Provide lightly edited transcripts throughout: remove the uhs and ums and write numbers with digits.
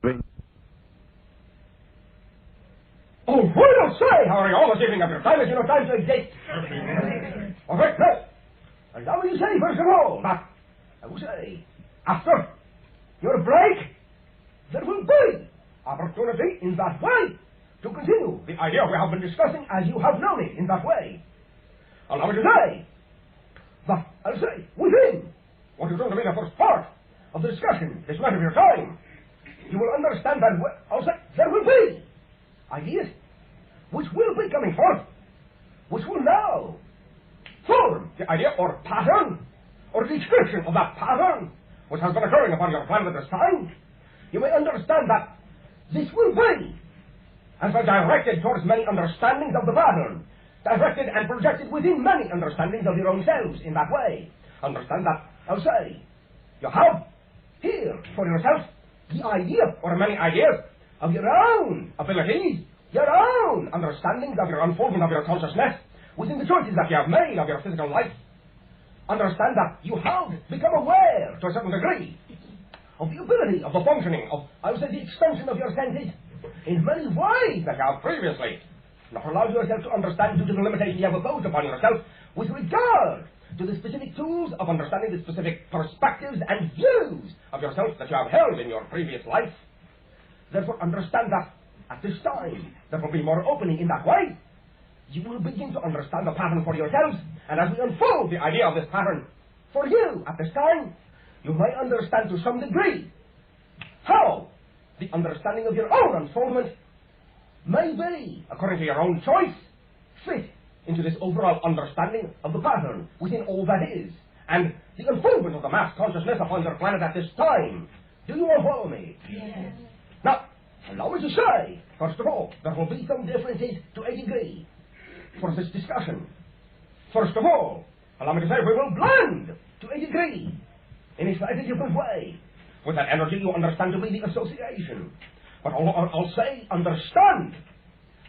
Oh, why not say, how are you almost giving up your time as you know time to exist? All right, now, allow me to say, first of all, that, I will say, after your break, there will be opportunity in that way to continue the idea we have been discussing as you have known it in that way. Allow me to say, that, I'll say, within what you told me the first part of the discussion, this matter of your time, you will understand that, I'll say, there will be ideas which will be coming forth, which will now form the idea or pattern or description of that pattern which has been occurring upon your planet at this time. You may understand that this will be, as well, directed towards many understandings of the pattern, directed and projected within many understandings of your own selves in that way. Understand that, I'll say, you have here for yourself the idea or many ideas of your own abilities, your own understandings of your unfoldment of your consciousness within the choices that you have made of your physical life. Understand that you have become aware to a certain degree of the ability of the functioning of, I would say, the extension of your senses in many ways that you have previously not allowed yourself to understand due to the limitation you have imposed upon yourself with regard to the specific tools of understanding the specific perspectives and views of yourself that you have held in your previous life. Therefore, understand that at this time there will be more opening in that way. You will begin to understand the pattern for yourselves, and as we unfold the idea of this pattern for you at this time, you may understand to some degree how the understanding of your own unfoldment may be, according to your own choice, fit into this overall understanding of the pattern within all that is, and the unfoldment of the mass consciousness upon your planet at this time. Do you all follow me? Yes. Now, allow me to say, first of all, there will be some differences to a degree for this discussion. First of all, allow me to say we will blend to a degree, in a slightly different way, with that energy you understand to be the association. But I'll say, understand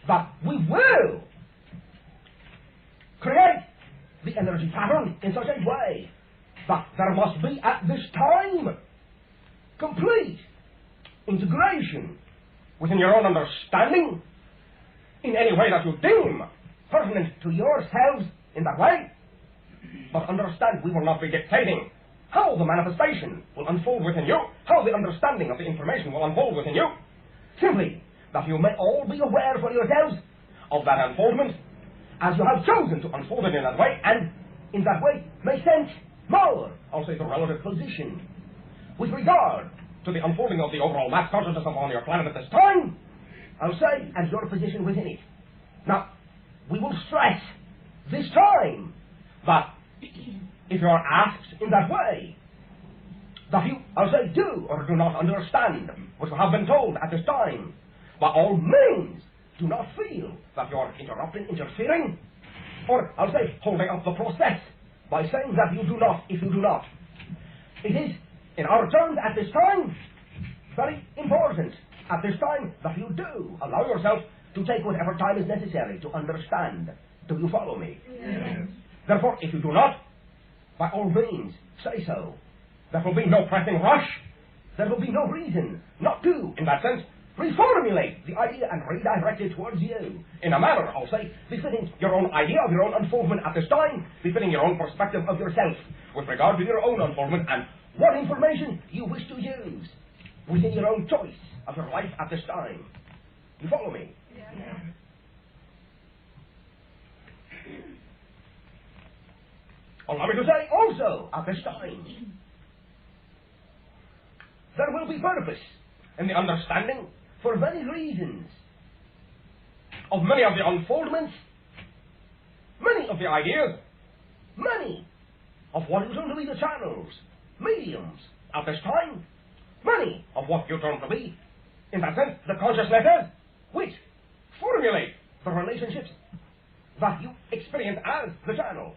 that we will create the energy pattern in such a way that there must be at this time complete integration within your own understanding in any way that you deem pertinent to yourselves in that way. But understand, we will not be dictating how the manifestation will unfold within you, how the understanding of the information will unfold within you. Simply that you may all be aware for yourselves of that unfoldment as you have chosen to unfold it in that way, and in that way may sense more, I'll say, the relative position with regard to the unfolding of the overall mass consciousness upon your planet at this time, I'll say, and your position within it. Now, we will stress this time that if you are asked in that way, that you, I'll say, do or do not understand what you have been told at this time, by all means, do not feel that you are interrupting, interfering, or, I'll say, holding up the process by saying that you do not, if you do not. It is, in our terms at this time, very important at this time that you do allow yourself to take whatever time is necessary to understand. Do you follow me? Yes. Therefore, if you do not, by all means, say so. There will be no pressing rush. There will be no reason not to, in that sense, reformulate the idea and redirect it towards you in a manner, I'll say, befitting your own idea of your own unfoldment at this time, befitting your own perspective of yourself with regard to your own unfoldment and what information you wish to use within your own choice of your life at this time. You follow me? Yeah. Allow me to say also at this time, there will be purpose in the understanding for many reasons of many of the unfoldments, many of the ideas, many of what you term to be the channels, mediums at this time, many of what you term to be, in that sense, the consciousnesses which formulate the relationships that you experience as the channel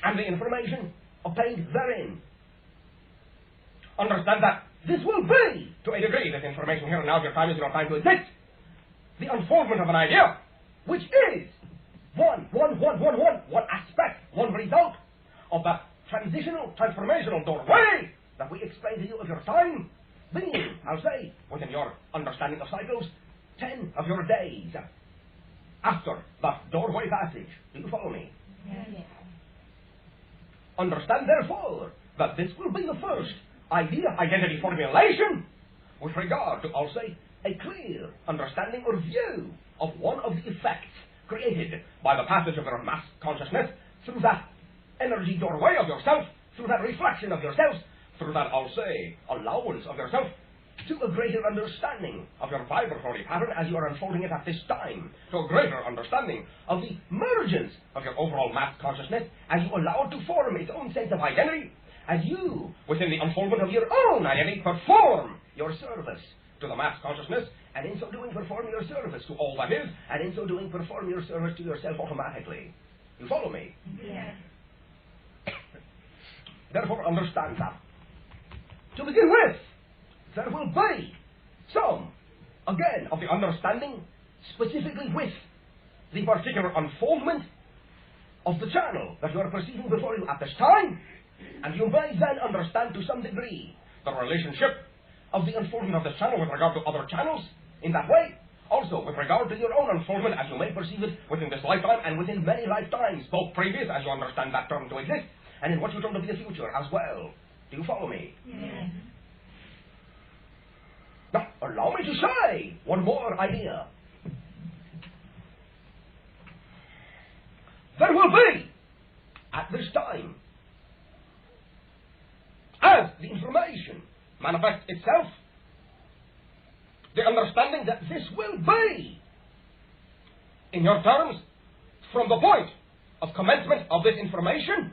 and the information obtained therein. Understand that this will be, to a degree, this information here and now, your time is your time to exist, the unfoldment of an idea, which is one aspect, one result of that transitional, transformational doorway that we explained to you of your time, being, I'll say, within your understanding of cycles, 10 of your days after that doorway passage. Do you follow me? Yes. Understand, therefore, that this will be the first identity formulation with regard to, I'll say, a clear understanding or view of one of the effects created by the passage of your mass consciousness through that energy doorway of yourself, through that reflection of yourself, through that, I'll say, allowance of yourself, to a greater understanding of your vibratory pattern as you are unfolding it at this time, to a greater understanding of the emergence of your overall mass consciousness as you allow it to form its own sense of identity, as you, within the unfoldment of your own identity, perform your service to the mass consciousness, and in so doing perform your service to all that is, and in so doing perform your service to yourself automatically. You follow me? Yes. Therefore, understand that. To begin with, there will be some, again, of the understanding, specifically with the particular unfoldment of the channel that you are perceiving before you at this time, and you may then understand to some degree the relationship of the unfoldment of this channel with regard to other channels in that way, also with regard to your own unfoldment as you may perceive it within this lifetime and within many lifetimes, both previous, as you understand that term to exist, and in what you term to be the future as well. Do you follow me? Yes. Now, allow me to say one more idea. There will be, at this time, as the information manifests itself, the understanding that this will be, in your terms, from the point of commencement of this information,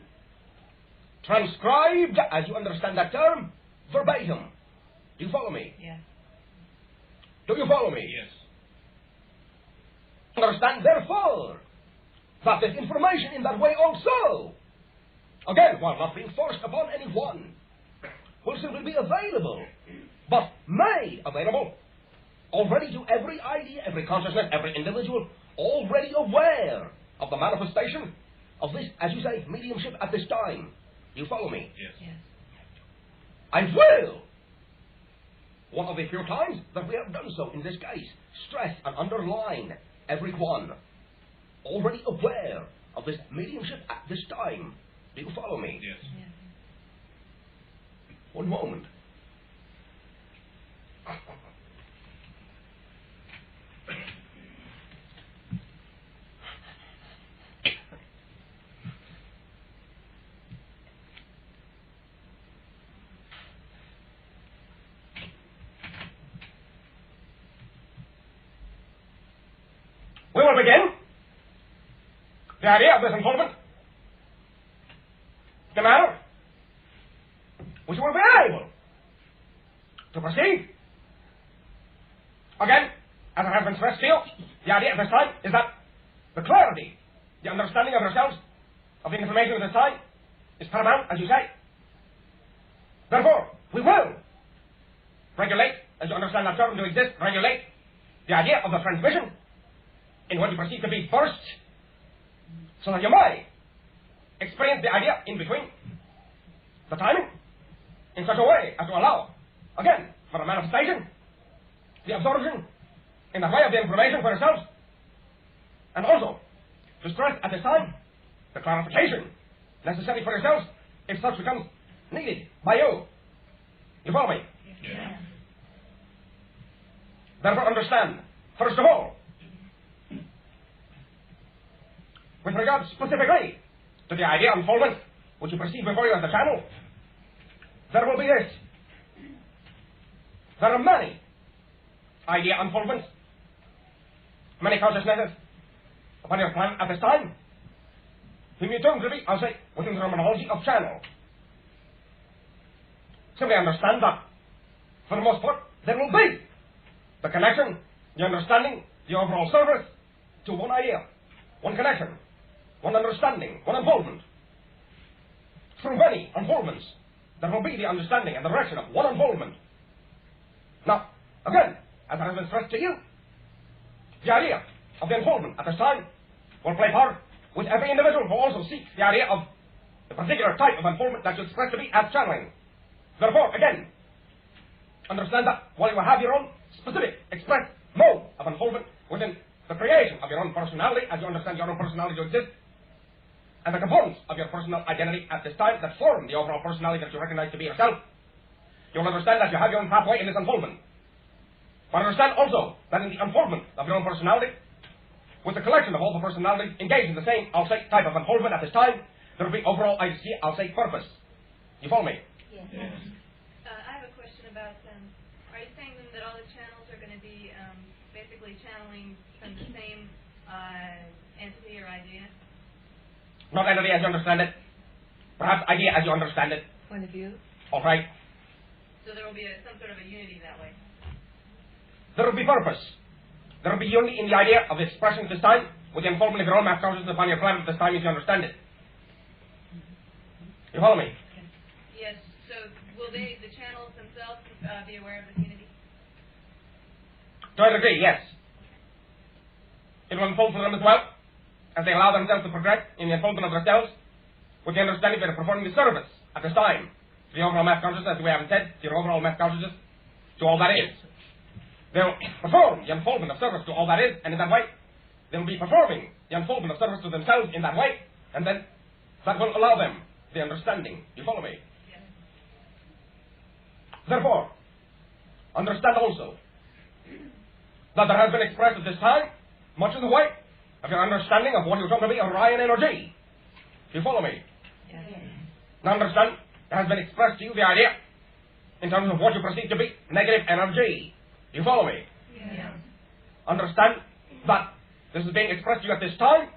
transcribed, as you understand that term, verbatim. Do you follow me? Yes. Do you follow me? Yes. Understand, therefore, that this information in that way also, again, while not being forced upon anyone, will simply be available, but made available already to every idea, every consciousness, every individual, already aware of the manifestation of this, as you say, mediumship at this time. Do you follow me? Yes. Yes. I will, one of the few times that we have done so in this case, stress and underline everyone already aware of this mediumship at this time. Do you follow me? Yes. Yes. One moment. We will begin the idea of this unfoldment, the manner which will be able to proceed. Again, as it has been stressed to you, the idea at this time is that the clarity, the understanding of yourselves, of the information of this time, is paramount, as you say. Therefore, we will regulate, as you understand that term to exist, regulate the idea of the transmission in what you perceive to be bursts, so that you may experience the idea in between the timing in such a way as to allow, again, for the manifestation, the absorption in the way of the information for yourselves, and also to stress at this time the clarification necessary for yourselves if such becomes needed by you. You follow me? Yes. Therefore understand, first of all, with regard specifically to the idea unfoldment which you perceive before you as the channel, there will be this. There are many idea unfoldments, many consciousnesses upon your planet at this time, whom you term to be, I'll say, within the terminology of channel. Simply understand that, for the most part, there will be the connection, the understanding, the overall service to one idea, one connection, one understanding, one unfoldment. Through many unfoldments, there will be the understanding and the direction of one unfoldment. Now, again, as I have been stressed to you, the idea of the unfoldment at this time will play part with every individual who also seeks the idea of the particular type of unfoldment that you express to be as channeling. Therefore, again, Understand that while you have your own specific, express mode of unfoldment within the creation of your own personality, as you understand your own personality to exist, and the components of your personal identity at this time that form the overall personality that you recognize to be yourself, you'll understand that you have your own pathway in this unfoldment. But understand also that in the unfoldment of your own personality, with the collection of all the personalities engaged in the same, I'll say, type of unfoldment at this time, there will be overall, I'll say, purpose. You follow me? Yes. I have a question about, are you saying then that all the channels are going to be basically channeling from the same entity or idea? Not entity as you understand it. Perhaps idea as you understand it. Point of view? All right. So there will be some sort of a unity that way? There will be purpose. There will be unity in the idea of the expression at this time with the unfoldment of your own mass consciousness upon your planet at this time as you understand it. You follow me? Yes. So will the channels themselves be aware of this unity? To a degree, yes. It will unfold for them as well, as they allow themselves to progress in the unfoldment of themselves, with the understanding that they're performing the service at this time to the overall mass consciousness, as we haven't said, to your overall mass consciousness, to all that is. They'll perform the unfoldment of service to all that is, and in that way, they'll be performing the unfoldment of service to themselves in that way, and then that will allow them the understanding. You follow me? Yes. Therefore, understand also that there has been expressed at this time much in the way of your understanding of what you talk to be Orion energy. You follow me? Yes. Now understand, there has been expressed to you the idea in terms of what you perceive to be negative energy. You follow me? Yes. Understand that this is being expressed to you at this time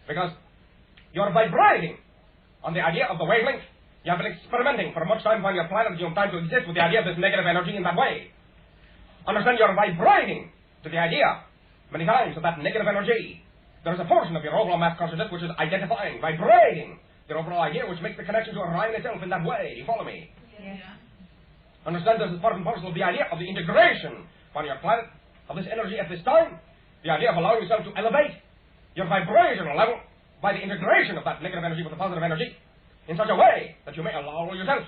because you're vibrating on the idea of the wavelength. You have been experimenting for much time upon your planet, your time to exist with the idea of this negative energy in that way. Understand, you're vibrating to the idea many times of that negative energy. There is a portion of your overall mass consciousness which is identifying, vibrating your overall idea, which makes the connection to Orion itself in that way. You follow me? Yes. Understand, this is part and parcel of the idea of the integration upon your planet of this energy at this time. The idea of allowing yourself to elevate your vibrational level by the integration of that negative energy with the positive energy in such a way that you may allow yourself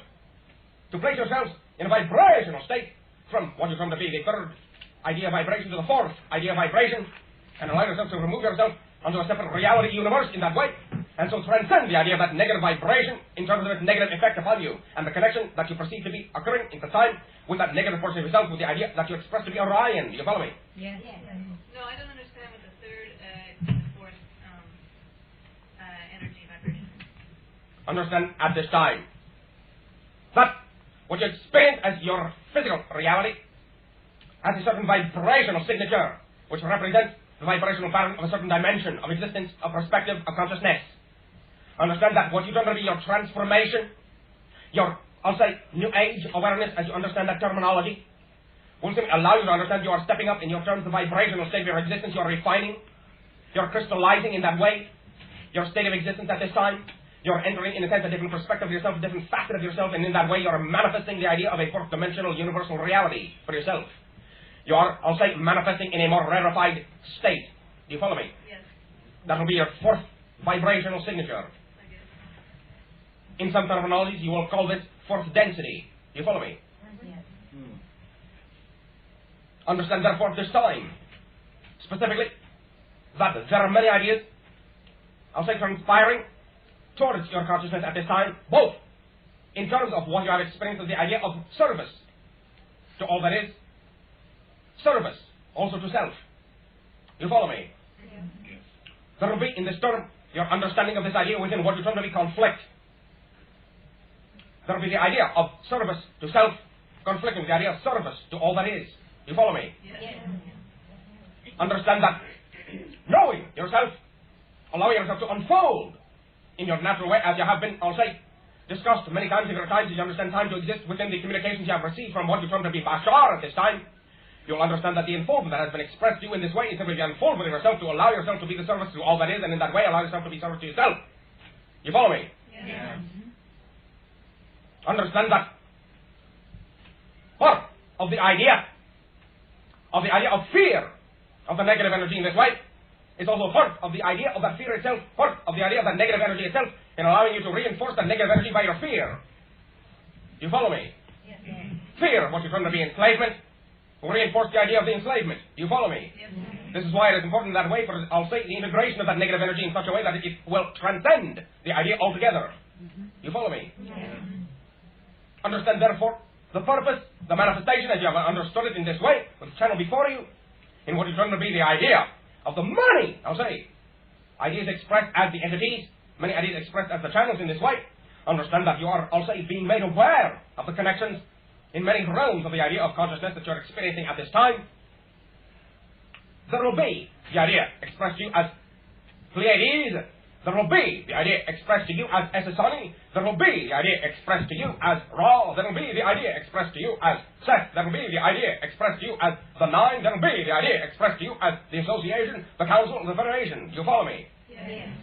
to place yourselves in a vibrational state from what you come to be the third idea vibration to the fourth idea vibration, and allow yourself to remove yourself onto a separate reality universe in that way, and so transcend the idea of that negative vibration in terms of its negative effect upon you, and the connection that you perceive to be occurring in the time with that negative portion of yourself, with the idea that you express to be Orion. Do you follow me? Yes. No, I don't understand what the third and the fourth energy vibration is. Understand at this time that what you experience as your physical reality has a certain vibrational signature which represents the vibrational pattern of a certain dimension of existence, of perspective, of consciousness. Understand that what you don't know to be your transformation, your, I'll say, new age awareness, as you understand that terminology, will simply allow you to understand you are stepping up in your terms of vibrational state of your existence, you are refining, you're crystallizing in that way your state of existence at this time. You're entering, in a sense, a different perspective of yourself, a different facet of yourself, and in that way you're manifesting the idea of a fourth-dimensional universal reality for yourself. You are, I'll say, manifesting in a more rarefied state. Do you follow me? Yes. That will be your fourth vibrational signature. I guess. In some terminologies, you will call this fourth density. Do you follow me? Yes. Understand, therefore, at this time, specifically, that there are many ideas, I'll say, transpiring towards your consciousness at this time, both in terms of what you have experienced as the idea of service to all that is, service also to self. You follow me? Yes. There will be, in this term, your understanding of this idea within what you term to be conflict. There will be the idea of service to self conflicting with the idea of service to all that is. You follow me? Yes. Understand that knowing yourself, allowing yourself to unfold in your natural way, as you have been, I'll say, discussed many times in your times, as you understand time to exist within the communications you have received from what you term to be Bashar at this time, you'll understand that the unfoldment that has been expressed to you in this way is simply the unfoldment of yourself to allow yourself to be the service to all that is, and in that way allow yourself to be service to yourself. You follow me? Yes. Understand that part of the idea of fear of the negative energy in this way is also part of the idea of that fear itself, part of the idea of that negative energy itself, in allowing you to reinforce that negative energy by your fear. You follow me? Yes. fear of what you term to be enslavement will reinforce the idea of the enslavement. Do you follow me? Yes. This is why it is important in that way for, I'll say, the integration of that negative energy in such a way that it will transcend the idea altogether. You follow me? Yes. Understand, therefore, the purpose, the manifestation, as you have understood it in this way, with the channel before you, in what you term to be the idea of the many, I'll say, ideas expressed as the entities, many ideas expressed as the channels in this way. Understand that you are, I'll say, being made aware of the connections in many realms of the idea of consciousness that you're experiencing at this time. There will be the idea expressed to you as Pleiades. There will be the idea expressed to you as Essassani. There will be the idea expressed to you as Ra. There will be the idea expressed to you as Seth. There will be the idea expressed to you as the Nine. There will be the idea expressed to you as the Association, the Council, and the Federation. Do you follow me? Yes.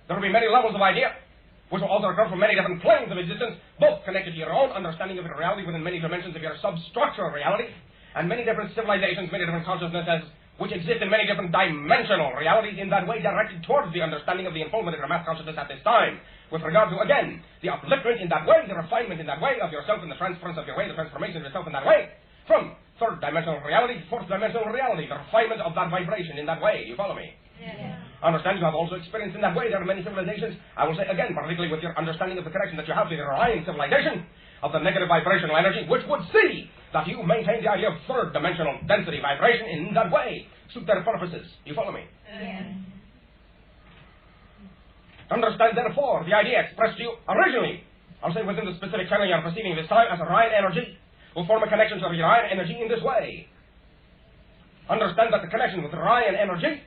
There will be many levels of idea, which will also occur from many different planes of existence, both connected to your own understanding of your reality within many dimensions of your substructural reality, and many different civilizations, many different consciousnesses, which exist in many different dimensional realities in that way directed towards the understanding of the unfoldment of your mass consciousness at this time, with regard to, again, the upliftment in that way, the refinement in that way of yourself and the transference of your way, the transformation of yourself in that way, from third dimensional reality to fourth dimensional reality, the refinement of that vibration in that way. You follow me? Yes. Understand, you have also experienced in that way. There are many civilizations, I will say again, particularly with your understanding of the connection that you have to the Orion civilization, of the negative vibrational energy, which would see that you maintain the idea of third dimensional density vibration in that way, suit their purposes. You follow me? Yes. Understand, therefore, the idea expressed to you originally, I'll say within the specific channel you are perceiving this time as Orion energy, will form a connection to the Orion energy in this way. Understand that the connection with Orion energy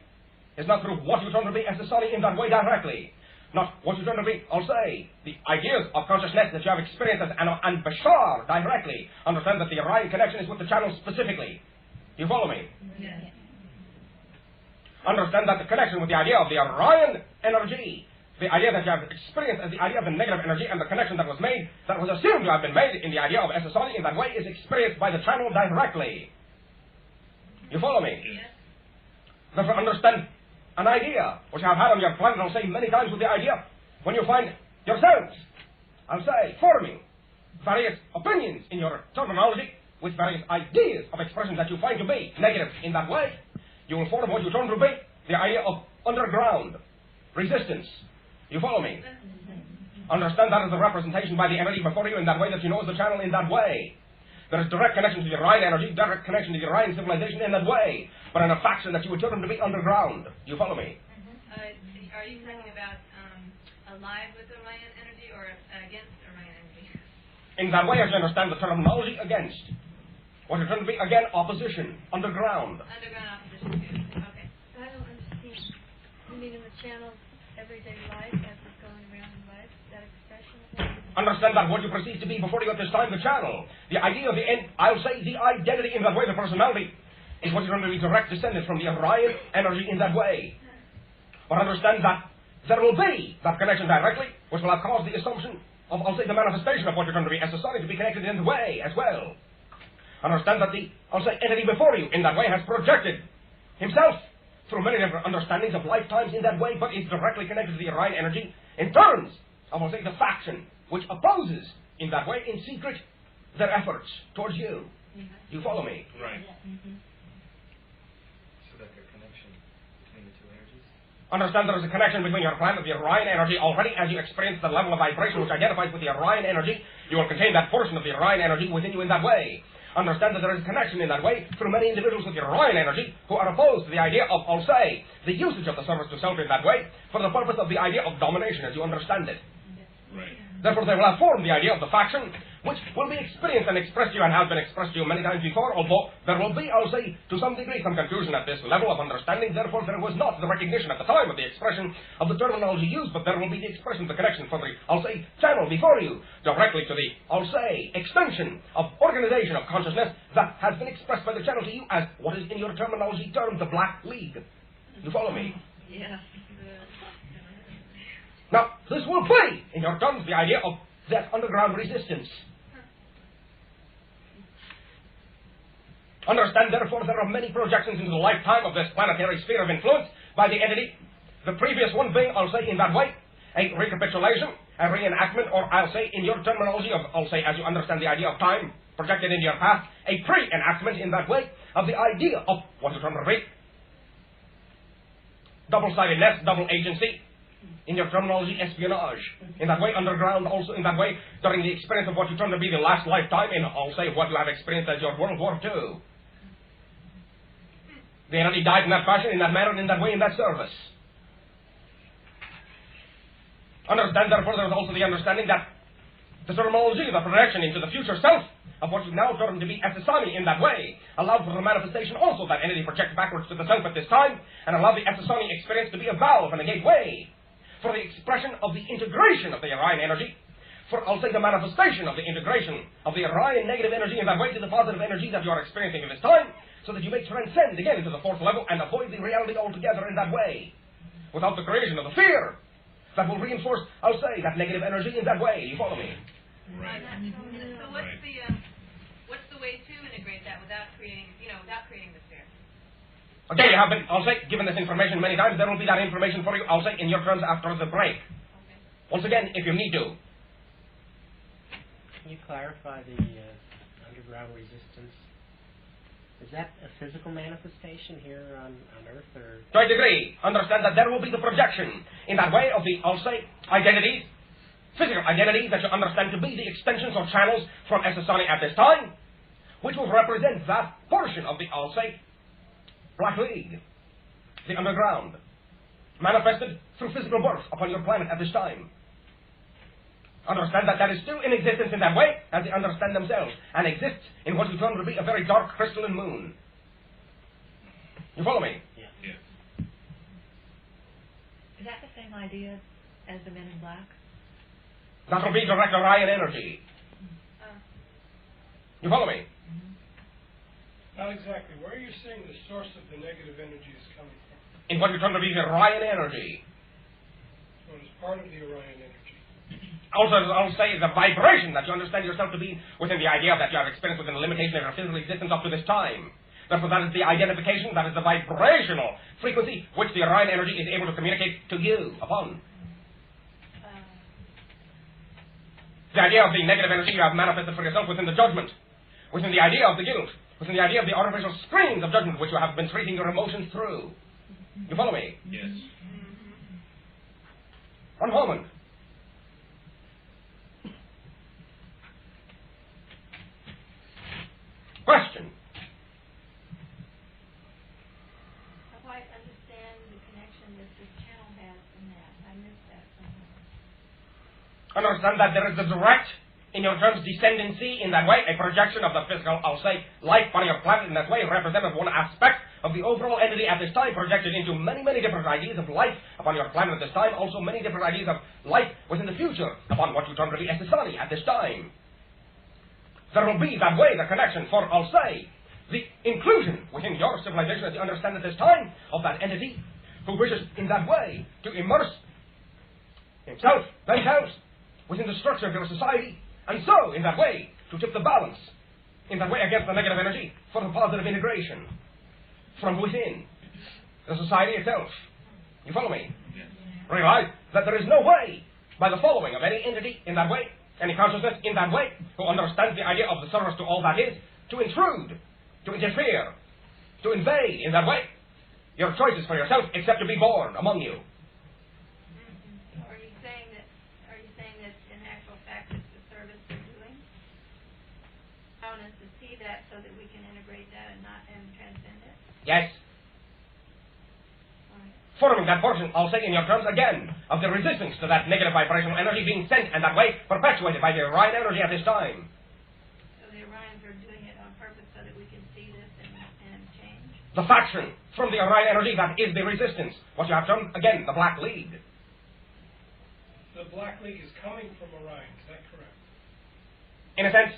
is not through what you term to be Essassani in that way directly. Not what you term to be, I'll say, the ideas of consciousness that you have experienced as and Bashar directly. Understand that the Orion connection is with the channel specifically. Do you follow me? Yes. Understand that the connection with the idea of the Orion energy, the idea that you have experienced as the idea of the negative energy, and the connection that was made, that was assumed to have been made in the idea of Essassani in that way, is experienced by the channel directly. You follow me? Yes. Therefore, understand an idea, which I've had on your planet, I'll say many times with the idea, when you find yourselves, I'll say, forming various opinions in your terminology, with various ideas of expressions that you find to be negative in that way, you will form what you term to be the idea of underground resistance. You follow me? Understand that as a representation by the entity before you in that way that you know is the channel in that way. There is direct connection to the Orion energy, direct connection to the Orion civilization in that way, but in a faction that you would term to be underground. Do you follow me? Are you talking about aligned with Orion energy or against Orion energy? In that way, as you understand the terminology, against. What you term to be, again, opposition, underground. Underground opposition too. Okay. I don't understand. You mean in the channel everyday life as it's going around in life? That expression of that? Understand that what you perceive to be before you at this time, the channel. The idea of the end, I'll say the identity in that way, the personality, is what you're going to be direct descended from the Orion energy in that way. But understand that there will be that connection directly, which will have caused the assumption of, I'll say, the manifestation of what you're going to be as society to be connected in the way as well. Understand that the, I'll say, entity before you in that way has projected himself through many different understandings of lifetimes in that way, but is directly connected to the Orion energy in terms of, I'll say, the faction which opposes in that way in secret their efforts towards you. Do you follow me? Right. Mm-hmm. So like a connection between the two energies? Understand there is a connection between your planet and the Orion energy already. As you experience the level of vibration which identifies with the Orion energy, you will contain that portion of the Orion energy within you in that way. Understand that there is a connection in that way through many individuals with the Orion energy who are opposed to the idea of, I'll say, the usage of the service to self in that way for the purpose of the idea of domination as you understand it. Right. Therefore, they will have formed the idea of the faction, which will be experienced and expressed to you and has been expressed to you many times before, although there will be, I'll say, to some degree, some confusion at this level of understanding. Therefore, there was not the recognition at the time of the expression of the terminology used, but there will be the expression of the connection for the, I'll say, channel before you, directly to the, I'll say, extension of organization of consciousness that has been expressed by the channel to you as what is in your terminology termed the Black League. You follow me? Yeah. Now, this will be, in your terms, the idea of that underground resistance. Understand, therefore, there are many projections into the lifetime of this planetary sphere of influence by the entity. The previous one being, I'll say, in that way, a recapitulation, a reenactment, or I'll say, in your terminology of, I'll say, as you understand the idea of time, projected into your past, a pre-enactment in that way of the idea of what you term to be double-sidedness, double agency, in your terminology, espionage. In that way, underground also in that way, during the experience of what you term to be the last lifetime in, I'll say, what you have experienced as your World War II. The entity died in that fashion, in that manner, in that way, in that service. Understand, therefore, there is also the understanding that the terminology, the projection into the future self of what you now term to be Ethesani in that way, allowed for the manifestation also that entity projects backwards to the self at this time, and allowed the Ethesani experience to be a valve and a gateway for the expression of the integration of the Orion energy, for, I'll say, the manifestation of the integration of the Orion negative energy in that way to the positive energy that you are experiencing at this time, so that you may transcend again into the fourth level and avoid the reality altogether in that way, without the creation of the fear that will reinforce, I'll say, that negative energy in that way. You follow me? Right. So what's the way to integrate that without creating the fear? Okay, you have been, I'll say, given this information many times. There will be that information for you, I'll say, in your terms after the break. Okay. Once again, if you need to. Can you clarify the underground resistance? Is that a physical manifestation here on Earth, or? To a degree, understand that there will be the projection in that way of the, I'll say, identities, physical identities that you understand to be the extensions or channels from Ethesani at this time, which will represent that portion of the, I'll say, Black League, the underground, manifested through physical birth upon your planet at this time. Understand that that is still in existence in that way, as they understand themselves, and exists in what you term to be a very dark crystalline moon. You follow me? Yeah. Is that the same idea as the Men in Black? That will be direct Orion energy. You follow me? Not exactly. Where are you saying the source of the negative energy is coming from? In what you term to be the Orion energy. So it is part of the Orion energy. Also, I'll say the vibration that you understand yourself to be within the idea that you have experienced within the limitation of your physical existence up to this time. Therefore, that is the identification, that is the vibrational frequency which the Orion energy is able to communicate to you upon. The idea of the negative energy you have manifested for yourself within the judgment, within the idea of the guilt, within the idea of the artificial screens of judgment which you have been treating your emotions through. You follow me? Yes. One moment. Question. I quite understand the connection that this channel has in that. I missed that somehow. Understand that there is a direct, in your terms, descendancy in that way, a projection of the physical, I'll say, life on your planet in that way, represented one aspect of the overall entity at this time, projected into many, many different ideas of life upon your planet at this time, also many different ideas of life within the future upon what you term to be Ethesani at this time. There will be that way the connection for, I'll say, the inclusion within your civilization as you understand at this time of that entity who wishes in that way to immerse himself, themselves, within the structure of your society, and so, in that way, to tip the balance, in that way against the negative energy for the positive integration from within the society itself. You follow me? Yes. Realize that there is no way, by the following of any entity in that way, any consciousness in that way, who understands the idea of the service to all that is, to intrude, to interfere, to invade in that way your choices for yourself, except to be born among you. Are you saying that in actual fact it's the service they're doing? Allowing us to see that so that we can integrate that and transcend it? Yes. All right. Forming that portion, I'll say in your terms again, of the resistance to that negative vibrational energy being sent and that way perpetuated by the Orion energy at this time. So the Orions are doing it on purpose so that we can see this and change? The faction from the Orion energy that is the resistance. What you have termed, again, the Black League. The Black League is coming from Orion, is that correct? In a sense,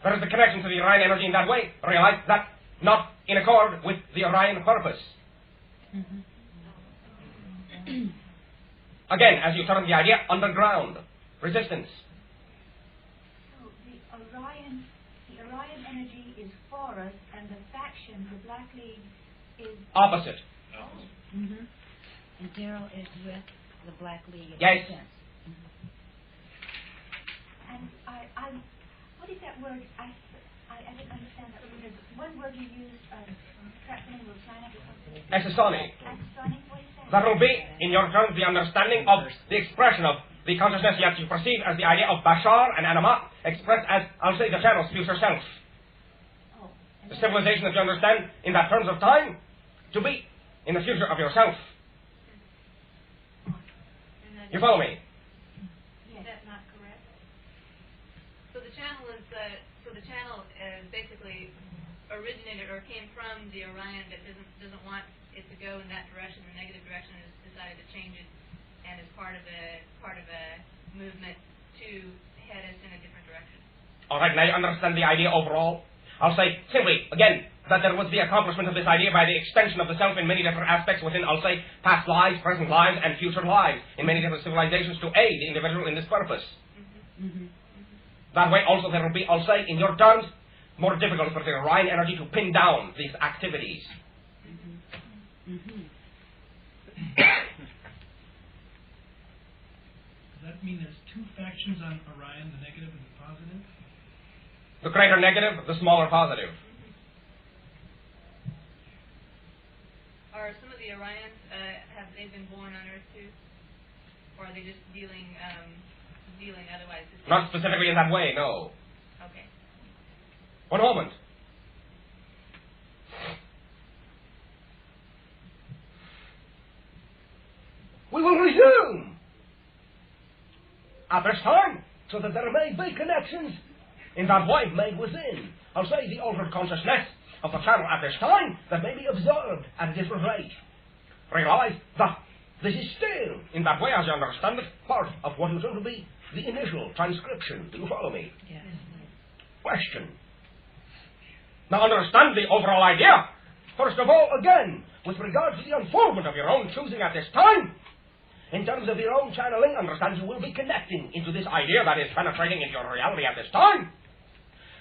there is the connection to the Orion energy in that way. Realize that not in accord with the Orion purpose. Again, as you term the idea, underground resistance. So the Orion energy is for us, and the faction, the Black League, is Opposite. And Daryl is with the Black League in Yes. that sense. And I What is that word? I didn't understand that because one word you used, transcendental planet or something. Exosonic. Exosonic, what is that? That will be, in your terms, the understanding of the expression of the consciousness yet you perceive as the idea of Bashar and Anima, expressed as, I'll say, the channel's future self. Oh. The civilization that you understand in that terms of time to be in the future of yourself. You follow me? Is that not correct? So the channel is basically originated or came from the Orion that doesn't want it to go in that direction, the negative direction, and has decided to change it, and is part of a movement to head us in a different direction. All right, now you understand the idea overall. I'll say simply again that there was the accomplishment of this idea by the extension of the self in many different aspects within, I'll say, past lives, present lives, and future lives in many different civilizations to aid the individual in this purpose. That way also there will be, I'll say, in your terms, more difficult for the Orion energy to pin down these activities. Does that mean there's two factions on Orion, the negative and the positive? The greater negative, the smaller positive. Are some of the Orions, have they been born on Earth too? Or are they just dealing otherwise? Not specifically in that way, no. Okay. One moment. We will resume at this time so that there may be connections in that way made within, I'll say, the altered consciousness of the channel at this time that may be observed at a different rate. Realize that this is still, in that way as you understand it, part of what is going to be the initial transcription. Do you follow me? Yes. Question. Now understand the overall idea. First of all, again, with regard to the unfoldment of your own choosing at this time, in terms of your own channeling, understand you will be connecting into this idea that is penetrating into your reality at this time.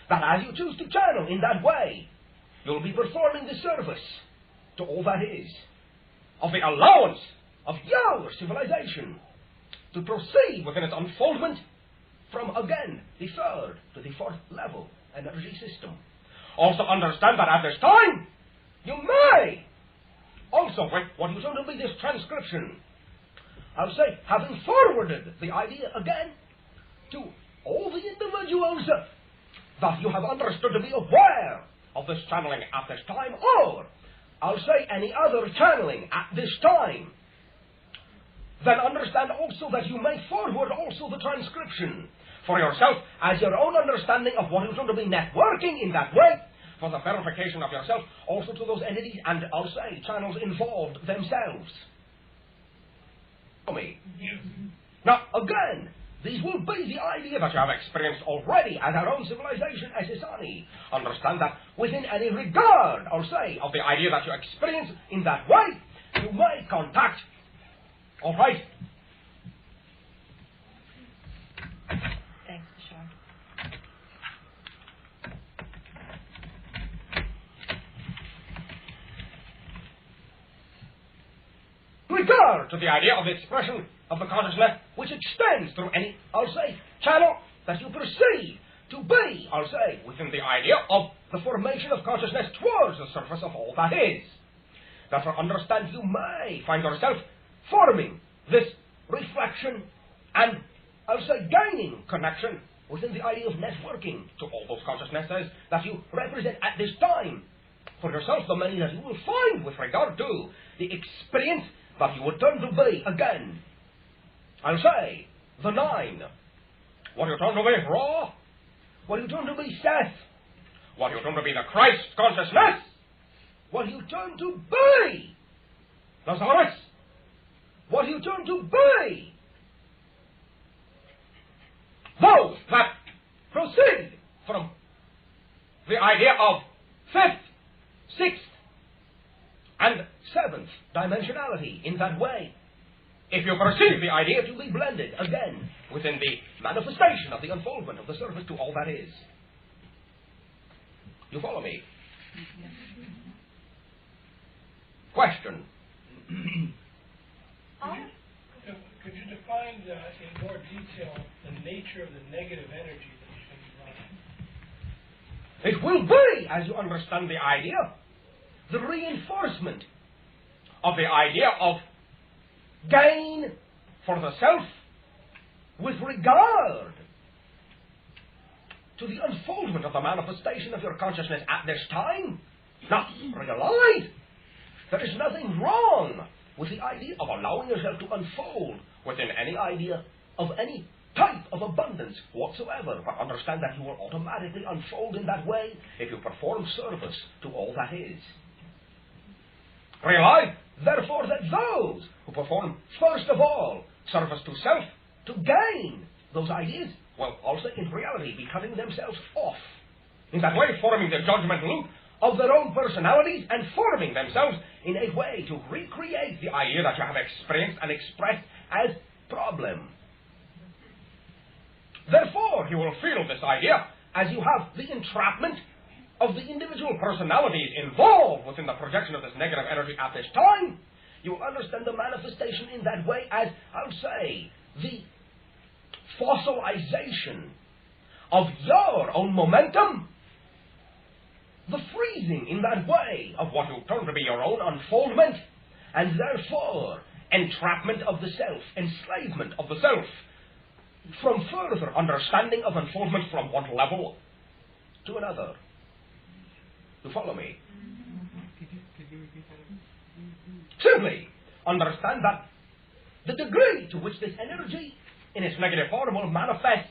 That as you choose to channel in that way, you'll be performing the service to all that is, of the allowance of your civilization to proceed within its unfoldment from, again, the third to the fourth level energy system. Also understand that at this time, you may also, with what is going to be this transcription, I'll say, having forwarded the idea again to all the individuals that you have understood to be aware of this channeling at this time, or, I'll say, any other channeling at this time, then understand also that you may forward also the transcription for yourself as your own understanding of what is going to be networking in that way for the verification of yourself also to those entities and, I'll say, channels involved themselves. Me. Now, again, these will be the idea that you have experienced already as our own civilization as Isani. Understand that within any regard, I'll say, of the idea that you experience in that way, you may contact. All right? Thanks, Bashar. Regard to the idea of the expression of the consciousness which extends through any, I'll say, channel that you perceive to be, I'll say, within the idea of the formation of consciousness towards the surface of all that is. Therefore, understand you may find yourself forming this reflection and, I'll say, gaining connection within the idea of networking to all those consciousnesses that you represent at this time. For yourself, the many that you will find with regard to the experience that you would turn to be again. I'll say, the nine. What you turn to be Ra? What you turn to be Seth? What you turn to be the Christ consciousness? What you turn to be Lazarus? What you turn to be those that proceed from the idea of fifth, sixth, and seventh dimensionality in that way. If you perceive the idea to be blended again within the manifestation of the unfoldment of the surface to all that is. You follow me? Question. Could you define in more detail the nature of the negative energy that is being brought? It will be, as you understand the idea, the reinforcement of the idea of gain for the self with regard to the unfoldment of the manifestation of your consciousness at this time. Now, realize there is nothing wrong with the idea of allowing yourself to unfold within any idea of any type of abundance whatsoever, but understand that you will automatically unfold in that way if you perform service to all that is. Realize, therefore, that those who perform, first of all, service to self, to gain those ideas, will also in reality be cutting themselves off. In that way, forming the judgment loop of their own personalities and forming themselves in a way to recreate the idea that you have experienced and expressed as problem. Therefore, you will feel this idea as you have the entrapment of the individual personalities involved within the projection of this negative energy at this time. You will understand the manifestation in that way as, I would say, the fossilization of your own momentum, the freezing in that way of what will turn to be your own unfoldment, and therefore entrapment of the self, enslavement of the self, from further understanding of unfoldment from one level to another. You follow me? Could you repeat that? Simply understand that the degree to which this energy in its negative form will manifest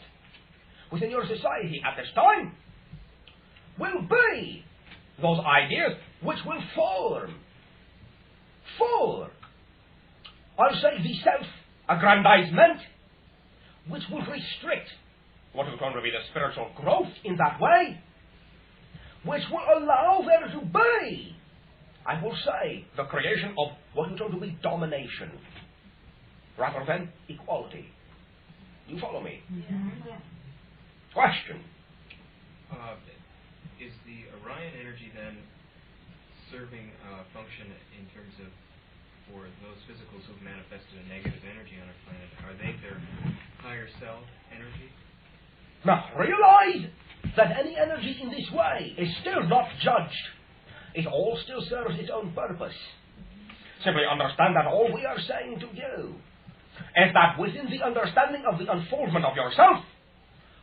within your society at this time will be those ideas which will form for, I'll say, the self-aggrandizement, which will restrict what is going to be the spiritual growth in that way, which will allow there to be, I will say, the creation of what is going to be domination rather than equality. You follow me? Yeah. Question. Is the Orion energy then serving a function in terms of, for those physicals who've manifested a negative energy on our planet, are they their higher self energy? Now, realize that any energy in this way is still not judged. It all still serves its own purpose. Simply understand that all we are saying to you is that within the understanding of the unfoldment of yourself,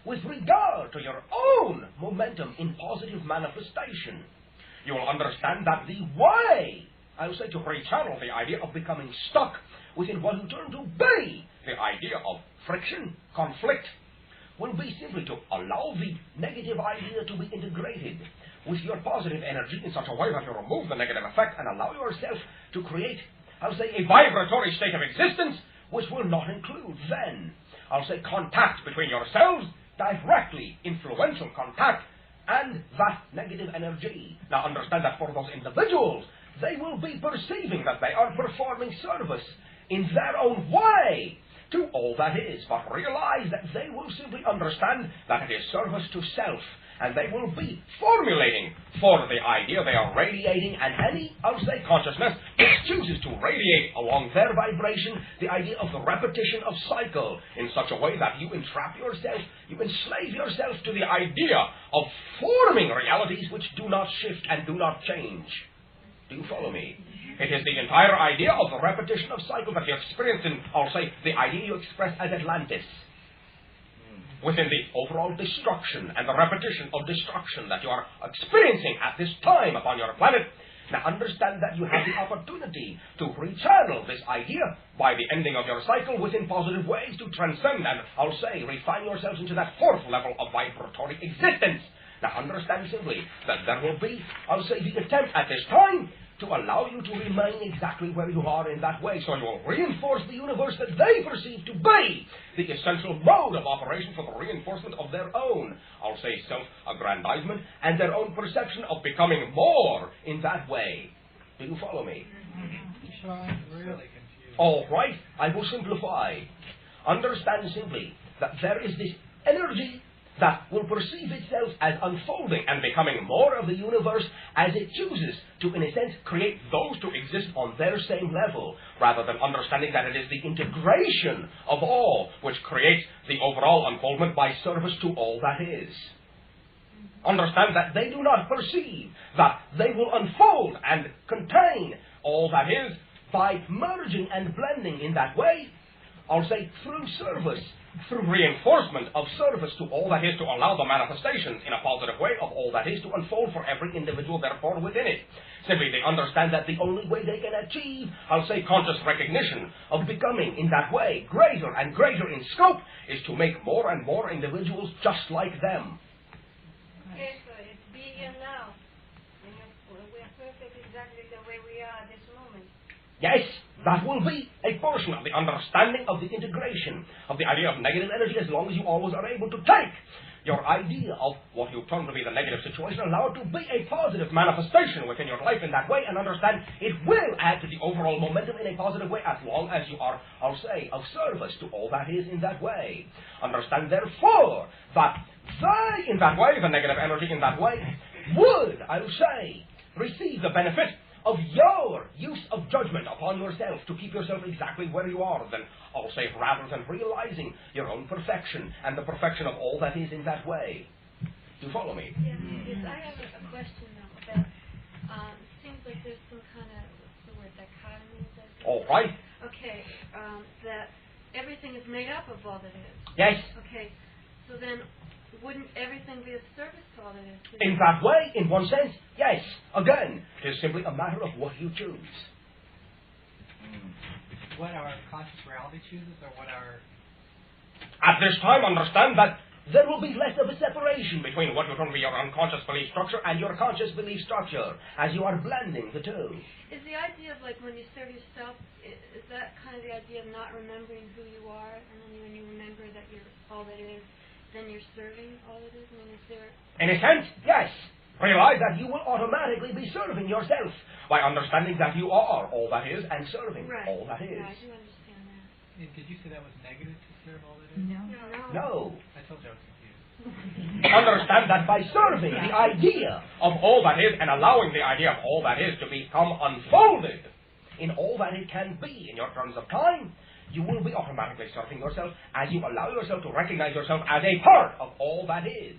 with regard to your own momentum in positive manifestation, you will understand that the way, I will say, to rechannel the idea of becoming stuck within what will turn to be the idea of friction, conflict, will be simply to allow the negative idea to be integrated with your positive energy in such a way that you remove the negative effect and allow yourself to create, I'll say, a vibratory state of existence which will not include then, I'll say, contact between yourselves, directly influential contact, and that negative energy. Now understand that for those individuals, they will be perceiving that they are performing service in their own way to all that is, but realize that they will simply understand that it is service to self, and they will be formulating for the idea they are radiating, and any, I'll say, consciousness which chooses to radiate along their vibration the idea of the repetition of cycle in such a way that you entrap yourself, you enslave yourself to the idea of forming realities which do not shift and do not change. Do you follow me? It is the entire idea of the repetition of cycle that you experience in, I'll say, the idea you express as Atlantis. Within the overall destruction and the repetition of destruction that you are experiencing at this time upon your planet. Now understand that you have the opportunity to rechannel this idea by the ending of your cycle within positive ways to transcend and, I'll say, refine yourselves into that fourth level of vibratory existence. Now understand simply that there will be, I'll say, the attempt at this time to allow you to remain exactly where you are in that way. So you will reinforce the universe that they perceive to be the essential mode of operation for the reinforcement of their own, I'll say, self-aggrandizement and their own perception of becoming more in that way. Do you follow me? Really confused. All right, I will simplify. Understand simply that there is this energy that will perceive itself as unfolding and becoming more of the universe as it chooses to, in a sense, create those to exist on their same level, rather than understanding that it is the integration of all which creates the overall unfoldment by service to all that is. Understand that they do not perceive that they will unfold and contain all that is by merging and blending in that way. I'll say through service, through reinforcement of service to all that is, to allow the manifestations in a positive way of all that is to unfold for every individual therefore within it. Simply they understand that the only way they can achieve, I'll say, conscious recognition of becoming in that way greater and greater in scope is to make more and more individuals just like them. Okay, so it's be here now. We're perfect exactly the way we are at this moment. Yes, that will be a portion of the understanding of the integration of the idea of negative energy, as long as you always are able to take your idea of what you term to be the negative situation, allow it to be a positive manifestation within your life in that way, and understand it will add to the overall momentum in a positive way, as long as you are, I'll say, of service to all that is in that way. Understand, therefore, that they, in that way, the negative energy in that way, would, I'll say, receive the benefit of your use of judgment upon yourself to keep yourself exactly where you are, then I'll say, rather than realizing your own perfection and the perfection of all that is in that way. Do you follow me? Yes, I have a question now about, it seems like there's some kind of, what's the word, dichotomy? All right. Okay, that everything is made up of all that is. Yes. Okay, so then wouldn't everything be of service to all that is? In that way, in one sense, yes. Again, it is simply a matter of what you choose. What our conscious reality chooses, or what our... At this time, understand that there will be less of a separation between what you term to be your unconscious belief structure and your conscious belief structure, as you are blending the two. Is the idea of, like, when you serve yourself, is that kind of the idea of not remembering who you are, and then when you remember that you're all that is, then you're serving all that is? I mean, is there... In a sense, yes. Realize that you will automatically be serving yourself by understanding that you are all that is and serving all that is. Yeah, I do understand that. Did you say that was negative to serve all that is? No. I told you I was confused. Understand that by serving the idea of all that is and allowing the idea of all that is to become unfolded in all that it can be in your terms of time, you will be automatically serving yourself as you allow yourself to recognize yourself as a part of all that is.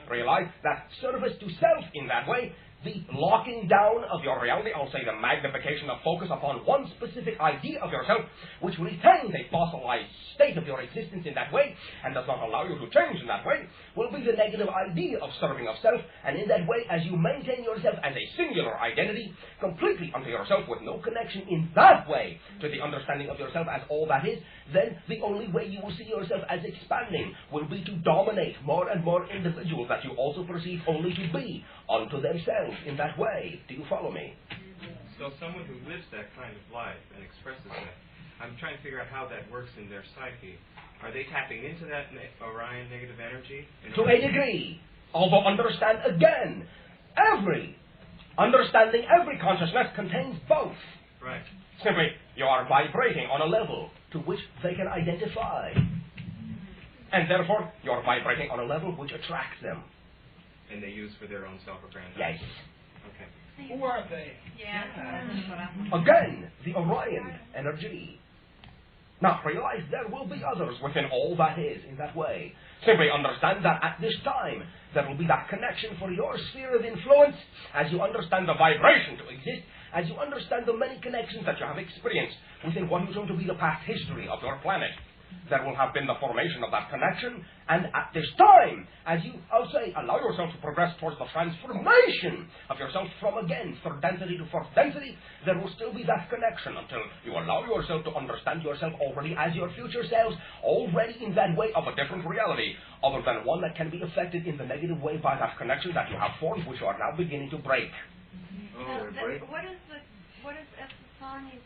Realize that service to self in that way, the locking down of your reality, I'll say the magnification of focus upon one specific idea of yourself, which retains a fossilized state of your existence in that way, and does not allow you to change in that way, will be the negative idea of serving of self, and in that way, as you maintain yourself as a singular identity, completely unto yourself, with no connection in that way to the understanding of yourself as all that is, then the only way you will see yourself as expanding will be to dominate more and more individuals that you also perceive only to be unto themselves in that way. Do you follow me? So someone who lives that kind of life and expresses that, I'm trying to figure out how that works in their psyche. Are they tapping into that Orion negative energy? To a degree. Although understand again, every consciousness contains both. Right. Simply, you are vibrating on a level to which they can identify. And therefore, you are vibrating on a level which attracts them. And they use for their own self-aggrandizement. Yes. Okay. Who are they? Yeah, that's what I'm... Again, the Orion energy. Now, realize there will be others within all that is in that way. Simply understand that at this time, there will be that connection for your sphere of influence as you understand the vibration to exist, as you understand the many connections that you have experienced within what is going to be the past history of your planet. There will have been the formation of that connection, and at this time, as you, I'll say, allow yourself to progress towards the transformation of yourself from, again, third density to fourth density, there will still be that connection until you allow yourself to understand yourself already as your future selves, already in that way of a different reality, other than one that can be affected in the negative way by that connection that you have formed, which you are now beginning to break. Now, what is Epiphanes'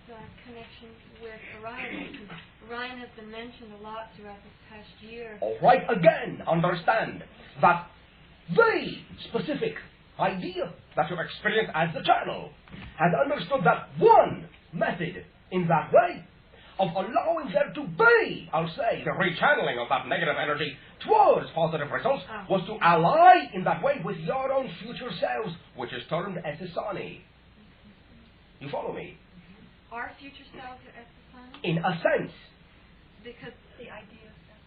connection with Orion? Because Orion has been mentioned a lot throughout this past year. All right, again, understand that the specific idea that you experience as the channel has understood that one method in that way of allowing there to be, I'll say, the rechanneling of that negative energy towards positive results was to ally in that way with your own future selves, which is termed Epiphanes. You follow me? Our future selves are Epiphanes? In a sense. Because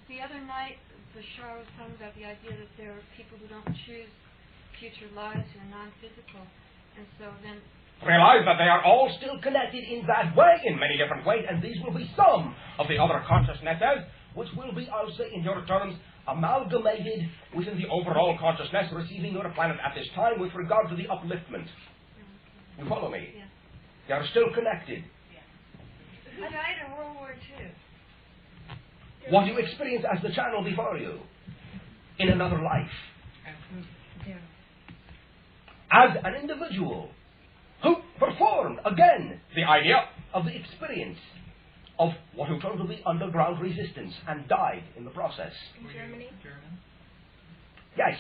the other night, Bashar was talking about the idea that there are people who don't choose future lives who are non-physical. And so then... Realize that they are all still connected in that way, in many different ways, and these will be some of the other consciousnesses, which will be, I'll say in your terms, amalgamated within the overall consciousness receiving your planet at this time with regard to the upliftment. You follow me? Yes. They are still connected. I died in World War II. What you experience as the channel before you in another life. Yeah. As an individual who performed, again, the idea of the experience of what you term to be underground resistance and died in the process. In Germany? Yes.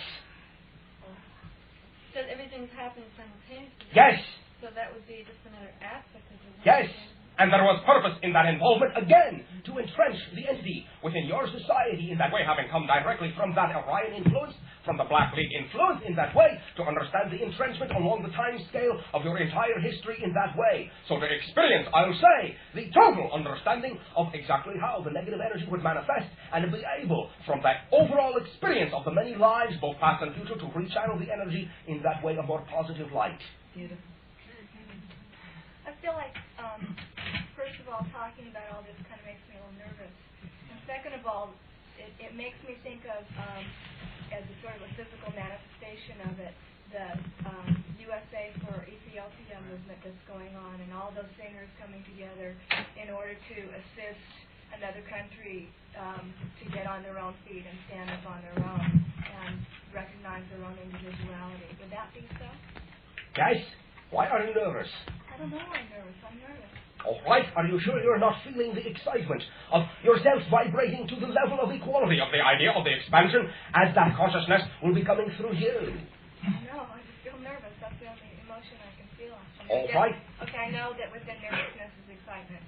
So everything's happening simultaneously. Yes. So that would be just another aspect of the... Yes. And there was purpose in that involvement, again, to entrench the entity within your society in that way, having come directly from that Orion influence, from the Black League influence in that way, to understand the entrenchment along the time scale of your entire history in that way. So to experience, I'll say, the total understanding of exactly how the negative energy would manifest, and to be able, from that overall experience of the many lives, both past and future, to rechannel the energy in that way of more positive light. Beautiful. I feel like, first of all, talking about all this kind of makes me a little nervous. And second of all, it makes me think of, as a sort of a physical manifestation of it, the USA for Ethiopia movement that's going on, and all those singers coming together in order to assist another country to get on their own feet and stand up on their own and recognize their own individuality. Would that be so? Yes? Why are you nervous? I don't know why I'm nervous. I'm nervous. All right, are you sure you're not feeling the excitement of yourself vibrating to the level of equality of the idea of the expansion as that consciousness will be coming through you? No, I just feel nervous. That's the only emotion I can feel. All right. Okay, I know that within nervousness is excitement,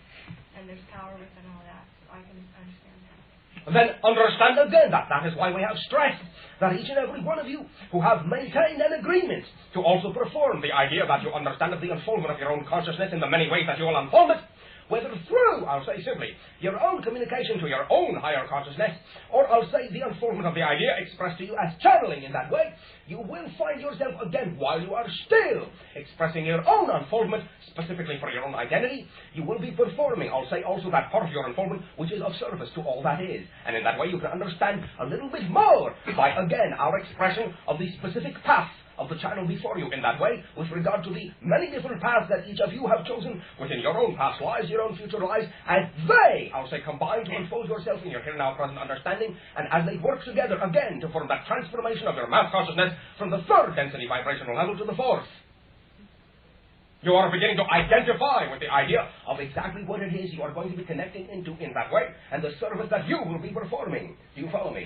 and there's power within all that. So I can understand that. And then understand again that is why we have stressed that each and every one of you who have maintained an agreement to also perform the idea that you understand of the unfoldment of your own consciousness in the many ways that you will unfold it, whether through, I'll say simply, your own communication to your own higher consciousness, or I'll say the unfoldment of the idea expressed to you as channeling in that way, you will find yourself again, while you are still expressing your own unfoldment, specifically for your own identity, you will be performing, I'll say also that part of your unfoldment, which is of service to all that is. And in that way you can understand a little bit more by, again, our expression of the specific path of the channel before you in that way, with regard to the many different paths that each of you have chosen within your own past lives, your own future lives, as they, I'll say, combine to unfold yourself in your here now present understanding, and as they work together again to form that transformation of your mass consciousness from the third density vibrational level to the fourth. You are beginning to identify with the idea of exactly what it is you are going to be connecting into in that way, and the service that you will be performing. Do you follow me?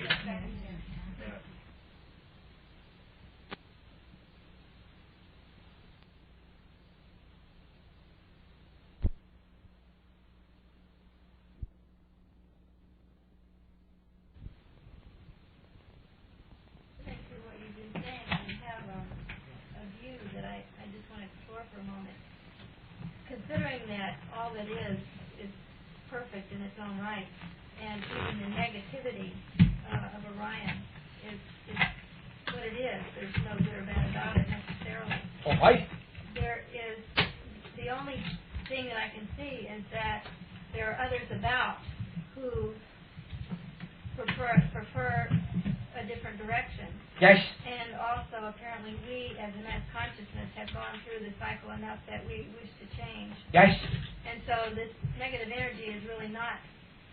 Considering that all that is perfect in its own right, and even the negativity of Orion is what it is. There's no good or bad about it necessarily. All right. There is the only thing that I can see is that there are others about who prefer a different direction. Yes. And also, apparently, we, as a mass consciousness, have gone through the cycle enough that we wish to change. Yes. And so this negative energy is really not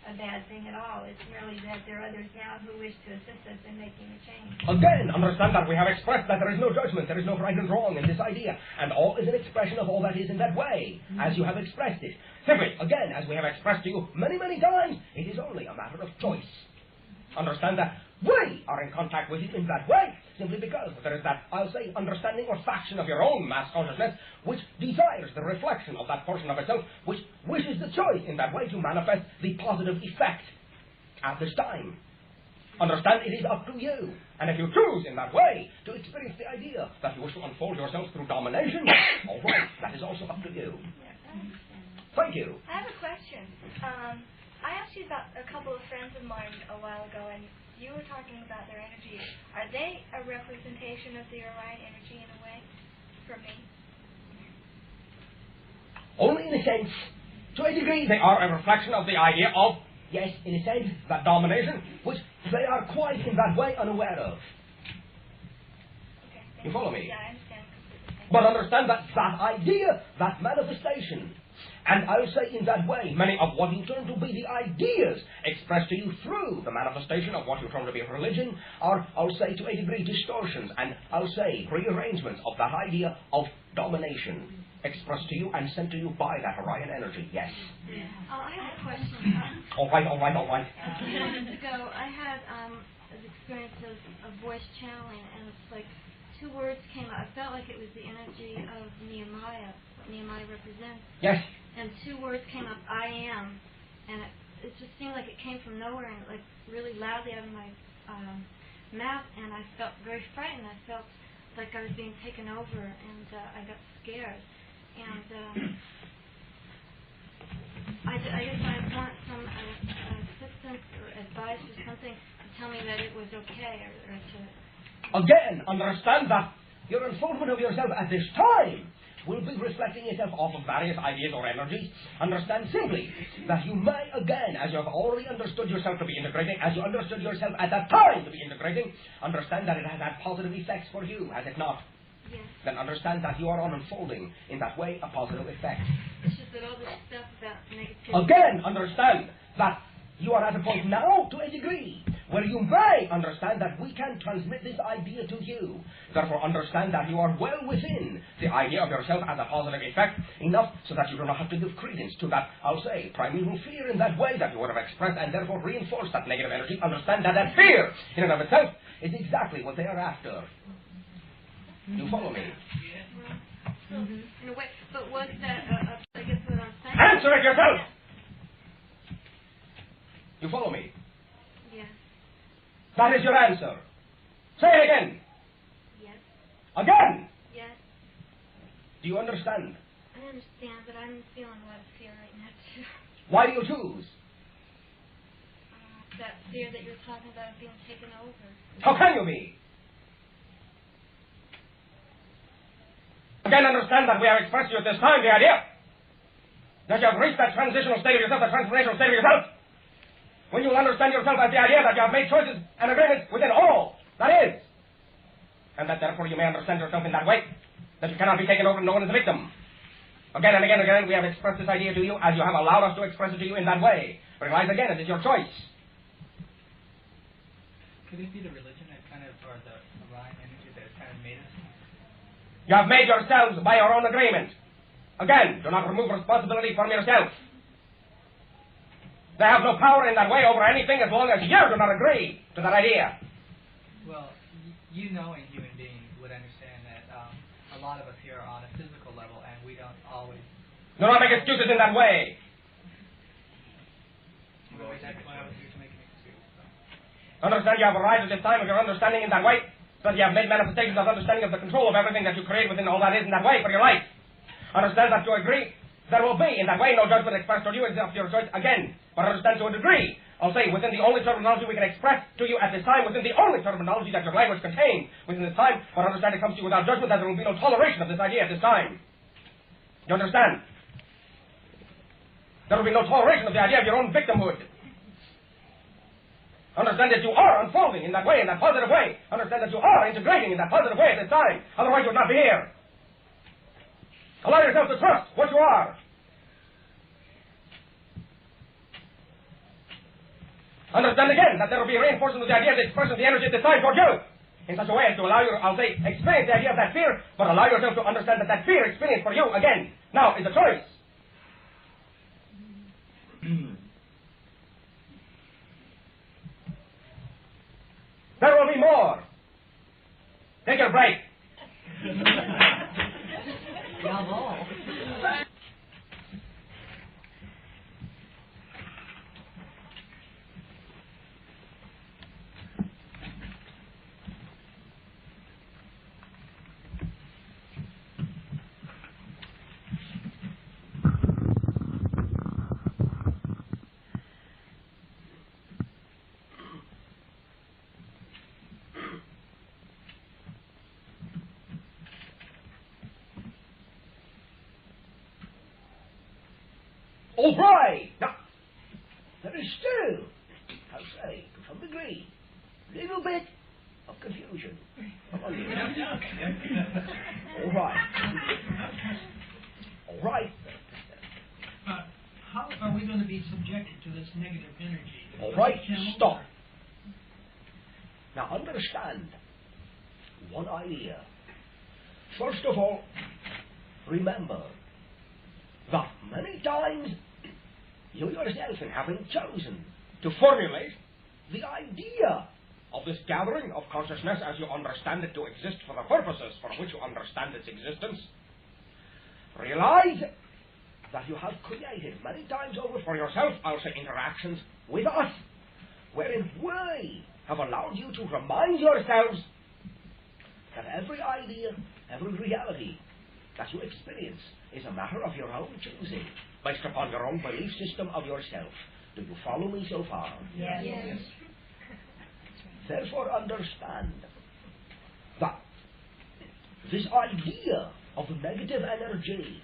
a bad thing at all. It's merely that there are others now who wish to assist us in making a change. Again, understand that we have expressed that there is no judgment, there is no right and wrong in this idea, and all is an expression of all that is in that way, as you have expressed it. Simply, again, as we have expressed to you many, many times, it is only a matter of choice. Understand that we are in contact with it in that way, simply because there is that, I'll say, understanding or faction of your own mass consciousness which desires the reflection of that portion of itself, which wishes the choice in that way to manifest the positive effect at this time. Understand, it is up to you. And if you choose in that way to experience the idea that you wish to unfold yourself through domination, all right, that is also up to you. Yes, I understand. Thank you. I have a question. I asked you to about a couple of friends of mine a while ago, and you were talking about their energy. Are they a representation of the Orion energy in a way, for me? Only in a sense. To a degree, they are a reflection of the idea of, yes, in a sense, that domination, which they are quite in that way unaware of. Okay. You follow me? Yeah, I understand completely. But understand that that idea, that manifestation, and I'll say in that way, many of what you term to be the ideas expressed to you through the manifestation of what you term to be religion are, I'll say, to a degree, distortions, and I'll say, rearrangements of that idea of domination expressed to you and sent to you by that Orion energy, yes. I have a question. All right. A few months ago, I had an experience of voice channeling, and it's like two words came out. I felt like it was the energy of Nehemiah, what Nehemiah represents. Yes. And two words came up, I am, and it just seemed like it came from nowhere and like really loudly out of my mouth, and I felt very frightened. I felt like I was being taken over, and I got scared. And I guess I want some assistance or advice or something to tell me that it was okay, or to... Again, understand that your unfoldment of yourself at this time will be reflecting itself off of various ideas or energies. Understand simply that you may again, as you have already understood yourself to be integrating, as you understood yourself at that time to be integrating, understand that it has had positive effects for you, has it not? Yes. Then understand that you are on unfolding in that way a positive effect. It's just that all this stuff about negativity... Again, understand that you are at a point now, to a degree, where you may understand that we can transmit this idea to you. Therefore, understand that you are well within the idea of yourself as a positive effect, enough so that you do not have to give credence to that, I'll say, primeval fear in that way that you would have expressed, and therefore reinforce that negative energy. Understand that that fear, in and of itself, is exactly what they are after. You follow me? In a way, but was that, I guess what I'm saying... Answer it yourself! You follow me? Yes. That is your answer. Say it again. Yes. Again. Yes. Do you understand? I understand, but I'm feeling a lot of fear right now, too. Why do you choose? That fear that you're talking about being taken over. How can you be? Again, understand that we have expressed to you at this time the idea that you have reached that transitional state of yourself, that transformational state of yourself, when you will understand yourself as the idea that you have made choices and agreements within all that is, and that therefore you may understand yourself in that way, that you cannot be taken over and no one is a victim. Again and again and again we have expressed this idea to you as you have allowed us to express it to you in that way. Realize again, it is your choice. Could it be the religion that kind of, or the Orion energy that kind of made us? You have made yourselves by your own agreement. Again, do not remove responsibility from yourself. They have no power in that way over anything as long as you do not agree to that idea. Well, you knowing human beings would understand that a lot of us here are on a physical level and we don't always... Do not make excuses in that way. Well, that's why I was here to make an excuse. So. Understand you have arrived at this time of your understanding in that way, so that you have made manifestations of understanding of the control of everything that you create within all that is in that way for your life. Understand that to a degree there will be in that way no judgment expressed on you, it's up to your choice again. But understand to a degree, I'll say, within the only terminology we can express to you at this time, within the only terminology that your language contains within this time, but understand it comes to you without judgment, that there will be no toleration of this idea at this time. You understand? There will be no toleration of the idea of your own victimhood. Understand that you are unfolding in that way, in that positive way. Understand that you are integrating in that positive way at this time. Otherwise you would not be here. Allow yourself to trust what you are. Understand again that there will be a reinforcement of the idea of the expression of the energy at this time toward you. In such a way as to allow you, I'll say, experience the idea of that fear, but allow yourself to understand that that fear experience for you, again, now is a choice. There will be more. Take your break. Bravo. All right. Now, there is still, I'll say, to some degree, a little bit of confusion among you. All right. All right. How are we going to be subjected to this negative energy? All right, stop. Now understand one idea. First of all, remember that many times you yourself, in having chosen to formulate the idea of this gathering of consciousness as you understand it to exist for the purposes for which you understand its existence, realize that you have created many times over for yourself, I'll say, interactions with us, wherein we have allowed you to remind yourselves that every idea, every reality that you experience is a matter of your own choosing, based upon your own belief system of yourself. Do you follow me so far? Yes. Yes. Therefore understand that this idea of negative energy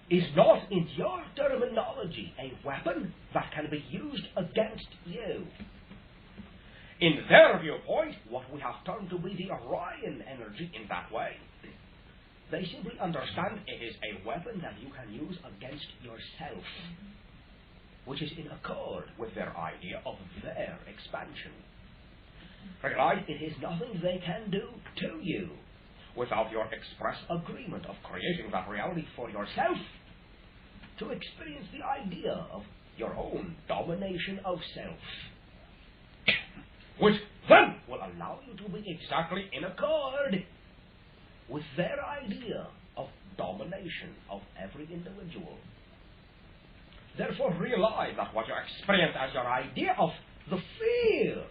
is not, in your terminology, a weapon that can be used against you. In their viewpoint, what we have termed to be the Orion energy in that way, they simply understand it is a weapon that you can use against yourself, which is in accord with their idea of their expansion. Realize it is nothing they can do to you without your express agreement of creating that reality for yourself, to experience the idea of your own domination of self, which then will allow you to be exactly in accord with their idea of domination of every individual. Therefore realize that what you experience as your idea of the fear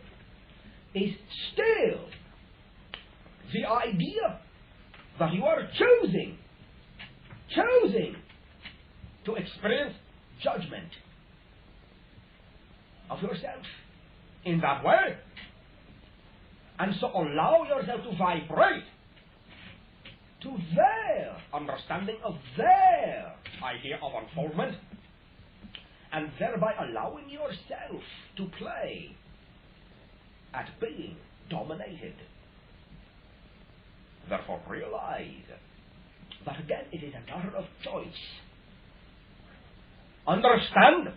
is still the idea that you are choosing to experience judgment of yourself in that way, and so allow yourself to vibrate to their understanding of their idea of unfoldment, and thereby allowing yourself to play at being dominated. Therefore realize that again it is a matter of choice. Understand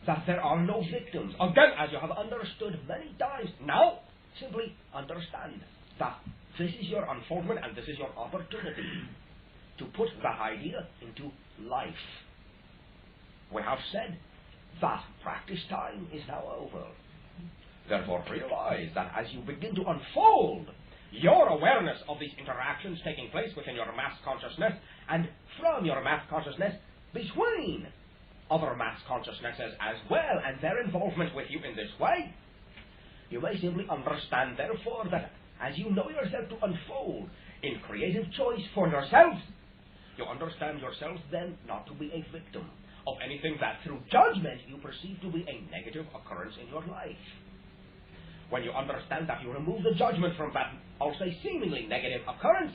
that there are no victims. Again, as you have understood many times, now simply understand that this is your unfoldment and this is your opportunity to put that idea into life. We have said that practice time is now over. Therefore realize that as you begin to unfold your awareness of these interactions taking place within your mass consciousness, and from your mass consciousness between other mass consciousnesses as well, and their involvement with you in this way, you may simply understand therefore that as you know yourself to unfold in creative choice for yourselves, you understand yourselves then not to be a victim of anything that through judgment you perceive to be a negative occurrence in your life. When you understand that you remove the judgment from that, I'll say, seemingly negative occurrence,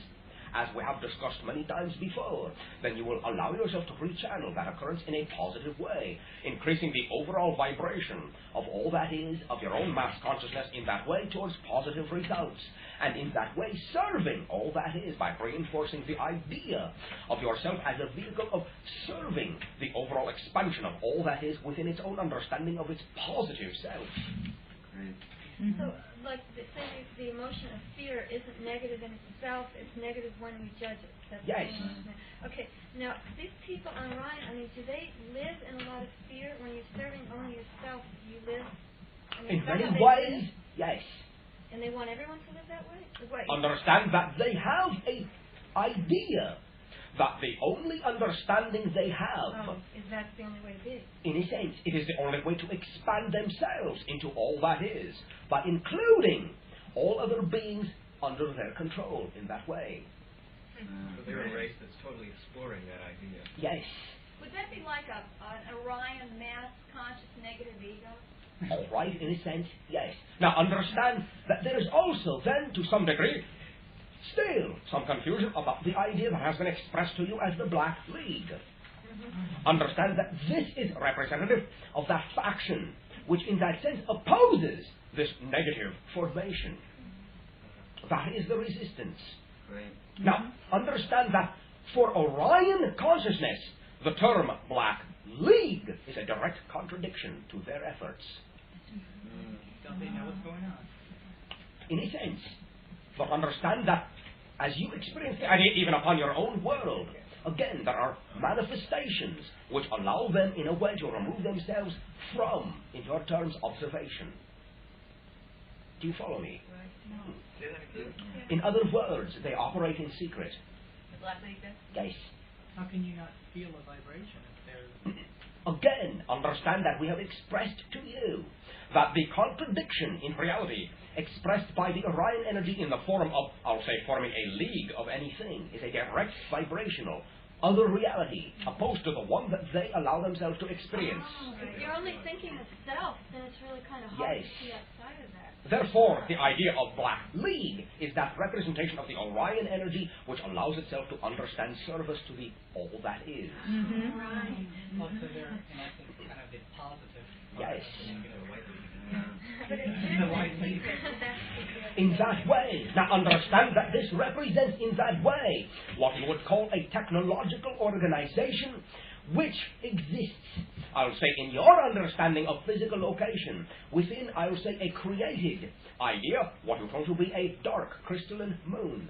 as we have discussed many times before, then you will allow yourself to rechannel that occurrence in a positive way, increasing the overall vibration of all that is of your own mass consciousness in that way towards positive results, and in that way serving all that is by reinforcing the idea of yourself as a vehicle of serving the overall expansion of all that is within its own understanding of its positive self. Great. So, like, the emotion of fear isn't negative in itself, it's negative when we judge it. That's yes. Okay, now, these people on Orion, I mean, do they live in a lot of fear? When you're serving only yourself, do you live? I mean, in many ways, yes. And they want everyone to live that way? Understand that they have a idea that the only understanding they have is that the only way to be? In a sense, it is the only way to expand themselves into all that is, by including all other beings under their control in that way. So they're a race that's totally exploring that idea. Yes. Would that be like an Orion mass conscious negative ego? All right, in a sense, yes. Now understand that there is also then, to some degree, still some confusion about the idea that has been expressed to you as the Black League. Understand that this is representative of that faction which in that sense opposes this negative formation. That is the resistance. Right. Now, understand that for Orion consciousness, the term Black League is a direct contradiction to their efforts. Don't they know what's going on? In a sense. But understand that as you experience the idea even upon your own world, again, there are manifestations which allow them in a way to remove themselves from, in your terms, observation. Do you follow me? In other words, they operate in secret. The Black League does? Yes. How can you not feel a vibration if there's... Again, understand that we have expressed to you that the contradiction in reality expressed by the Orion energy in the form of, I'll say, forming a league of anything is a direct vibrational other reality opposed to the one that they allow themselves to experience. If you're only thinking of self, then it's really kind of hard Yes. to see outside of that. Therefore, the idea of Black League is that representation of the Orion energy which allows itself to understand service to the all that is. Right. Well, so they're, in essence, kind of the positive. Yes. But it's The white league. In that way. Now understand that this represents in that way what you would call a technological organization which exists, I'll say, in your understanding of physical location, within, I'll say, a created idea, what you call to be a dark crystalline moon.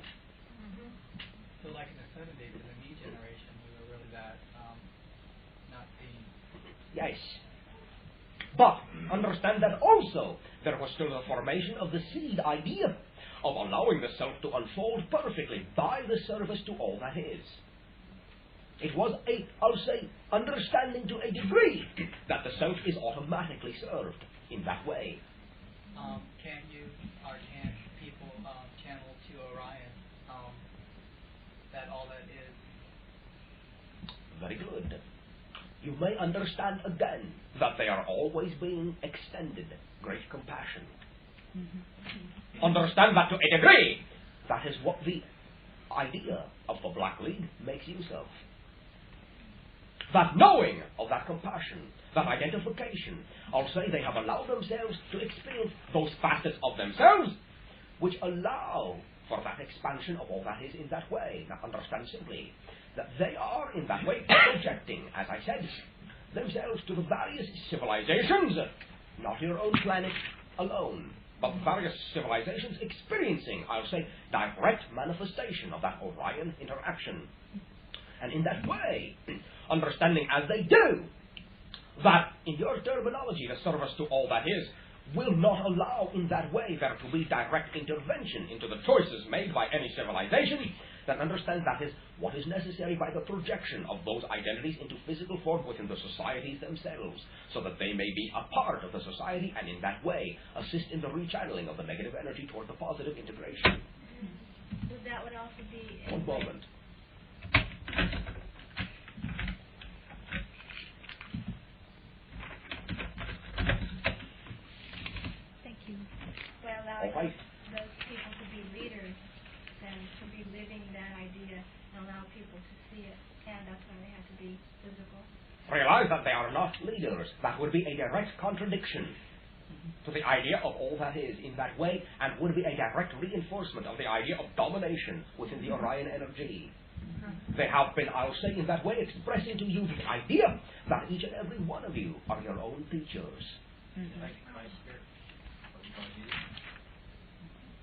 So like in the 70s, in the me generation, we were really that, not being... Yes. But understand that also there was still the formation of the seed idea of allowing the self to unfold perfectly by the service to all that is. It was a, I'll say, understanding to a degree that the self is automatically served in that way. Can you, or can people channel to Orion that all that is? Very good. You may understand again that they are always being extended great compassion. Understand that to a degree, that is what the idea of the Black League makes use of. That knowing of that compassion, that identification, I'll say they have allowed themselves to experience those facets of themselves which allow for that expansion of all that is in that way. Now understand simply that they are in that way projecting, as I said, themselves to the various civilizations, not your own planet alone, but various civilizations experiencing, I'll say, direct manifestation of that Orion interaction. And in that way, understanding as they do, that in your terminology, the service to all that is will not allow in that way there to be direct intervention into the choices made by any civilization, then understand that is what is necessary by the projection of those identities into physical form within the societies themselves, so that they may be a part of the society and in that way assist in the rechanneling of the negative energy toward the positive integration. So that would also be... One moment. Thank you. Well, allow All right. those people to be leaders and to be living that idea and allow people to see it. And that's why they have to be physical. Realize that they are not leaders. That would be a direct contradiction to the idea of all that is in that way, and would be a direct reinforcement of the idea of domination within the Orion energy. They have been, I'll say in that way, expressing to you the idea that each and every one of you are your own teachers. Like Christ Spirit.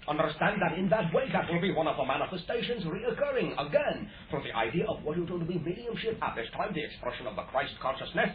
Understand that in that way, that will be one of the manifestations reoccurring again from the idea of what is going to be mediumship at this time, the expression of the Christ consciousness,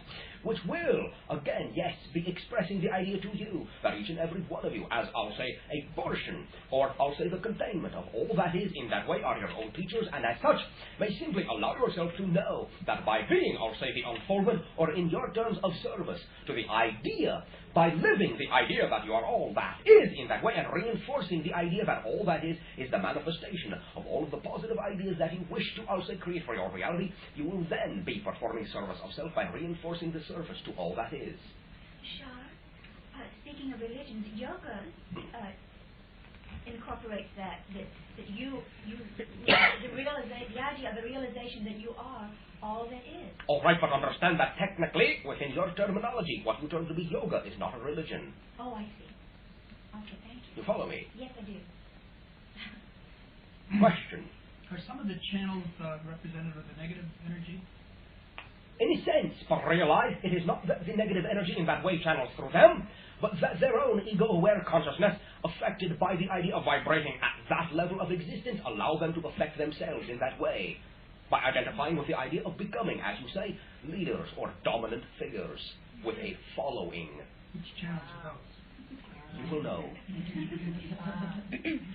which will, again, yes, be expressing the idea to you that each and every one of you, as I'll say, a portion, or I'll say the containment of all that is in that way are your own teachers, and as such, may simply allow yourself to know that by being, I'll say, the unfoldment, or in your terms of service, to the idea, by living the idea that you are all that is in that way, and reinforcing the idea that all that is the manifestation of all of the positive ideas that you wish to also create for your reality, you will then be performing service of self by reinforcing the service to all that is. Bashar, speaking of religions, yoga incorporates that you the idea of the realization that you are all that is. All right, but understand that technically, within your terminology, what you term to be yoga is not a religion. Oh, I see. Okay, thank you. You follow me? Yes, I do. Question. Are some of the channels representative of the negative energy? In a sense, but realize it is not that the negative energy in that way channels through them, but that their own ego-aware consciousness, affected by the idea of vibrating at that level of existence, allow them to affect themselves in that way, by identifying with the idea of becoming, as you say, leaders or dominant figures with a following. Which channels are those? You will know.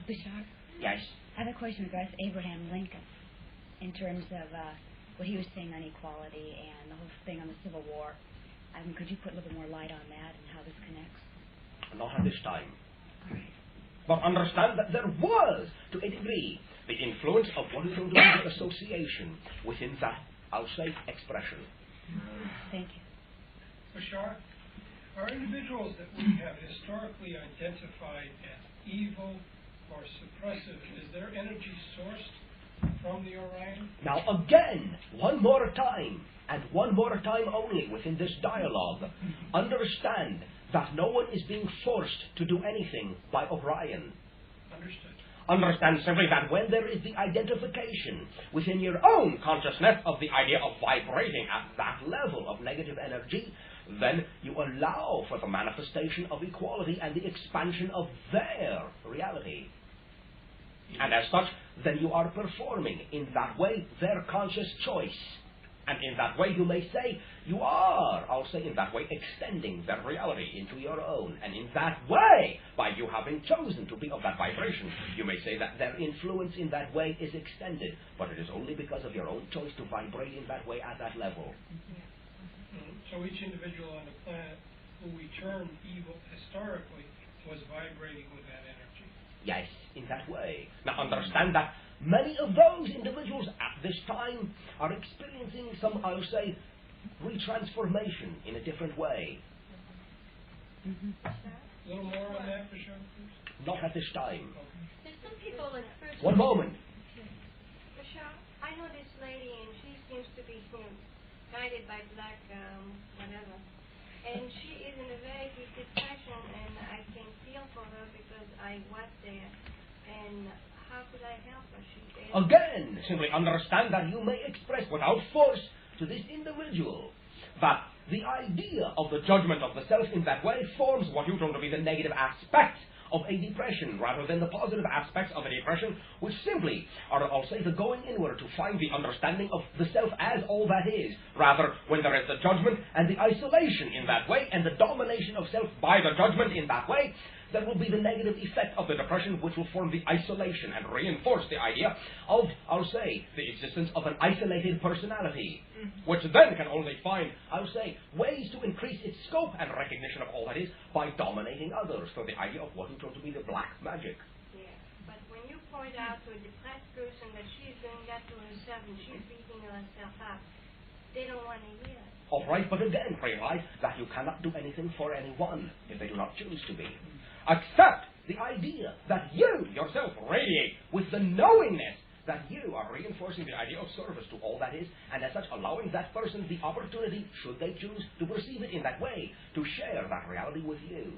Bashar? Yes? I have a question regards to Abraham Lincoln in terms of what he was saying on equality and the whole thing on the Civil War. Could you put a little bit more light on that and how this connects? Not at this time. All right. But understand that there was, to a degree, the influence of what is known to be the association within that, I'll say, expression. Thank you. Bashar, are individuals that we have historically identified as evil or suppressive, is their energy sourced from the Orion? Now again, one more time, and one more time only within this dialogue, understand that no one is being forced to do anything by Orion. Understood. Understand simply that when there is the identification within your own consciousness of the idea of vibrating at that level of negative energy, then you allow for the manifestation of equality and the expansion of their reality. And as such, then you are performing in that way their conscious choice. And in that way you may say, you are, I'll say in that way, extending their reality into your own. And in that way, by you having chosen to be of that vibration, you may say that their influence in that way is extended. But it is only because of your own choice to vibrate in that way at that level. So each individual on the planet who we term evil historically was vibrating with that energy. Yes, in that way. Now understand that many of those individuals at this time are experiencing some, I'll say, retransformation in a different way. A little more on that, Bashar, please? Not at this time. There's some people like spiritual. One moment. Bashar, I know this lady and she seems to be guided by black whatever. And she is in a very deep depression and I can feel for her because I was there. And how could I help her? Again, simply understand that you may express without force to this individual that the idea of the judgment of the self in that way forms what you term to be the negative aspect of a depression rather than the positive aspects of a depression, which simply are, I'll say, the going inward to find the understanding of the self as all that is. Rather, when there is the judgment and the isolation in that way and the domination of self by the judgment in that way, that will be the negative effect of the depression, which will form the isolation and reinforce the idea of, I'll say, the existence of an isolated personality, which then can only find, I'll say, ways to increase its scope and recognition of all that is by dominating others. So the idea of what you term to be the black magic. Yeah, but when you point out to a depressed person that she's doing that to herself and she's beating herself up, they don't want to hear it. All right, but again, realize that you cannot do anything for anyone if they do not choose to be. Accept the idea that you yourself radiate with the knowingness that you are reinforcing the idea of service to all that is, and as such allowing that person the opportunity, should they choose to perceive it in that way, to share that reality with you.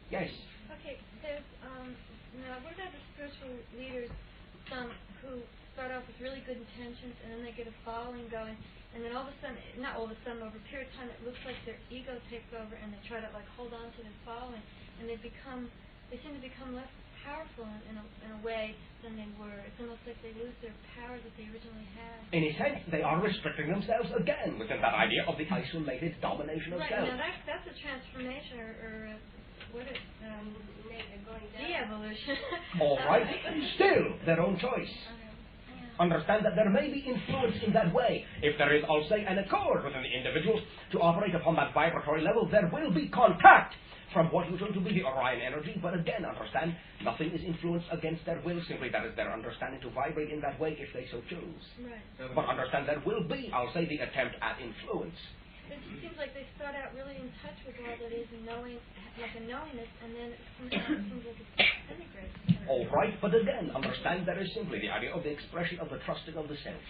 Yes? Okay, there's, now what about the spiritual leaders, some who start off with really good intentions and then they get a following going, and then all of a sudden, not all of a sudden, over a period of time, it looks like their ego takes over and they try to like hold on to their following, and they seem to become less powerful in a way than they were. It's almost like they lose their power that they originally had. In a sense, they are restricting themselves again within that idea of the isolated domination of right, self. now that's a transformation or what is going down. de-evolution. All right, still their own choice. Understand that there may be influence in that way. If there is, I'll say, an accord within the individuals to operate upon that vibratory level, there will be contact from what you term to be the Orion energy. But again, understand, nothing is influenced against their will. Simply that is their understanding to vibrate in that way if they so choose. Right. But understand there will be, I'll say, the attempt at influence. it just seems like they start out really in touch with all that is and knowing, like a knowingness, and then somehow it seems like it disintegrates. All right, but again, understand very simply the idea of the expression of the trusting of the self.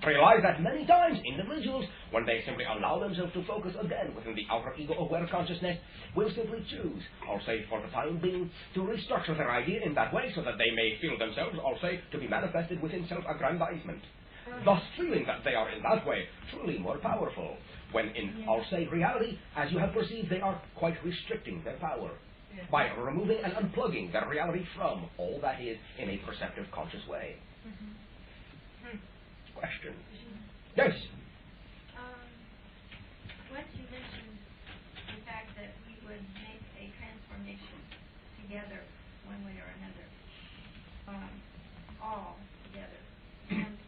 Realize that many times individuals, when they simply allow themselves to focus again within the outer ego-aware consciousness, will simply choose, I'll say for the time being, to restructure their idea in that way so that they may feel themselves, I'll say, to be manifested within self-aggrandizement. Thus feeling that they are in that way truly more powerful, when in, I'll say, reality, as you have perceived, they are quite restricting their power by removing and unplugging their reality from all that is in a perceptive, conscious way. Question. Yes? Once you mentioned the fact that we would make a transformation together, one way or another, all together. And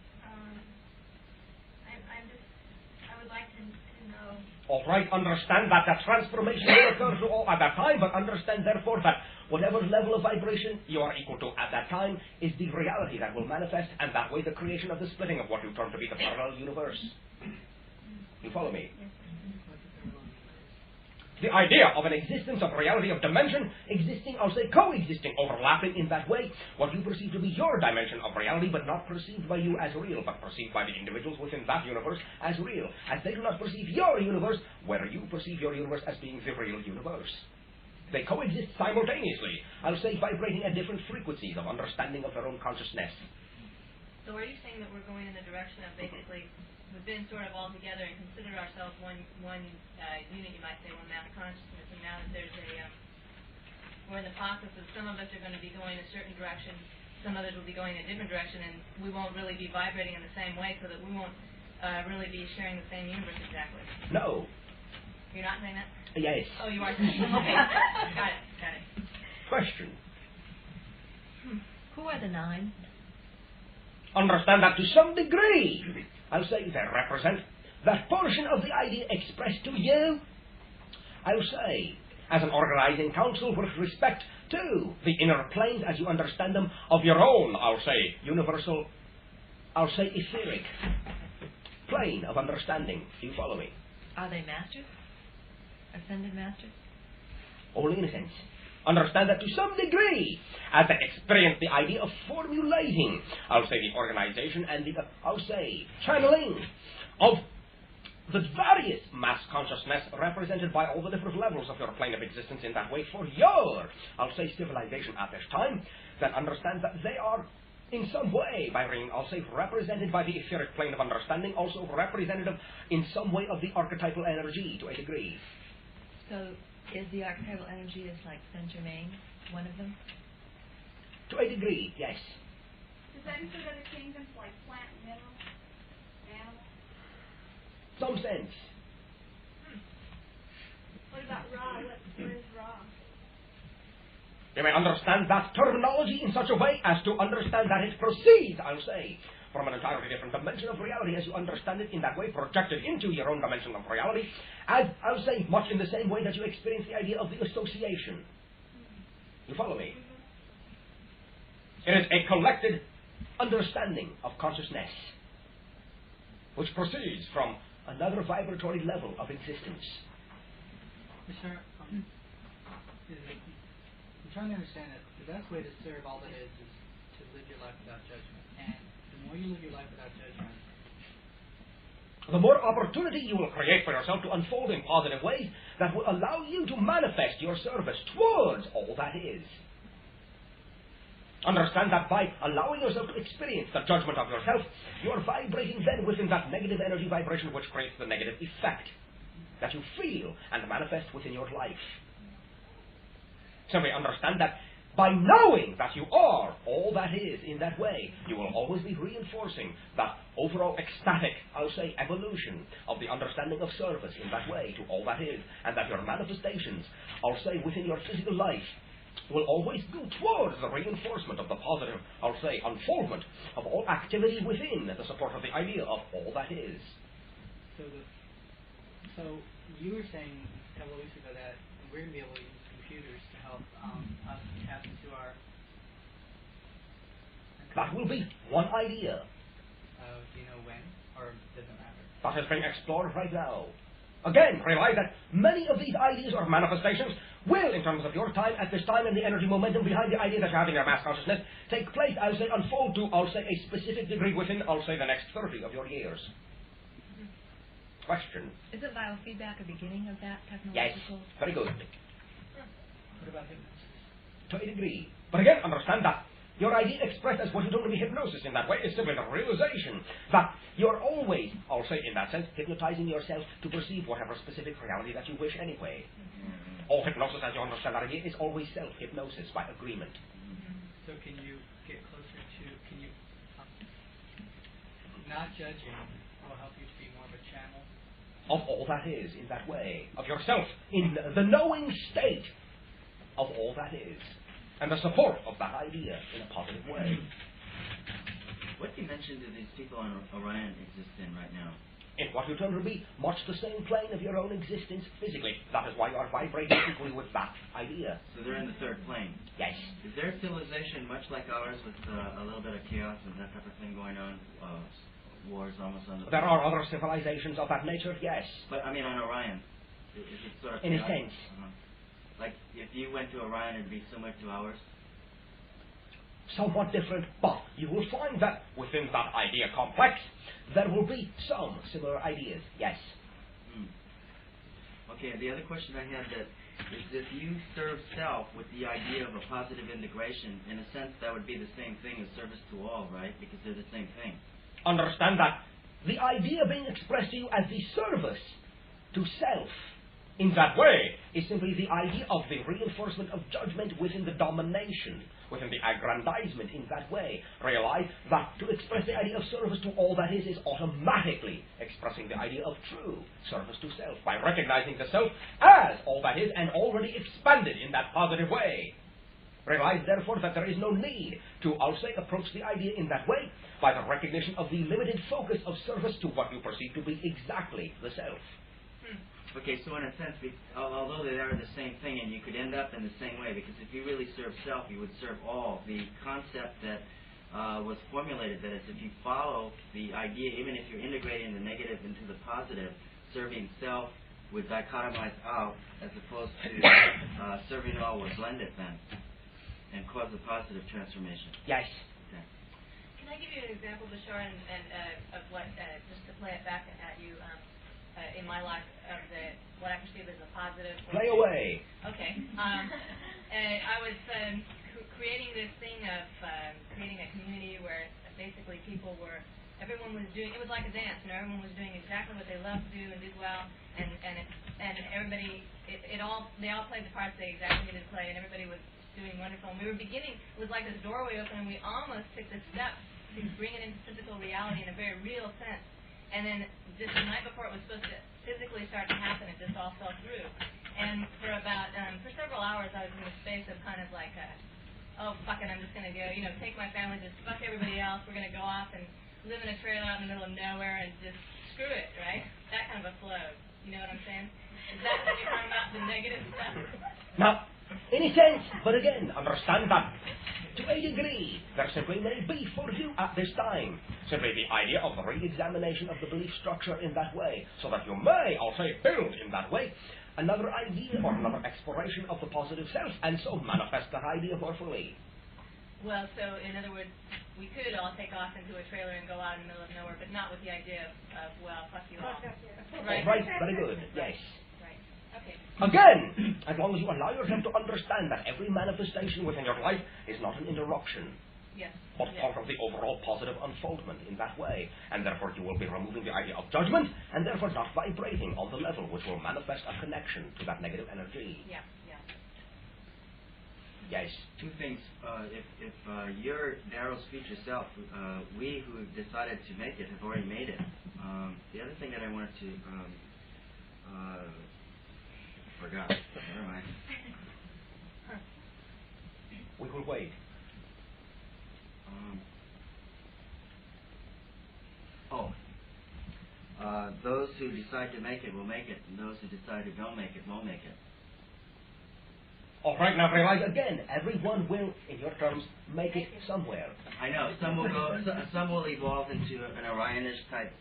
I would like to know. All right, understand that transformation will occur to all at that time, but understand therefore that whatever level of vibration you are equal to at that time is the reality that will manifest, and that way the creation of the splitting of what you term to be the parallel universe. You follow me? The idea of an existence of reality of dimension existing, I'll say coexisting, overlapping in that way, what you perceive to be your dimension of reality, but not perceived by you as real, but perceived by the individuals within that universe as real, as they do not perceive your universe, where you perceive your universe as being the real universe. They coexist simultaneously, I'll say vibrating at different frequencies of understanding of their own consciousness. So are you saying that we're going in the direction of basically we've been sort of all together and consider ourselves one unit, you might say, one mass consciousness, and now that there's we're in the process of some of us are going to be going a certain direction, some others will be going a different direction, and we won't really be vibrating in the same way, so that we won't really be sharing the same universe exactly? No. You're not saying that? Yes. Oh, you are saying that. Okay. Got it. Question. Who are the 9? Understand that to some degree, I'll say they represent that portion of the idea expressed to you, I'll say, as an organizing council with respect to the inner planes as you understand them of your own, I'll say, universal, I'll say etheric plane of understanding. Do you follow me? Are they masters? Ascended masters? Only in a sense. Understand that to some degree, as they experience the idea of formulating, I'll say, the organization and the, I'll say, channeling of the various mass consciousness represented by all the different levels of your plane of existence in that way for your, I'll say, civilization at this time, then understand that they are in some way, I'll say, represented by the etheric plane of understanding, also representative in some way of the archetypal energy to a degree. So is the archetypal energy like Saint Germain one of them? To a degree, yes. Does that include other kingdoms like plant, mineral, animal? Some sense. What about Ra? What is Ra? You may understand that terminology in such a way as to understand that it proceeds, I'll say, from an entirely different dimension of reality as you understand it in that way, projected into your own dimension of reality, as, I'll say, much in the same way that you experience the idea of the association. You follow me? It is a collected understanding of consciousness, which proceeds from another vibratory level of existence. Bashar, I'm trying to understand that the best way to serve all that is to live your life without judgment. And the more you live your life without judgment, the more opportunity you will create for yourself to unfold in positive ways that will allow you to manifest your service towards all that is. Understand that by allowing yourself to experience the judgment of yourself, you are vibrating then within that negative energy vibration which creates the negative effect that you feel and manifest within your life. Simply understand that by knowing that you are all that is in that way, you will always be reinforcing that overall ecstatic, I'll say, evolution of the understanding of service in that way to all that is, and that your manifestations, I'll say, within your physical life will always go towards the reinforcement of the positive, I'll say, unfoldment of all activity within the support of the idea of all that is. So you were saying a couple of weeks ago that we're going to be able to use computers to help us tap into our... That will be one idea. Do you know when? Or does it matter? that is being explored right now. Again, realize that many of these ideas or manifestations will, in terms of your time, at this time, and the energy momentum behind the idea that you have in your mass consciousness, take place, I'll say, unfold to, I'll say, a specific degree within, I'll say, the next 30 of your years. Question. Isn't biofeedback a beginning of that technological? Yes, very good. What about hypnosis? To a degree. But again, understand that your idea expressed as what you don't really hypnosis in that way is simply the realization that you're always, I'll say in that sense, hypnotizing yourself to perceive whatever specific reality that you wish anyway. All hypnosis, as you understand that idea, is always self-hypnosis by agreement. So can you get closer to, not judging will help you to be more of a channel? Of all that is, in that way. Of yourself, in the knowing state of all that is. And the support of that idea in a positive way. What dimension do these people on Orion exist in right now? In what you term to be much the same plane of your own existence physically. That is why you are vibrating equally with that idea. So they're in the third plane? Yes. Is their civilization much like ours with a little bit of chaos and that type of thing going on? Wars almost on the... There are other civilizations of that nature, yes. But I mean on Orion. Is it sort of... In a sense. Like, if you went to Orion, it'd be similar to ours? Somewhat different, but you will find that within that idea complex, there will be some similar ideas, yes. Okay, the other question I had that is if you serve self with the idea of a positive integration, in a sense that would be the same thing as service to all, right? Because they're the same thing. Understand that the idea being expressed to you as the service to self, in that way, is simply the idea of the reinforcement of judgment within the domination, within the aggrandizement in that way. Realize that to express the idea of service to all that is automatically expressing the idea of true service to self, by recognizing the self as all that is and already expanded in that positive way. Realize, therefore, that there is no need to, I'll say, approach the idea in that way by the recognition of the limited focus of service to what you perceive to be exactly the self. Okay, so in a sense, although they are the same thing, and you could end up in the same way, because if you really serve self, you would serve all. The concept that was formulated, that is, if you follow the idea, even if you're integrating the negative into the positive, serving self would dichotomize out, as opposed to serving all would blend it then, and cause a positive transformation. Yes. Okay. Can I give you an example, Bashar, and of what, just to play it back at you, in my life of what I perceive as a positive. Play away. Okay. I was creating this thing of creating a community where basically everyone was doing. It was like a dance, everyone was doing exactly what they love to do and did well, and everybody, they all played the parts they exactly needed to play, and everybody was doing wonderful. And we were beginning. It was like this doorway open, and we almost took the step to bring it into physical reality in a very real sense. And then just the night before it was supposed to physically start to happen, it just all fell through. And for several hours, I was in this space of kind of like, oh, fuck it, I'm just going to go, take my family, just fuck everybody else. We're going to go off and live in a trailer out in the middle of nowhere and just screw it, right? That kind of a flow. You know what I'm saying? Is that what you're talking about, the negative stuff? Now, in a sense, but again, understand that to a degree, there simply may be for you at this time simply the idea of the re-examination of the belief structure in that way, so that you may, I'll say, build in that way another idea or another exploration of the positive self, and so manifest that idea more fully. Well, so in other words, we could all take off into a trailer and go out in the middle of nowhere, but not with the idea of well, fuck you all. Right? Right, very good, yes. Right. Okay. Again, as long as you allow yourself to understand that every manifestation within your life is not an interruption, yes, but part of the overall positive unfoldment in that way, and therefore you will be removing the idea of judgment, and therefore not vibrating on the level which will manifest a connection to that negative energy. Yeah, yeah. Yes. Two things. If your narrow speech yourself, we who decided to make it have already made it. The other thing that I wanted to forgot. Never mind. We will wait. Those who decide to make it will make it, and those who decide to don't make it won't make it. All right, now realize again, everyone will, in your terms, make it somewhere. I know. Some will go. Some will evolve into an Orionish type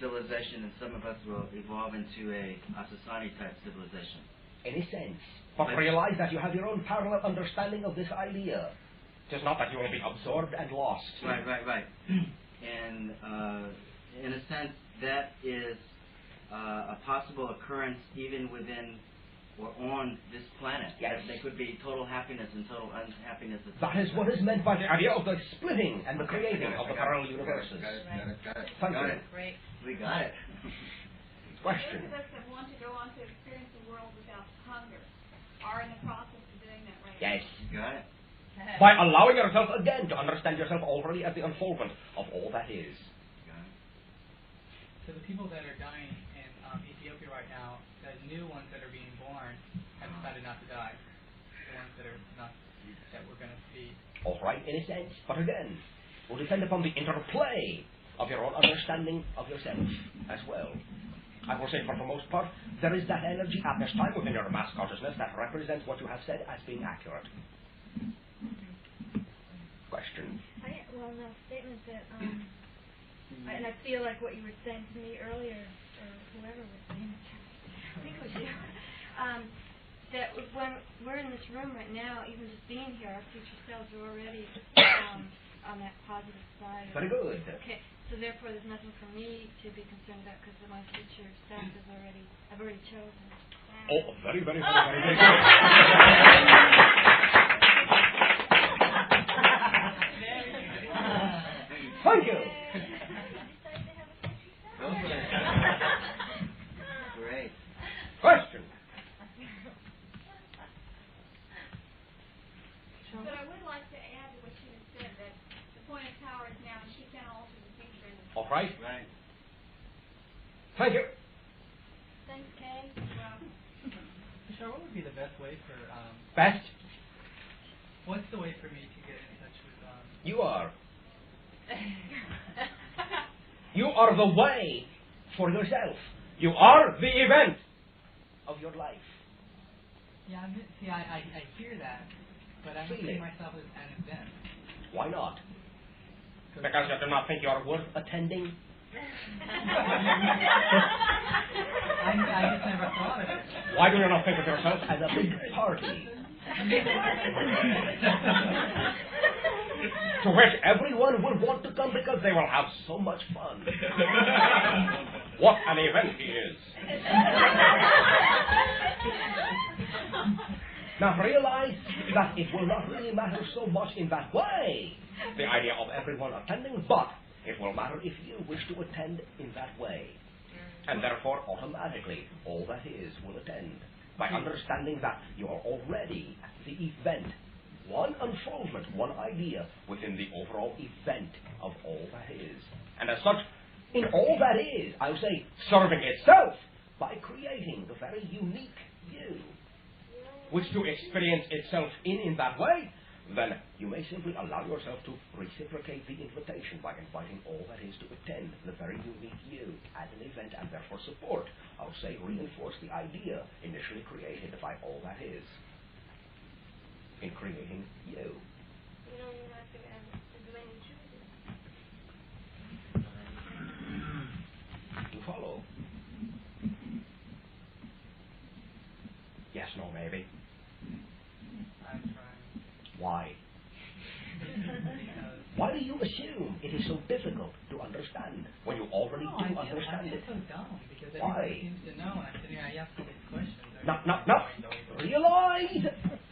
civilization, and some of us will evolve into a Asasani-type civilization. In a sense. But realize that you have your own parallel understanding of this idea. It is not that you will be absorbed and lost. Right. And in a sense, that is a possible occurrence even within or on this planet. Yes. There could be total happiness and total unhappiness. That is what is meant by the idea of the splitting and the creating of the parallel universes. Got it. Thank you. Great. We got it. Question. Those of us that want to go on to experience the world without hunger are in the process of doing that right Yes. Got it. By allowing yourself again to understand yourself already as the unfoldment of all that is. Got it. So the people that are dying in Ethiopia right now, the new ones that are being born, have decided not to die. The ones that are not, that we're going to feed. All right, in a sense, but again, will depend upon the interplay of your own understanding of yourself as well. I will say, for the most part, there is that energy at this time within your mass consciousness that represents what you have said as being accurate. Question. Well, no, statement that, and I feel like what you were saying to me earlier, or whoever was saying it to me, I think it was you, that when we're in this room right now, even just being here, our future selves are already on that positive side. Very good. Okay, so therefore there's nothing for me to be concerned about because my future self is already, I've already chosen. Oh, very, very, very, very, very good. Thank you. Great. Question. But I would like to add to what you had said, that the point of power is now, and she can alter the future. All right. Right. Thank you. Thanks, Kay. Bashar, what would be the best way for... Best? What's the way for me to get in touch with... You are. You are the way for yourself. You are the event of your life. Yeah, I hear that, but I don't see myself as an event. Why not? Because you do not think you are worth attending? I just never thought of it. Why do you not think of yourself as a big party? To which everyone will want to come because they will have so much fun. What an event he is. Now realize that it will not really matter so much in that way, the idea of everyone attending, but it will matter if you wish to attend in that way. And therefore, automatically, all that is will attend. By understanding that you are already the event, one unfoldment, one idea within the overall event of all that is. And as such, in all that is, I would say, serving itself by creating the very unique you, which to experience itself in that way, then you may simply allow yourself to reciprocate the invitation by inviting all that is to attend the very unique you as an event and therefore support, I would say, reinforce the idea initially created by all that is in creating you. You know, you're not going to do any choosing. You follow? Yes, no, maybe. I'm trying. Why? Why do you assume it is so difficult to understand when you already do understand it? It's so dumb because Why? everybody seems to know, and I'm sitting here, I ask all these questions. Now, realize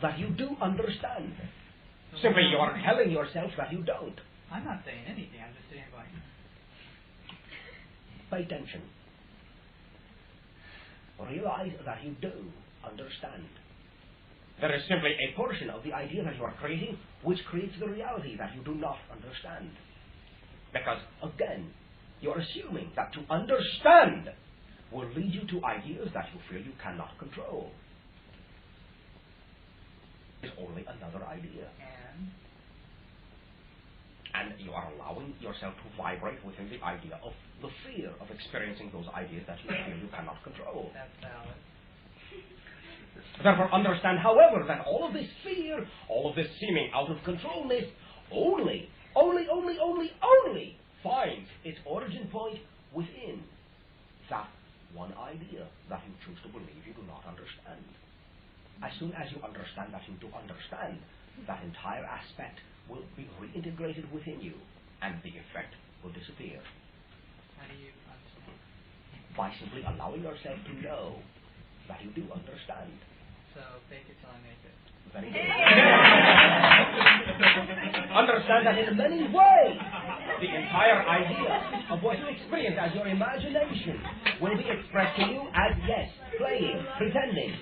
that you do understand. Simply you are telling yourself that you don't. I'm not saying anything, I'm just sitting here going... Pay attention. Realize that you do understand. There is simply a portion of the idea that you are creating which creates the reality that you do not understand. Because, again, you are assuming that to understand will lead you to ideas that you feel you cannot control. It's only another idea. And you are allowing yourself to vibrate within the idea of the fear of experiencing those ideas that you feel you cannot control. That's valid. Therefore, understand, however, that all of this fear, all of this seeming out of controlness, only finds its origin point within. entire aspect will be reintegrated within you, and the effect will disappear. How do you understand? By simply allowing yourself to know that you do understand. So, fake it till I make it. Very good. Understand that in many ways, the entire idea of what you experience as your imagination will be expressed to you as yes, playing, pretending.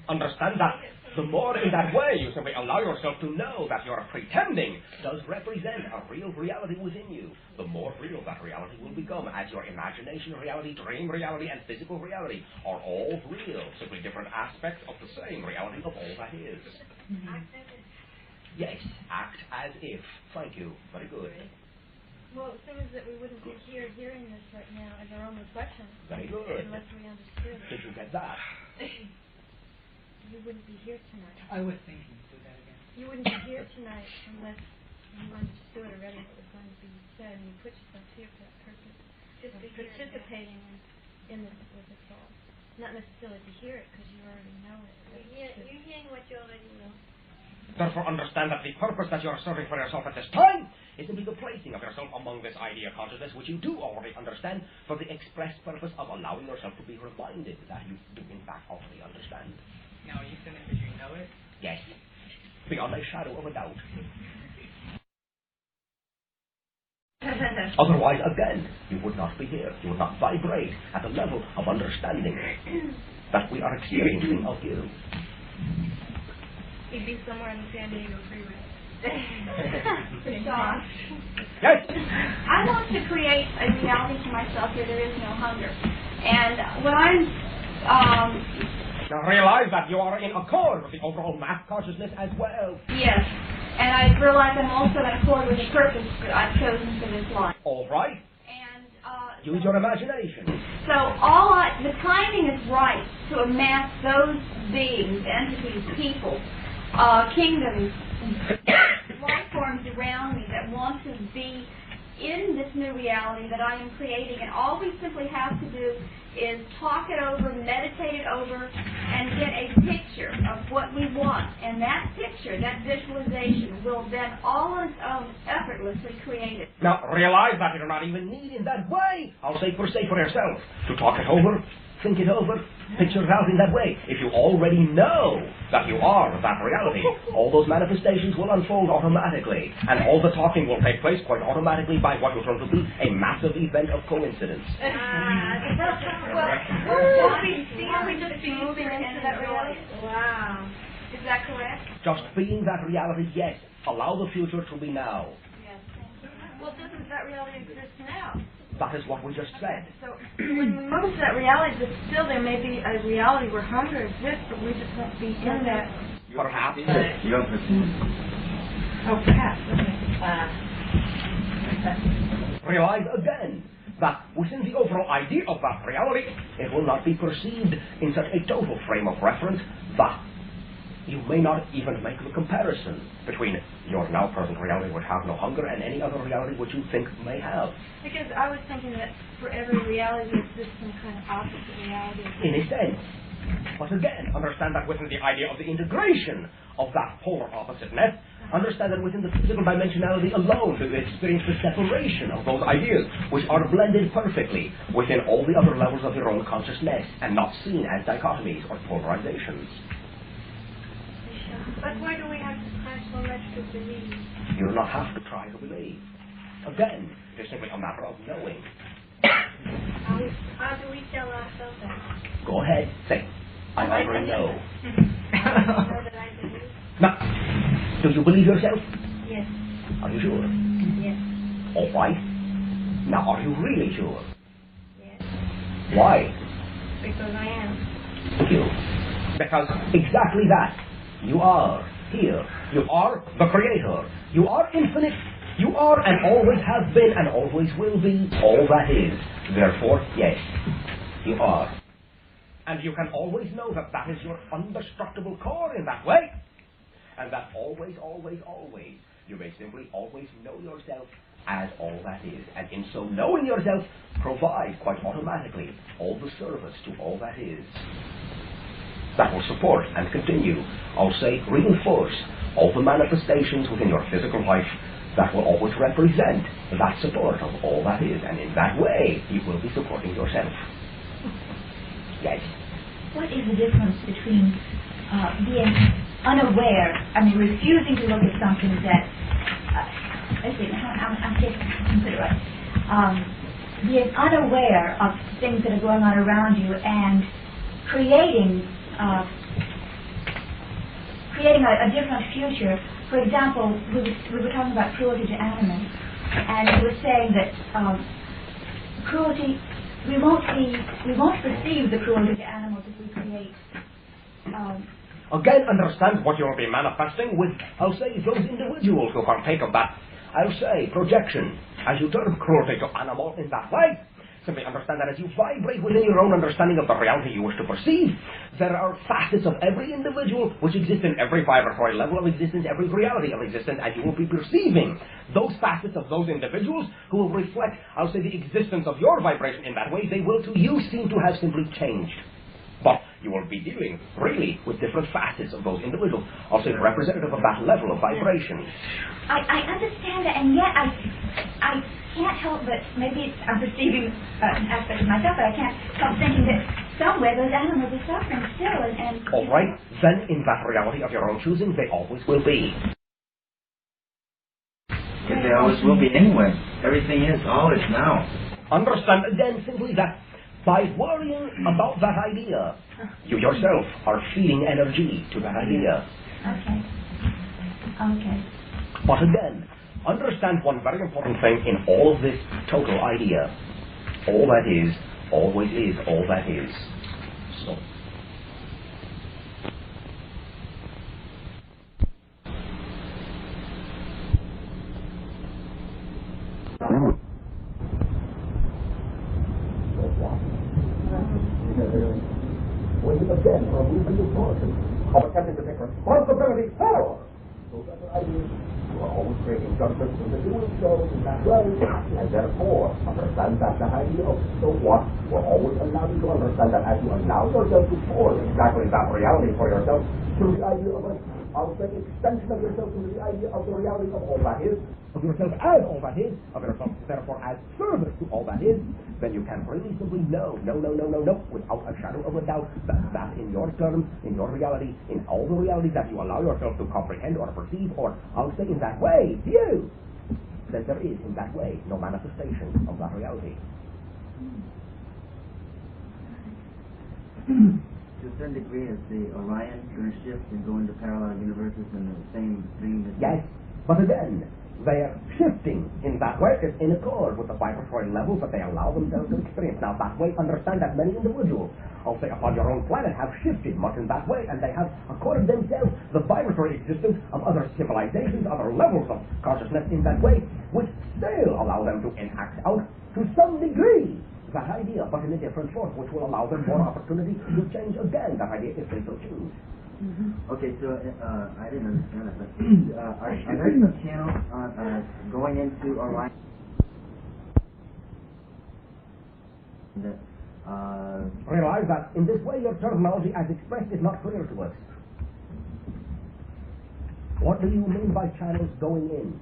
Understand that the more in that way you simply allow yourself to know that your pretending does represent a real reality within you, the more real that reality will become, as your imagination reality, dream reality, and physical reality are all real, simply different aspects of the same reality of all that is. Yes, act as if. Thank you. Very good. Well, the thing is that we wouldn't be here hearing this right now as our own reflection. Very good. Unless we understood. Did you get that? You wouldn't be here tonight. I was thinking, do that again. You wouldn't be here tonight unless you understood already what was going to be said, and you put yourself here for that purpose. Just of to hear it. participating in this with us all. Not necessarily to hear it, because you already know it. You're hearing what you already know. Therefore, understand that the purpose that you are serving for yourself at this time is simply the placing of yourself among this idea consciousness, which you do already understand, for the express purpose of allowing yourself to be reminded that you do in fact already understand. Now, are you saying that because you know it? Yes, beyond a shadow of a doubt. Otherwise, again, you would not be here. You would not vibrate at the level of understanding that we are experiencing of you. He'd be somewhere in the San Diego freeway. Bashar, Yes? I want to create a reality for myself where there is no hunger. And what I'm Now realize that you are in accord with the overall mass consciousness as well. yes, and I realize I'm also in accord with the purpose that I've chosen for this life. All right. And Use your imagination. so the timing is right to amass those beings, entities, people, kingdoms, life forms around me that want to be in this new reality that I am creating, and all we simply have to do is talk it over, meditate it over, and get a picture of what we want. And that picture, that visualization, will then all on its own effortlessly create it. Now realize that you do not even need in that way, I'll say for yourself, to talk it over, think it over, picture it out in that way. If you already know that you are that reality, all those manifestations will unfold automatically, and all the talking will take place quite automatically by what will turn to be a massive event of coincidence. Won't we just be moving into that reality? Wow. Is that correct? Just being that reality, yes. Allow the future to be now. Yes. Well, doesn't that reality exist now? That is what we just said. So when we move to that reality, but still there may be a reality where hunger exists, but we just won't be in that. Perhaps. Oh, perhaps. Okay. Realize again that within the overall idea of that reality, it will not be perceived in such a total frame of reference that you may not even make the comparison between your now present reality which have no hunger and any other reality which you think may have. Because I was thinking that for every reality there exists some kind of opposite reality. In a sense. But again, understand that within the idea of the integration of that polar oppositeness, understand that within the physical dimensionality alone do you experience the separation of those ideas, which are blended perfectly within all the other levels of your own consciousness, and not seen as dichotomies or polarizations. But why do we have to try so much to believe? You do not have to try to believe. Again, it is simply a matter of knowing. How do we tell ourselves that? Go ahead, say, I already know. I know that I believe. Now, do you believe yourself? Yes. Are you sure? Yes. All right. Now, are you really sure? Yes. Why? Because I am. Thank you. Because exactly that. You are here. You are the Creator. You are infinite. You are and always have been and always will be all that is. Therefore, yes, you are. And you can always know that that is your indestructible core in that way. And that always, always, always, you may simply always know yourself as all that is. And in so knowing yourself, provide quite automatically all the service to all that is. that will support and continue, I'll say reinforce, all the manifestations within your physical life that will always represent that support of all that is, and in that way you will be supporting yourself. Yes? What is the difference between being unaware, refusing to look at something that, let's see, I'm getting it right. Being unaware of things that are going on around you and creating a different future. For example, we were talking about cruelty to animals, and we were saying that cruelty, we won't perceive the cruelty to animals if we create. Again, understand what you'll be manifesting with, I'll say, those individuals who partake of that, I'll say, projection. As you turn cruelty to animal in that way, simply understand that as you vibrate within your own understanding of the reality you wish to perceive, there are facets of every individual which exist in every vibratory level of existence, every reality of existence, and you will be perceiving those facets of those individuals who will reflect, I'll say, the existence of your vibration in that way. They will to you seem to have simply changed. But you will be dealing, really, with different facets of those individuals. I'll say representative of that level of vibration. I understand that, and yet I can't help but, maybe I'm perceiving an aspect of myself, but I can't help thinking that somewhere those animals are suffering still. And all right, then in that reality of your own choosing, they always will be. Because they always will be anyway. Everything is always now. Understand again simply that by worrying about that idea, you yourself are feeding energy to that idea. Okay. But again, understand one very important thing in all of this total idea. All that is, always is, all that is. So. Again, for a moving portion of attempting to take responsibility for those other ideas. You are always creating judgments in the doing so in that way, and therefore understand that the idea of so what will always allow you to understand that as you allow yourself to form exactly that reality for yourself through the idea of the extension of yourself to the idea of the reality of all that is, of yourself as all that is, of yourself therefore as service to all that is, then you can really simply know, without a shadow of a doubt, that in your terms, in your reality, in all the realities that you allow yourself to comprehend or perceive, or I'll say in that way, view, then there is in that way no manifestation of that reality. To a certain degree, is the Orion going to shift and go into parallel universes in the same dream? Yes, but again, they are shifting in that way, in accord with the vibratory levels that they allow themselves to experience. Now, that way, understand that many individuals, I'll say upon your own planet, have shifted much in that way, and they have accorded themselves the vibratory existence of other civilizations, other levels of consciousness in that way, which still allow them to enact out, to some degree, that idea, but in a different form, which will allow them more opportunity to change again that idea if they so choose. Okay, so I didn't understand that, but are there some channels going into Orion that realize that in this way your terminology as expressed is not clear to us. What do you mean by channels going in?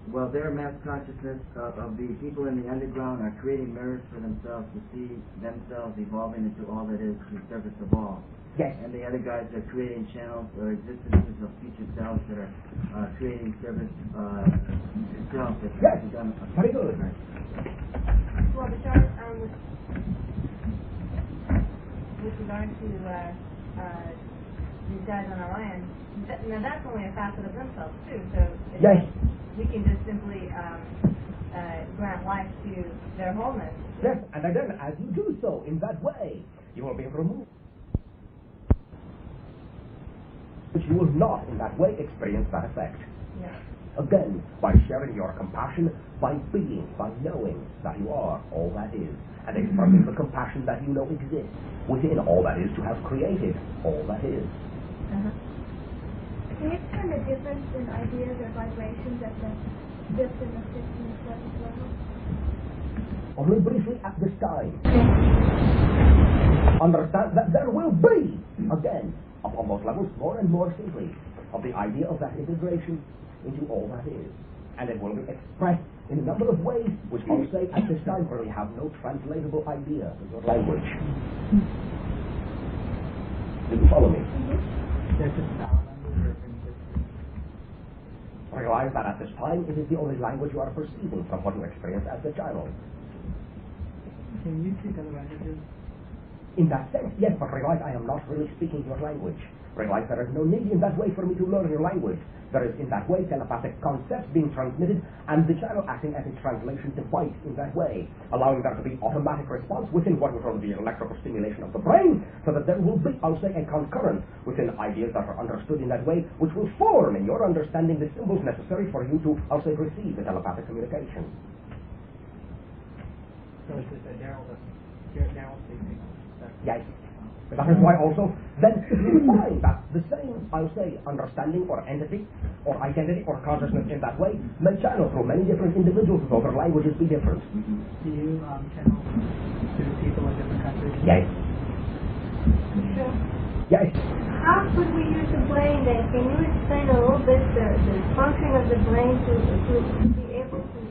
Well, their mass consciousness of the people in the underground are creating mirrors for themselves to see themselves evolving into all that is the service of all. Yes. And the other guys are creating channels or existences of future selves that are creating service itself. Yes. Very good. Well, Bashar, with regard to these guys on Orion, now that's only a facet of themselves too. So yes. We can just simply grant life to their wholeness. Yes, and again, as you do so in that way, you will be able to move. But you will not in that way experience that effect. Yeah. Again, by sharing your compassion, by being, by knowing that you are all that is, and expressing the compassion that you know exists within all that is to have created all that is. Can you explain the difference in ideas or vibrations at the 5th and the 6th and the 7th level? only briefly at this time. Understand that there will be, again, upon those levels, more and more simply, of the idea of that integration into all that is. And it will be expressed in a number of ways, which I'll say at this time really have no translatable idea in your language. Do you follow me? Realize that at this time it is the only language you are perceiving from what you experienced as a child. Can you speak other languages? In that sense, yes, but realize I am not really speaking your language. Realize there is no need in that way for me to learn your language. There is in that way telepathic concepts being transmitted and the channel acting as a translation device in that way, allowing there to be automatic response within what we call the electrical stimulation of the brain, so that there will be, I'll say, a concurrence within ideas that are understood in that way, which will form in your understanding the symbols necessary for you to, I'll say, receive the telepathic communication. So it's just a Daryl speaking. Yes. That is why also, then you find that the same, I'll say, understanding or entity or identity or consciousness in that way may channel through many different individuals, though their languages be different. Do you channel to people in different countries? Yes. Sure. Yes. How could we use the brain then? Can you explain a little bit the function of the brain to be able to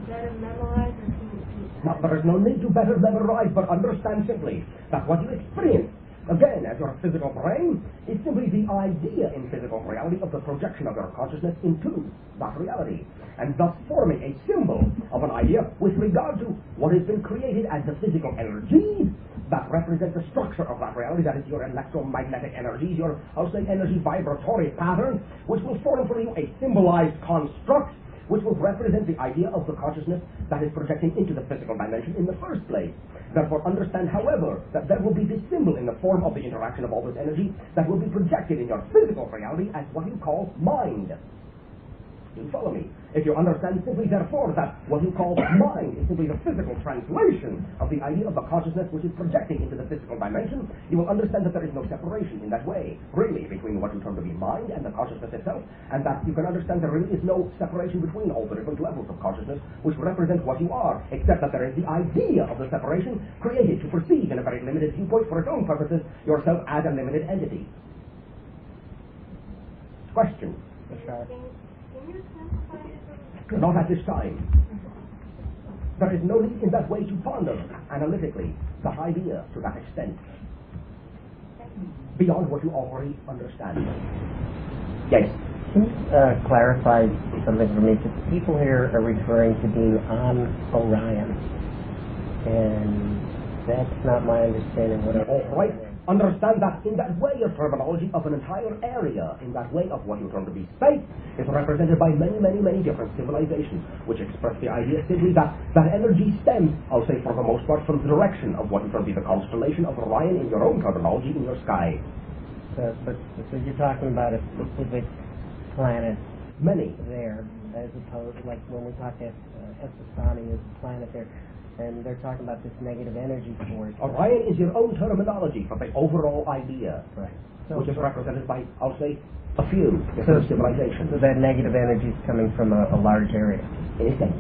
better memorize or to Now, there is no need to better memorize, but understand simply that what you experience, again, as your physical brain, is simply the idea in physical reality of the projection of your consciousness into that reality, and thus forming a symbol of an idea with regard to what has been created as the physical energy that represents the structure of that reality, that is your electromagnetic energies, your, I'll say, energy vibratory pattern, which will form for you a symbolized construct which will represent the idea of the consciousness that is projecting into the physical dimension in the first place. Therefore, understand, however, that there will be this symbol in the form of the interaction of all this energy that will be projected in your physical reality as what you call mind. Do you follow me? If you understand simply, therefore, that what you call mind is simply the physical translation of the idea of the consciousness which is projecting into the physical dimension, you will understand that there is no separation in that way, really, between what you term to be mind and the consciousness itself, and that you can understand there really is no separation between all the different levels of consciousness which represent what you are, except that there is the idea of the separation created to perceive in a very limited viewpoint for its own purposes yourself as a limited entity. Question? Can you simplify it? Not at this time. There is no need in that way to ponder analytically the idea to that extent, beyond what you already understand. Yes? Can you clarify something for me? Because people here are referring to being on Orion, and that's not my understanding. All right. Understand that in that way of terminology of an entire area, in that way of what you term to be space, is represented by many, many, many different civilizations, which express the idea simply that that energy stems, I'll say for the most part, from the direction of what you term to be the constellation of Orion in your own terminology in your sky. So you're talking about a specific planet. Many. There, as opposed, like when we talk at Epistani, there's a planet there. And they're talking about this negative energy force. Orion is your own terminology for the overall idea, right? Which is represented by, I'll say, a few different civilizations. So that negative energy is coming from a large area. In a sense.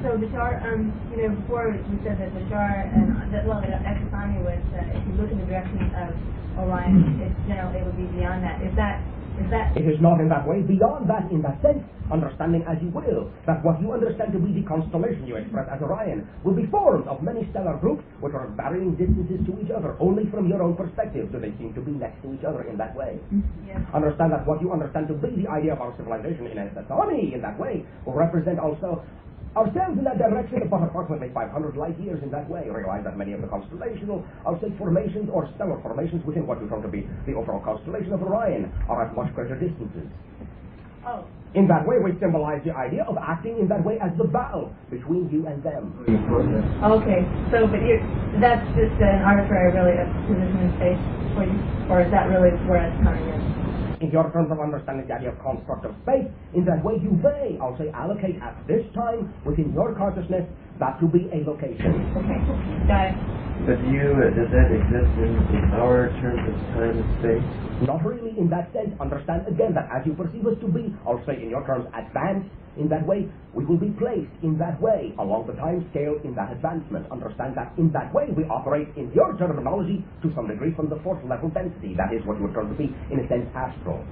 So Bashar, before we said that Bashar and that Epistani was, if you look in the direction of Orion, it's generally it would be beyond that. Is that? It is not in that way. Beyond that, in that sense, understanding as you will, that what you understand to be the constellation you express as Orion will be formed of many stellar groups which are at varying distances to each other. Only from your own perspective do they seem to be next to each other in that way. Yes. Understand that what you understand to be the idea of our civilization in Ethnomy in that way will represent also ourselves in that direction about approximately 500 light years in that way. Realize that many of the constellational, I'll say, formations or stellar formations within what we come to be the overall constellation of Orion are at much greater distances. Oh. In that way, we symbolize the idea of acting in that way as the battle between you and them. Okay, so that's just an arbitrary, really, position in space for you, or is that really where it's coming in? In your terms of understanding the idea of construct of space, in that way you may, I'll say, allocate at this time within your consciousness that to be a location. Okay, got it. But does that exist in our terms of time and space? Not really in that sense. Understand again that as you perceive us to be, I'll say in your terms, advanced in that way, we will be placed in that way along the time scale in that advancement. Understand that in that way we operate in your terminology to some degree from the fourth level density. That is what you would term to be, in a sense, astral.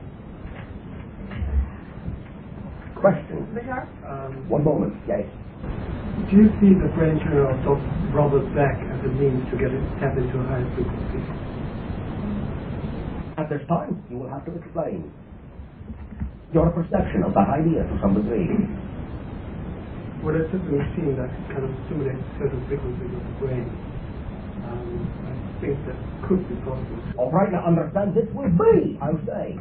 Question? Bashar? One moment, yes. Do you see the brain channel of Robert Beck as a means to tap into a higher frequency? At this time, you will have to explain your perception of that idea to some degree. Well, it certainly seems that it kind of stimulates certain frequencies of the brain. I think that could be possible. All right, now understand this will be, I'll say,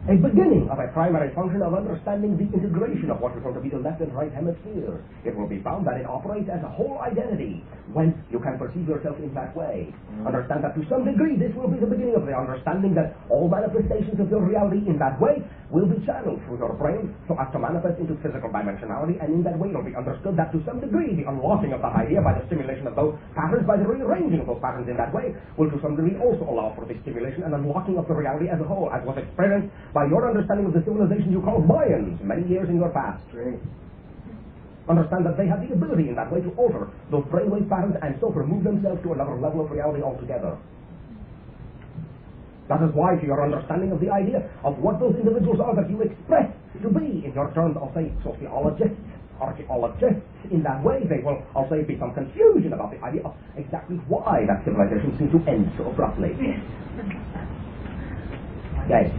a beginning of a primary function of understanding the integration of what is going to be the left and right hemisphere. It will be found that it operates as a whole identity when you can perceive yourself in that way. Understand that to some degree this will be the beginning of the understanding that all manifestations of your reality in that way will be channeled through your brain so as to manifest into physical dimensionality, and in that way it will be understood that to some degree the unlocking of that idea by the stimulation of those patterns, by the rearranging of those patterns in that way, will to some degree also allow for the stimulation and unlocking of the reality as a whole, as was experienced by your understanding of the civilization you call Mayans many years in your past. Understand that they have the ability in that way to alter those brainwave patterns and so remove themselves to another level of reality altogether. That is why, to your understanding of the idea of what those individuals are that you express to be, in your terms, I'll say, sociologists, archaeologists, in that way, they will, I'll say, be some confusion about the idea of exactly why that civilization seemed to end so abruptly. Yes.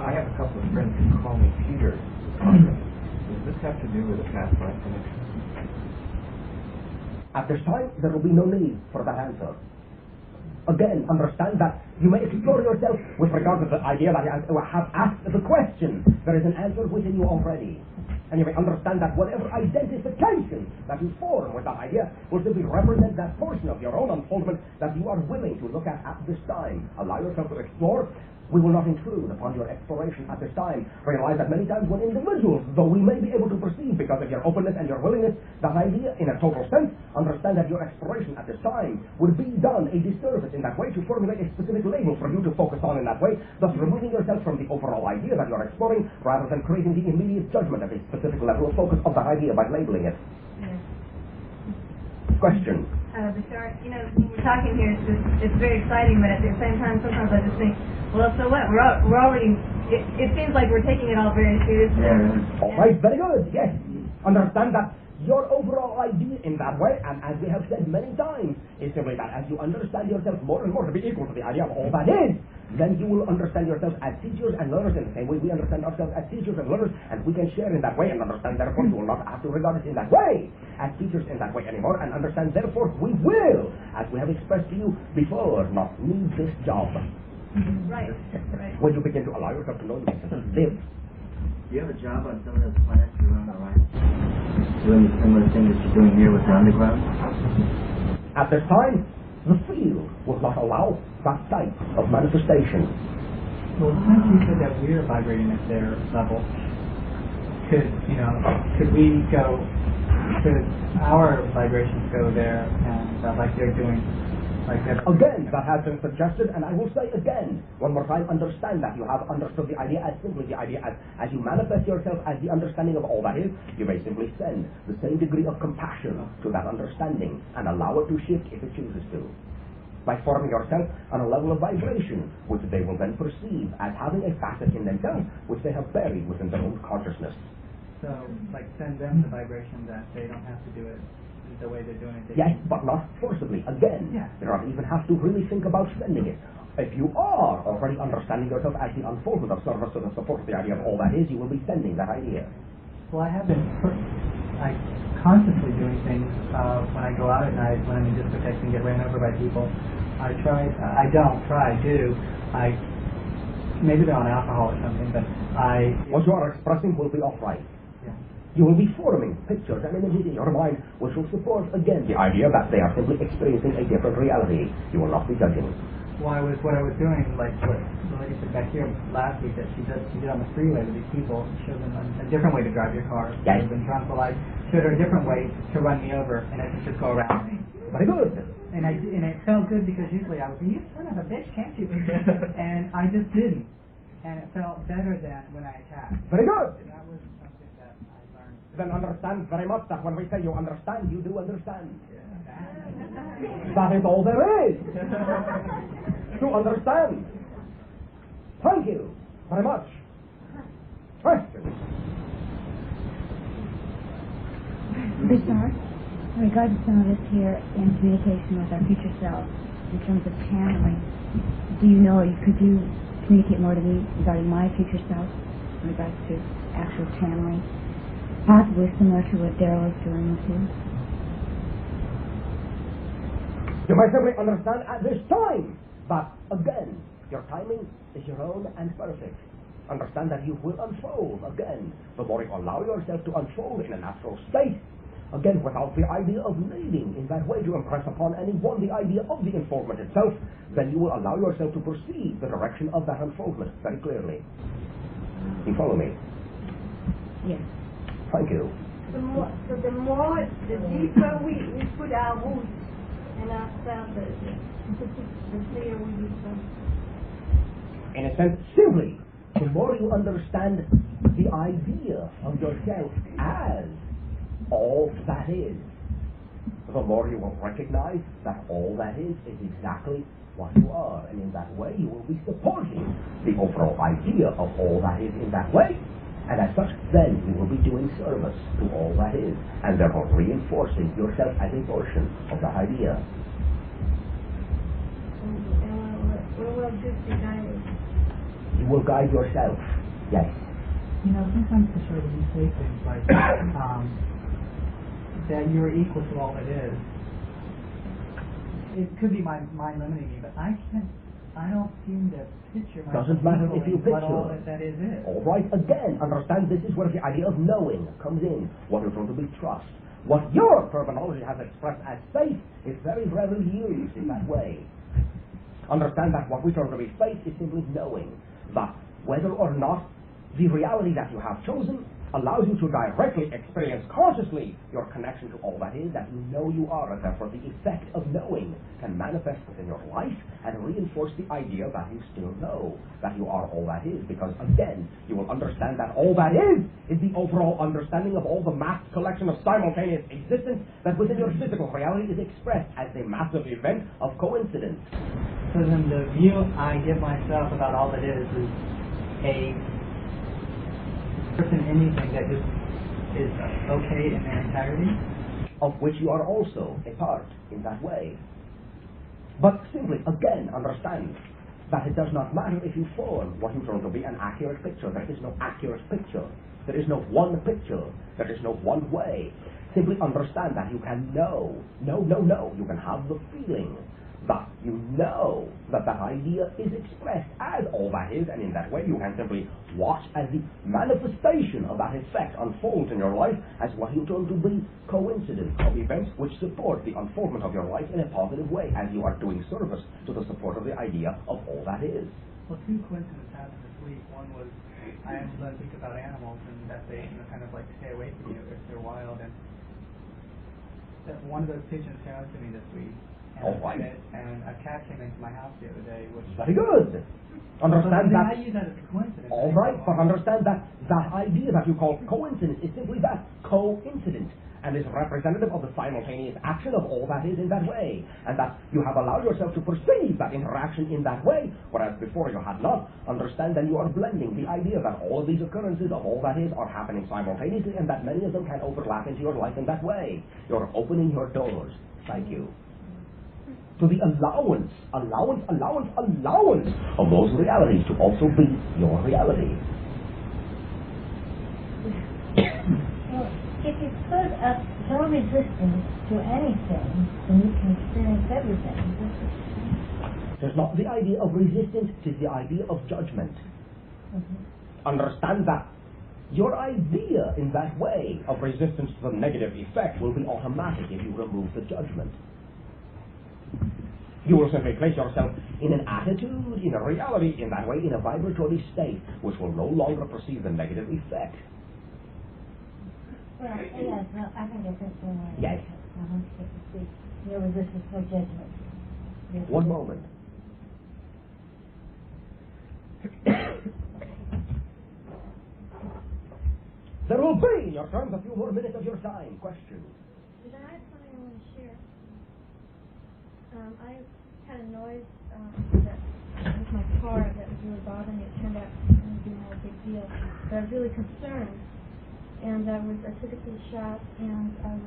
I have a couple of friends who call me Peter. Does this have to do with a past life connection? At this time, there will be no need for that answer. Again, understand that you may explore yourself with regard to the idea that you have asked the question. There is an answer within you already. And you may understand that whatever identification that you form with that idea will simply represent that portion of your own unfoldment that you are willing to look at this time. Allow yourself to explore. We will not intrude upon your exploration at this time. Realize that many times when individuals, though we may be able to perceive because of your openness and your willingness, that idea in a total sense, understand that your exploration at this time would be done a disservice in that way to formulate a specific label for you to focus on in that way, thus removing yourself from the overall idea that you're exploring rather than creating the immediate judgment of a specific level of focus of that idea by labeling it. Question? Bashar, when we're talking here, it's very exciting, but at the same time, sometimes I just think, well, so what? We're already. It seems like we're taking it all very seriously. All right, very good. Yes, understand that your overall idea in that way, and as we have said many times, is simply that as you understand yourself more and more to be equal to the idea of all that is, then you will understand yourself as teachers and learners in the same way we understand ourselves as teachers and learners, and we can share in that way and understand, therefore you will not have to regard us in that way as teachers in that way anymore, and understand, therefore we will, as we have expressed to you before, not need this job. Right. When you begin to allow yourself to know you can live. Do you have a job on some of those planets around Orion? Doing the similar thing that you're doing here with the underground? At this time, the field will not allow that type of manifestation. Well, since you said that we're vibrating at their level, could our vibrations go there and like they're doing? Again, that has been suggested, and I will say again, one more time, understand that you have understood the idea as simply the idea as you manifest yourself as the understanding of all that is, you may simply send the same degree of compassion to that understanding and allow it to shift if it chooses to, by forming yourself on a level of vibration which they will then perceive as having a facet in themselves which they have buried within their own consciousness. So, send them the vibration that they don't have to do it the way they're doing it. Yes, but not forcibly. Again, you don't even have to really think about sending it. If you are already understanding yourself as the unfoldment of service to the support of the idea of all that is, you will be sending that idea. Well, I have been consciously doing things when I go out at night, when I'm in discotheques and get ran over by people. Maybe they're on alcohol or something, but what you are expressing will be all right. You will be forming pictures and images in your mind which will support, again, the idea that they are simply experiencing a different reality. You will not be judging. Well, what I was doing, like what the lady said back here last week, that she did on the freeway with these people, showed them a different way to drive your car. Yes. They've been drunk, well, I showed her a different way to run me over, and it would just go around me. Very good. And it felt good because usually I would be, you son of a bitch, can't you? And I just didn't. And it felt better than when I attacked. Very good. That was something that I learned. Then understand very much that when we say you understand, you do understand. Yeah. That is all there is. To understand. Thank you very much. Questions? Bashar, in regard to some of us here in communication with our future self, in terms of channeling, do you know, could you communicate more to me regarding my future self in regards to actual channeling, possibly similar to what Daryl is doing with you? You might simply understand at this time, but again, your timing is your own and perfect. Understand that you will unfold again. The more you allow yourself to unfold in a natural state, again, without the idea of needing in that way to impress upon anyone the idea of the unfoldment itself, then you will allow yourself to perceive the direction of that unfoldment very clearly. You follow me? Yes. Thank you. The deeper we put our roots in ourselves, the clearer we become. In a sense, simply, the more you understand the idea of yourself as all that is, the more you will recognize that all that is exactly what you are. And in that way, you will be supporting the overall idea of all that is in that way. And as such, then you will be doing service to all that is, and therefore reinforcing yourself as a portion of that idea. We will just be guided. You will guide yourself. Yes. You know, sometimes for sure when you say things like that you're equal to all that is, it could be my mind limiting me, but I don't seem to picture myself. Doesn't matter if you what picture all that is. All right, again, understand this is where the idea of knowing comes in. What is going to be trust. What your terminology has expressed as faith is very rarely used in that way. Understand that what we term to be faith is simply knowing that whether or not the reality that you have chosen allows you to directly experience consciously your connection to all that is that you know you are, and therefore the effect of knowing can manifest within your life and reinforce the idea that you still know that you are all that is, because again, you will understand that all that is the overall understanding of all the massed collection of simultaneous existence that within your physical reality is expressed as a massive event of coincidence. So then the view I give myself about all that is a person, anything that just is okay in their entirety, of which you are also a part in that way. But simply, again, understand that it does not matter if you form what you term to be an accurate picture. There is no accurate picture. There is no one picture. There is no one way. Simply understand that you can know. You can have the feeling that you know that that idea is expressed as all that is, and in that way you can simply watch as the manifestation of that effect unfolds in your life as what you term to be coincidence of events which support the unfoldment of your life in a positive way as you are doing service to the support of the idea of all that is. Well, two coincidences happened this week. One was I had to think about animals and that they kind of like stay away from you if they're wild, and that one of those pigeons came up to me this week. All right. And a cat came into my house the other day, which... Very good. Understand that... I use that as a coincidence. All right, but understand that that idea that you call coincidence is simply that, coincident, and is representative of the simultaneous action of all that is in that way, and that you have allowed yourself to perceive that interaction in that way, whereas before you had not. Understand that you are blending the idea that all of these occurrences of all that is are happening simultaneously, and that many of them can overlap into your life in that way. You're opening your doors. Thank you. To the allowance of those realities to also be your reality. Well, if you put up no resistance to anything, then you can experience everything. There's not the idea of resistance, it is the idea of judgment. Mm-hmm. Understand that your idea in that way of resistance to the negative effect will be automatic if you remove the judgment. You will simply place yourself in an attitude, in a reality, in that way, in a vibratory state, which will no longer perceive the negative effect. Well, yes, well, I think it's Yes. once you get to sleep. No resistance, no judgment. One moment. There will be, in your terms, a few more minutes of your time. Questions? Did I have something I want to share? I had a noise that with my car that was really bothering me. It turned out to be no big deal, but I was really concerned. And I took it to the shop, and and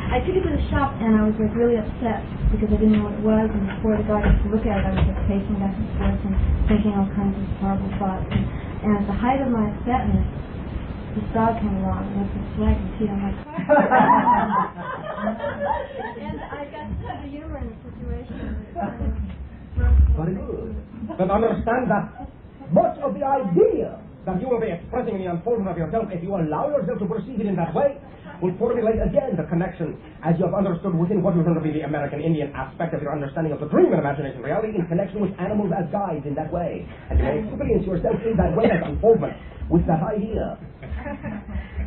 I took it to the shop, and I was like really upset because I didn't know what it was. And before the guy could look at it, I was just pacing back and forth and thinking all kinds of horrible thoughts. And at the height of my upsetness, this dog came along and left his flag and peed on my car. And I got such a humor in the situation. Very good. But understand that much of the idea that you will be expressing in the unfoldment of yourself, if you allow yourself to perceive it in that way, will formulate again the connection, as you have understood within what you're going to be the American Indian aspect of your understanding of the dream and imagination reality, in connection with animals as guides in that way. And you may experience yourself in that way as unfoldment with that idea.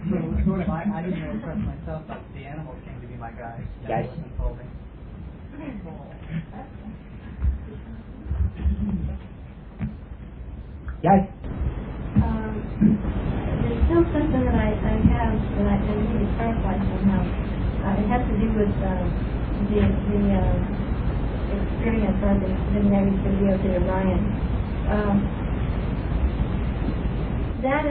So sort of, I didn't really trust myself, but the animals came to be my guides. Yes. I was unfolding. Yes? There's still something that I have that I need to clarify somehow. It has to do with the experience of the Navy video to Orion. That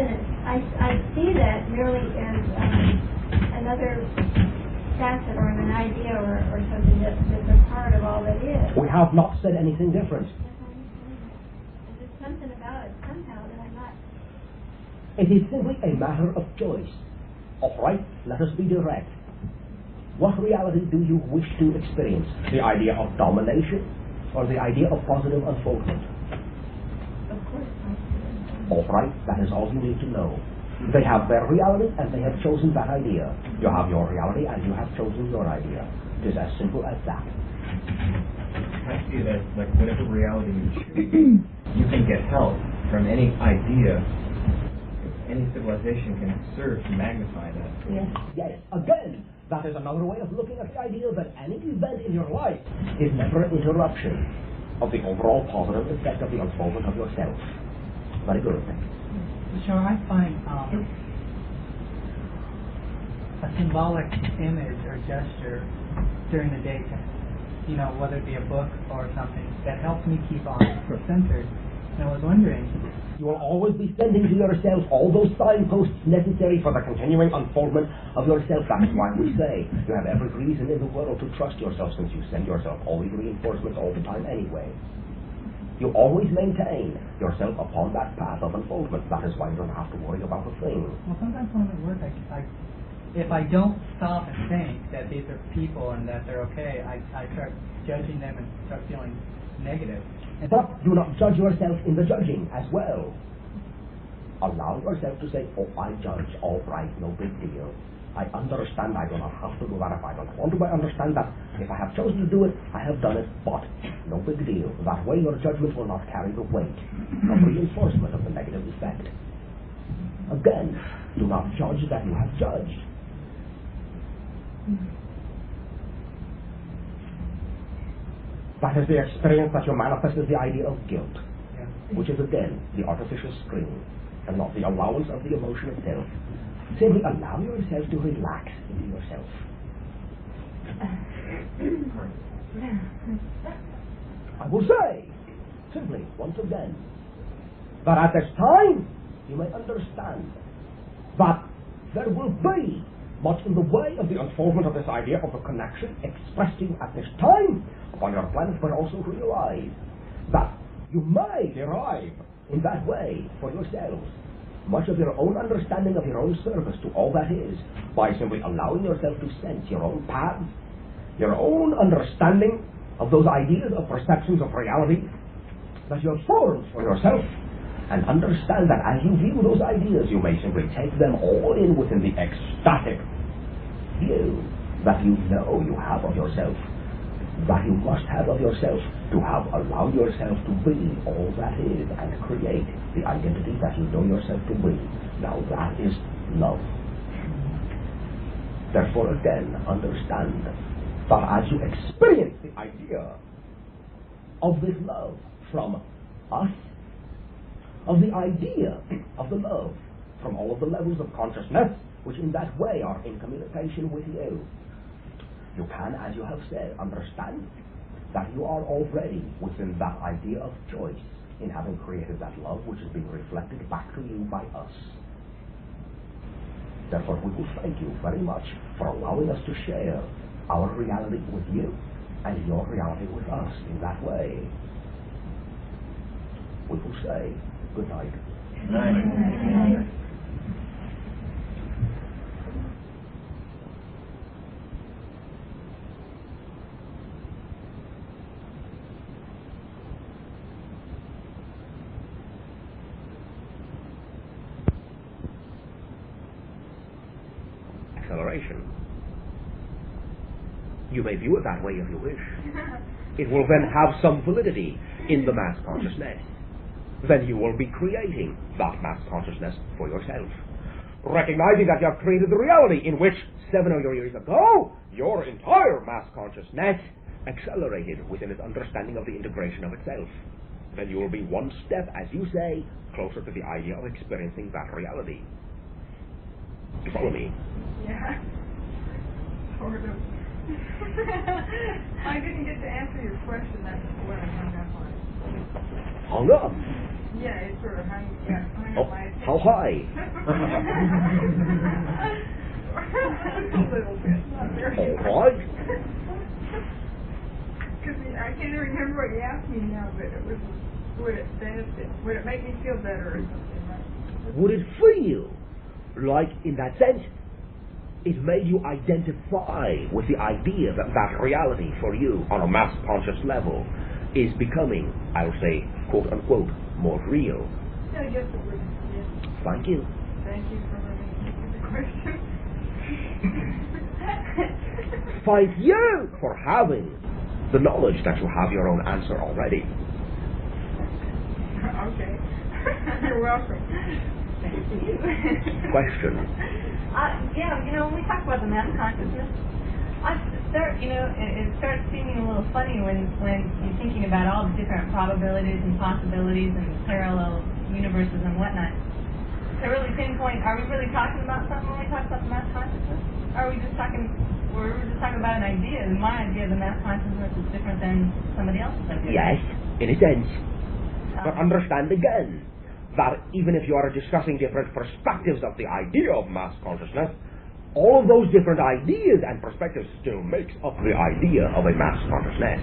I see that merely as another facet or an idea or something that's a part of all that is. We have not said anything different. There's something about it somehow that I'm not. It is simply a matter of choice. All right, let us be direct. What reality do you wish to experience? The idea of domination or the idea of positive unfoldment? Of course. All right, that is all you need to know. They have their reality and they have chosen that idea. You have your reality and you have chosen your idea. It is as simple as that. I see that, like, whatever reality you choose, you can get help from any idea. Any civilization can serve to magnify that. Yes. Yes. Again, that is another way of looking at the idea that any event in your life is never an interruption of the overall positive effect of the unfoldment of yourself. Very good. Sure, I find a symbolic image or gesture during the day, whether it be a book or something, that helps me keep on centered. And I was wondering, you will always be sending to yourself all those signposts necessary for the continuing unfoldment of yourself. That is why we say you have every reason in the world to trust yourself, since you send yourself all these reinforcements all the time anyway. You always maintain yourself upon that path of unfoldment. That is why you don't have to worry about a thing. Well, sometimes when I'm at work, if I don't stop and think that these are people and that they're okay, I start judging them and start feeling negative. But do not judge yourself in the judging as well. Allow yourself to say, oh, I judge, all right, no big deal. I understand I do not have to do that if I don't want to. I understand that if I have chosen to do it, I have done it, but no big deal. That way your judgment will not carry the weight of reinforcement of the negative effect. Again, do not judge that you have judged. That is the experience that you manifest as the idea of guilt, which is again the artificial screen and not the allowance of the emotion itself. Simply allow yourself to relax into yourself. I will say, simply, once again, that at this time you may understand that there will be much in the way of the unfoldment of this idea of a connection expressed in at this time upon your planet, but also realize that you may derive in that way for yourselves much of your own understanding of your own service to all that is by simply allowing yourself to sense your own paths, your own understanding of those ideas of perceptions of reality that you have formed for yourself, and understand that as you view those ideas, you may simply take them all in within the ecstatic view that you know you have of yourself. that you must have of yourself to have allowed yourself to be all that is and create the identity that you know yourself to be. Now that is love. Therefore again, understand that as you experience the idea of this love from us, of the idea of the love from all of the levels of consciousness, which in that way are in communication with you, you can, as you have said, understand that you are already within that idea of choice in having created that love which is being reflected back to you by us. Therefore, we will thank you very much for allowing us to share our reality with you and your reality with us in that way. We will say good night. Good night. Good night. Acceleration. You may view it that way if you wish. It will then have some validity in the mass consciousness. Then you will be creating that mass consciousness for yourself. Recognizing that you have created the reality in which 7 of your years ago, your entire mass consciousness accelerated within its understanding of the integration of itself. Then you will be one step, as you say, closer to the idea of experiencing that reality. You follow me? Yeah. Sort of. I didn't get to answer your question. That's what I hung up on. Hung up? Yeah, it sort of hung Oh, up my attention. how high? A little bit. Not very All right. Because I can't remember what you asked me now, but it was, would it benefit? Would it make me feel better or something, right? Would it feel like, in that sense, it made you identify with the idea that that reality for you on a mass conscious level is becoming, I'll say, quote unquote, more real? Yeah, I guess it would. Yeah. Thank you. Thank you for letting me answer the question. Thank you for having the knowledge that you have your own answer already. Okay. You're welcome. Thank you. Question. Yeah, when we talk about the mass consciousness, it starts seeming a little funny when you're thinking about all the different probabilities and possibilities and parallel universes and whatnot. To really pinpoint, are we really talking about something when we talk about the mass consciousness? Are we just talking, or we're just talking about an idea, and my idea of the mass consciousness is different than somebody else's idea? Yes, in a sense. But understand again that even if you are discussing different perspectives of the idea of mass consciousness, all of those different ideas and perspectives still makes up the idea of a mass consciousness.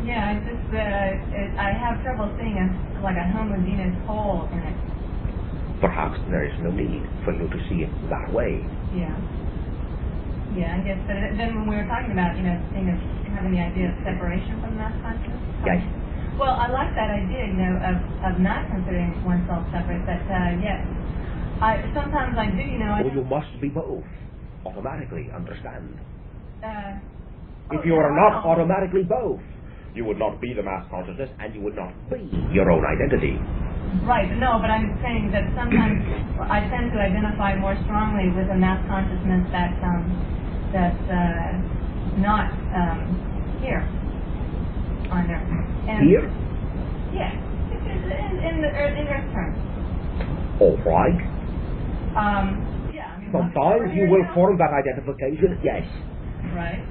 Yeah, I have trouble seeing like a homogeneous whole in it. Perhaps there is no need for you to see it that way. Yeah. Yeah, I guess. But then when we were talking about, having the idea of separation from mass consciousness. Yes. Well, I like that idea, of not considering oneself separate, but yet, sometimes I do, Well, you must be both, automatically, understand. If you yeah, are not automatically both, you would not be the mass consciousness and you would not be your own identity. Right, no, but I'm saying that sometimes I tend to identify more strongly with a mass consciousness that's not here on Earth. And here? Yeah, in Earth terms. All right. Yeah, I mean, sometimes you will form that identification, yes. Right.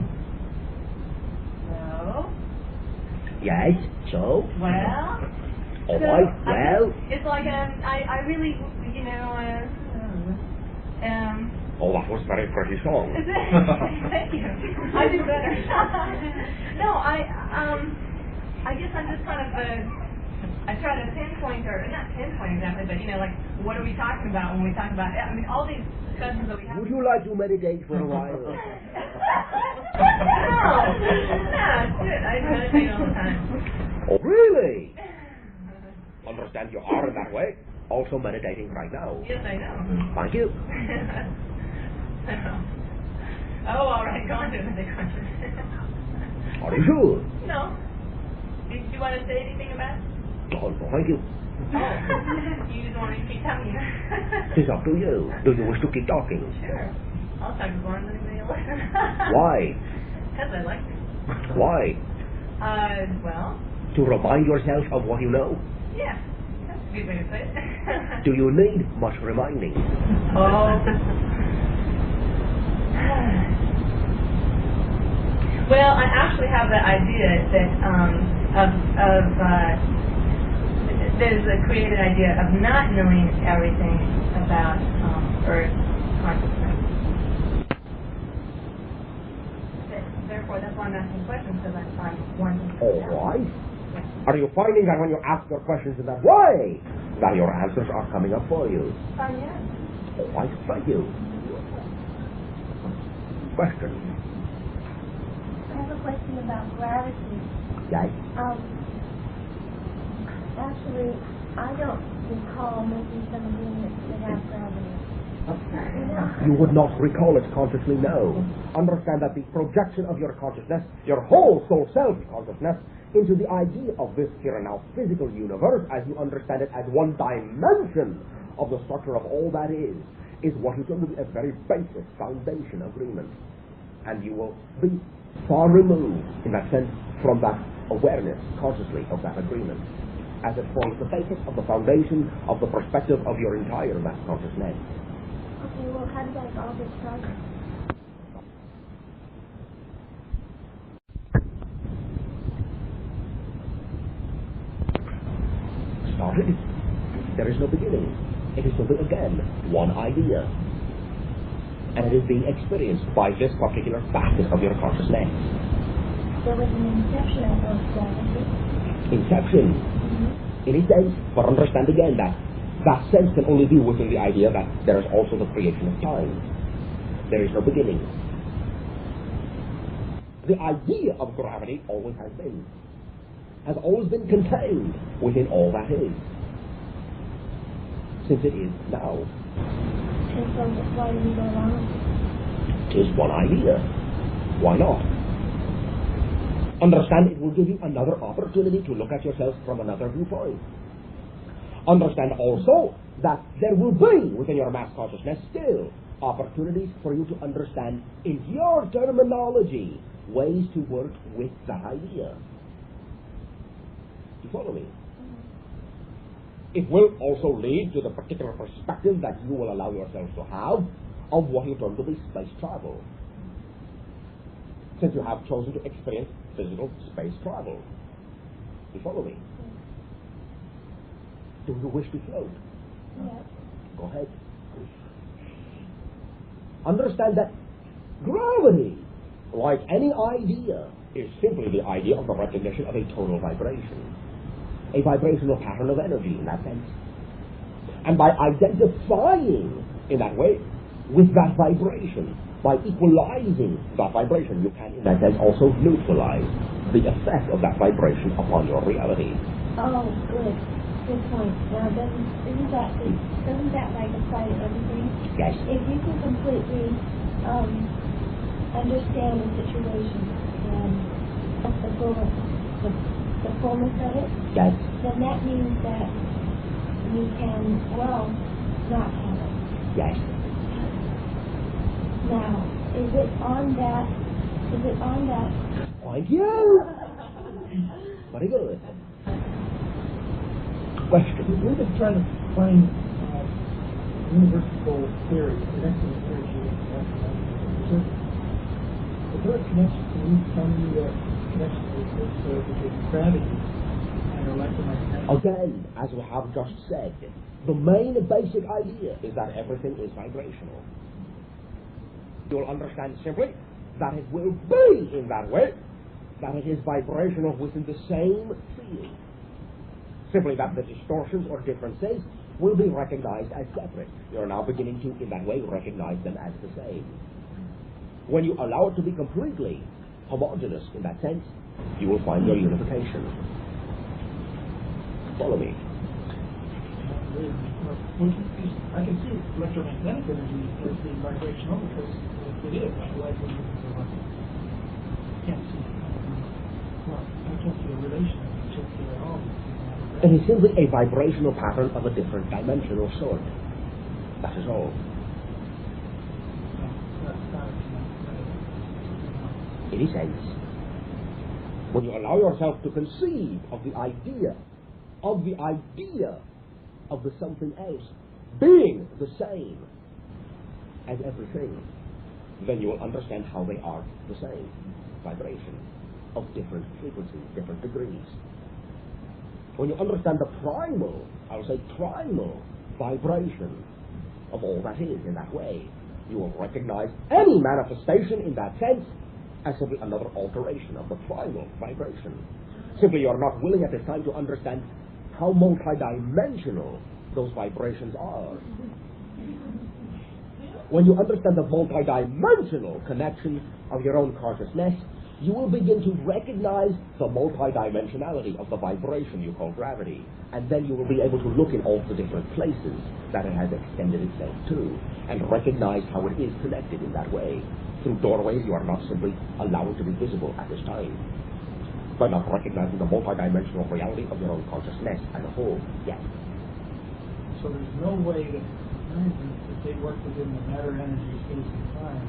So? Yes, so? Well? All right, well? It's like, I really, oh, that was very pretty song. Thank you. I do better. No, I guess I'm just kind of I try to pinpoint, or not pinpoint exactly, but like, what are we talking about when we talk about? I mean, all these discussions that we have. Would you like to meditate for a while? No, it's good. I meditate all the time. Oh, really? Understand you are in that way. Also meditating right now. Yes, I know. Thank you. Oh, all right. Go on to the question. Are you sure? No. Did you want to say anything about it? Oh, no, thank you. Oh. You just want me to keep telling you. It's up to you. Do you wish to keep talking? Sure. I'll talk as long as anybody will listen. Why? Because I like it. Why? Well. To remind yourself of what you know? Yeah. That's a good way to put it. Do you need much reminding? Oh. Well, I actually have the idea that there's a created idea of not knowing everything about Earth consciousness. Therefore, that's why I'm asking questions, because I'm wanting to know. All right. Yeah. Are you finding that when you ask your questions in that way, that your answers are coming up for you? Yeah. All right, thank you. Question. I have a question about gravity. Yes. Actually, I don't recall making some agreements that have gravity. You would not recall it consciously, no. Understand that the projection of your consciousness, your whole soul self consciousness, into the idea of this here and now physical universe, as you understand it as one dimension of the structure of all that is what is going to be a very basic foundation agreement. And you will be far removed, in that sense, from that awareness, consciously, of that agreement, as it forms the basis of the foundation of the perspective of your entire mass consciousness. Okay, well, how did I solve this problem? Started. There is no beginning. It is simply, again, one idea. And it is being experienced by this particular facet of your consciousness. There was an inception of gravity. Inception. In a sense, but understand again that that sense can only be within the idea that there is also the creation of time. There is no beginning. The idea of gravity always has always been contained within all that is, since it is now. And so why do we go along with it? It is one idea. Why not? Understand it will give you another opportunity to look at yourself from another viewpoint. Understand also that there will be within your mass consciousness still opportunities for you to understand, in your terminology, ways to work with that idea. You follow me? It will also lead to the particular perspective that you will allow yourself to have of what you term to be space travel. Since you have chosen to experience physical space travel. You follow me? Do you wish to float? Yes. Go ahead. Understand that gravity, like any idea, is simply the idea of the recognition of a total vibration. A vibrational pattern of energy in that sense. And by identifying in that way with that vibration, by equalizing that vibration, you can in that sense also neutralize the effect of that vibration upon your reality. Oh, good. Good point. Now, doesn't that like apply to everything? Yes. If you can completely understand the situation and the fullness of it, yes, then that means that you can, well, not have it. Yes. Now, is it on that? Thank you. Very good. Question. We've been trying to find universal theory, connecting energy and matter. Is there a connection? Can you tell me the connection between gravity and electromagnetic? Again, as we have just said, the main basic idea is that everything is vibrational. You'll understand simply that it will be in that way, that it is vibrational within the same field. Simply that the distortions or differences will be recognized as separate. You're now beginning to, in that way, recognize them as the same. When you allow it to be completely homogeneous in that sense, you will find your unification. Follow me. I can see electromagnetic energy as being vibrational because it is. Otherwise, we're looking for what I can't see. Well, I can't see a relationship here at all. It is simply a vibrational pattern of a different dimension or sort. That is all. In a sense, when you allow yourself to conceive of the idea of the something else being the same as everything, then you will understand how they are the same vibration of different frequencies, different degrees. When you understand the primal vibration of all that is in that way, you will recognize any manifestation in that sense as simply another alteration of the primal vibration. Simply you are not willing at this time to understand how multidimensional those vibrations are. When you understand the multidimensional connection of your own consciousness, you will begin to recognize the multidimensionality of the vibration you call gravity, and then you will be able to look in all the different places that it has extended itself to, and recognize how it is connected in that way. Through doorways you are not simply allowing to be visible at this time, but not recognizing the multidimensional reality of your own consciousness as a whole. Yes. So there's no way that if they work within the matter, energy, space, and time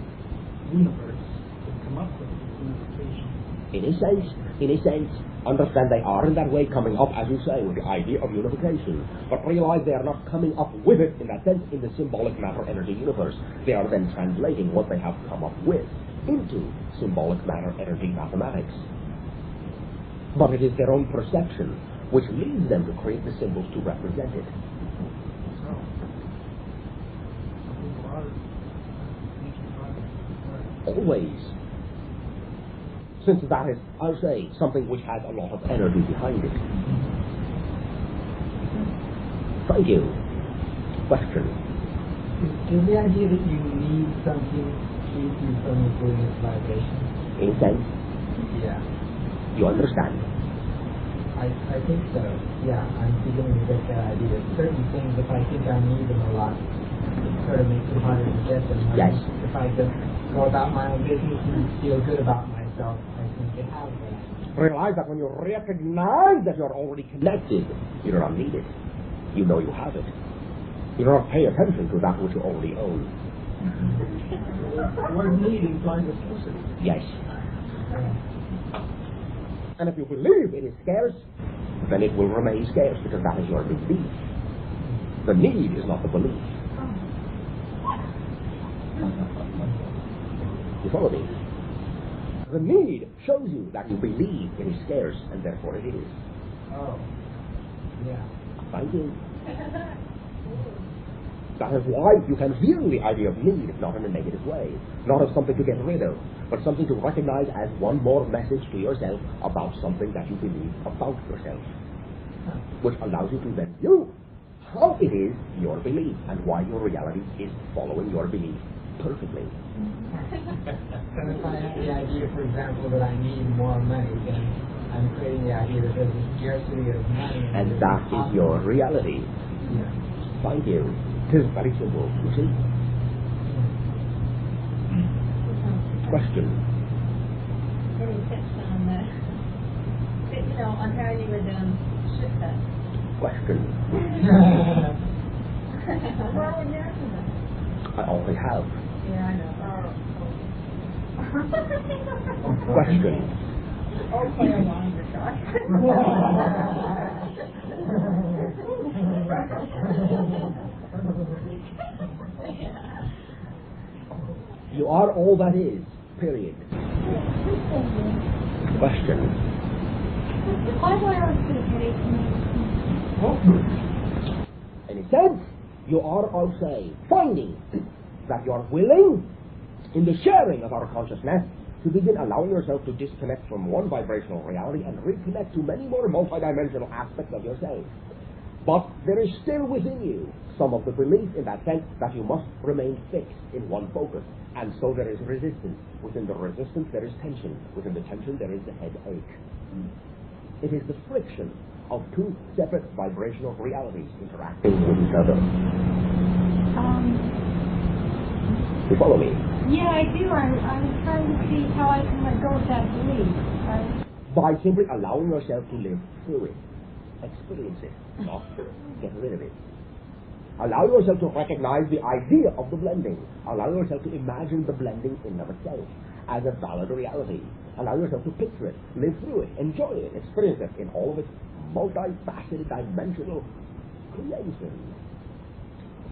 universe to come up with this unification. In a sense, understand they are in that way coming up, as you say, with the idea of unification, but realize they are not coming up with it in that sense in the symbolic matter-energy universe. They are then translating what they have come up with into symbolic matter-energy mathematics. But it is their own perception which leads them to create the symbols to represent it. Always. Since that is, I'll say, something which has a lot of energy behind it. Thank you. Question. Is the idea that you need something to keep you from including its vibration? In a sense? Yeah. You understand? I think so. Yeah, I'm beginning to get that idea. Certain things, if I think I need them a lot, it sort of makes it harder to get them. Yes. If I just go about my own business and feel good about myself, I think it has that. Realize that when you recognize that you're already connected, you do not need it. You know you have it. You do not pay attention to that which you already own. The word need implies a scarcity. Yes. And if you believe it is scarce, then it will remain scarce because that is your belief. The need is not the belief. You follow me? The need shows you that you believe it is scarce, and therefore it is. Oh. Yeah. Thank you. That is why you can view the idea of need not in a negative way, not as something to get rid of, but something to recognize as one more message to yourself about something that you believe about yourself, which allows you to then view how it is your belief and why your reality is following your belief perfectly. And if I have the idea, for example, that I need more money, then I'm creating the idea that there's a scarcity of money. And that is your reality. Yeah. Thank you. It is very simple, you see. Question. Any tips on on how you would shift that? Question. Why would you answer that? I already have. Yeah, I know. Question. Or play along your shot. You are all that is, period. Question. Why do I always feel headache In a sense, you are, I'll say, finding that you are willing, in the sharing of our consciousness, to begin allowing yourself to disconnect from one vibrational reality and reconnect to many more multidimensional aspects of yourself. But there is still within you some of the belief in that sense that you must remain fixed in one focus. And so there is resistance. Within the resistance there is tension. Within the tension there is the headache. It is the friction of two separate vibrational realities interacting with each other. You follow me? Yeah, I do. I'm trying to see how I can let go of that belief. By simply allowing yourself to live through it, experience it, not get rid of it. Allow yourself to recognize the idea of the blending. Allow yourself to imagine the blending in of itself as a valid reality. Allow yourself to picture it, live through it, enjoy it, experience it in all of its multifaceted, dimensional creation.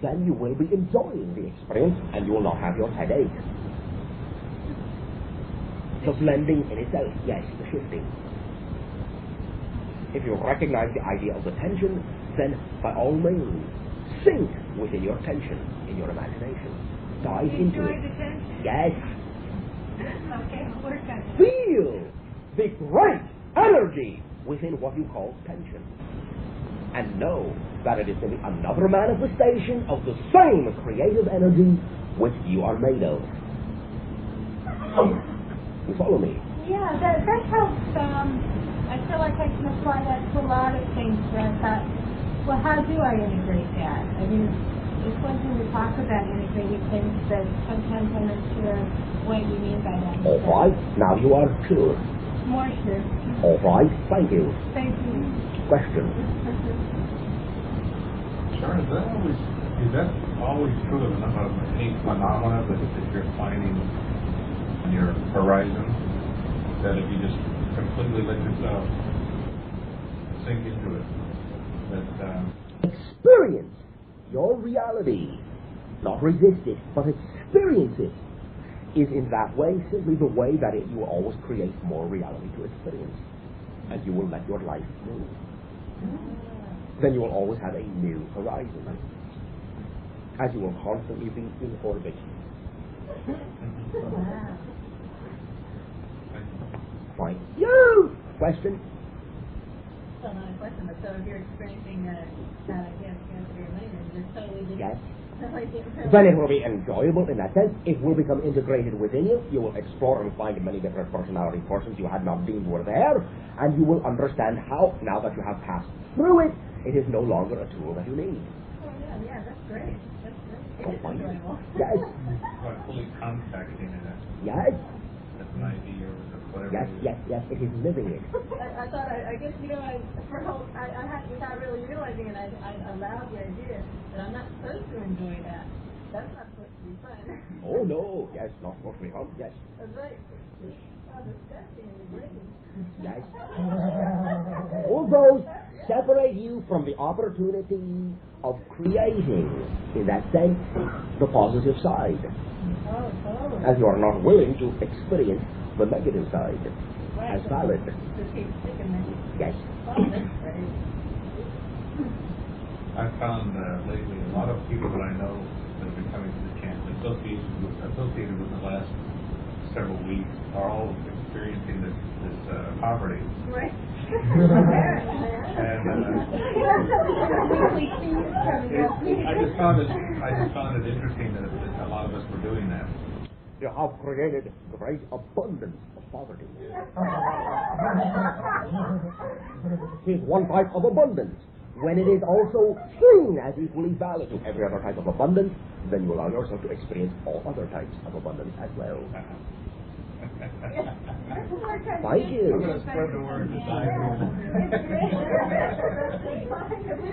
Then you will be enjoying the experience and you will not have your headache. The blending in itself, yes, the shifting. If you recognize the idea of the tension, then by all means, sink within your tension, in your imagination. Dive into it. Yes. Okay, work on it. Feel the great energy within what you call tension. And know that it is simply another manifestation of the same creative energy which you are made of. You follow me? Yeah, that helps. I feel like I can apply that to a lot of things where I thought, well, how do I integrate that? I mean, it's one thing to talk about integrating things, but sometimes I'm not sure what you mean by that. All right, now you are sure. More sure. All right, thank you. Thank you. Question. Sure, is that always true of any phenomena that you're finding on your horizon? That if you just completely let yourself sink into it, experience your reality, not resist it, but experience it, is in that way simply the way that you will always create more reality to experience, and you will let your life move. Then you will always have a new horizon, as you will constantly be in orbit. Fine. You question. So not a question, but so if you're experiencing that cancer your later, you're totally different. Yes. Then it will be enjoyable in that sense. It will become integrated within you. You will explore and find many different personality portions you had not deemed were there, and you will understand how, now that you have passed through it, it is no longer a tool that you need. Oh yeah, that's great. That's great. It is Fine. enjoyable. Yes. like fully contacting it. Yes. That's an idea or whatever. Yes, it is living it. I thought, I guess, I had, without really realizing it, I allowed the idea that I'm not supposed to enjoy that. That's not supposed to be fun. Oh no, yes, not supposed to be fun, yes. That's right. Oh, disgusting and degrading. Yes. All those separate you from the opportunity of creating, in that sense, the positive side. Oh, totally. As you are not willing to experience the negative side Right. as valid. Just keep sticking there. Yes. Oh, that's great. I've found lately a lot of people that I know that have been coming to the camp associated with the last several weeks are all experiencing this poverty. Right. And I just found it interesting that a lot of us were doing that. You have created great abundance of poverty. It is one type of abundance. When it is also seen as equally valid to every other type of abundance, then you allow yourself to experience all other types of abundance as well. Thank you. I'm going to spread the word. We've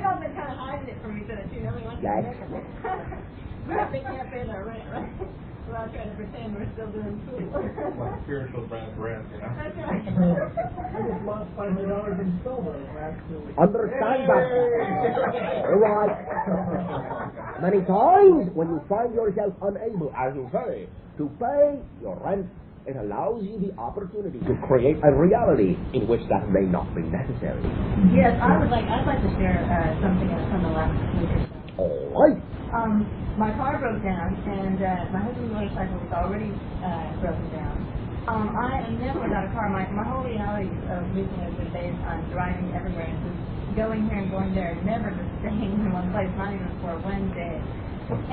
all been kind of hiding it from each other, too. Nobody wants to admit it. We can't pay our rent, right? We're all trying to pretend we're still doing food. Like spiritual rent, That's right. I just lost $500 in silver last 2 weeks. Understand that. All right. Many times when you find yourself unable, as you say, to pay your rent, it allows you the opportunity to create a reality in which that may not be necessary. Yes, I'd like to share something from the last week or so. All right. My car broke down, and my husband's motorcycle was already broken down. I am never without a car. My whole reality of moving has been based on driving everywhere and just going here and going there, never just staying in one place, not even for one day.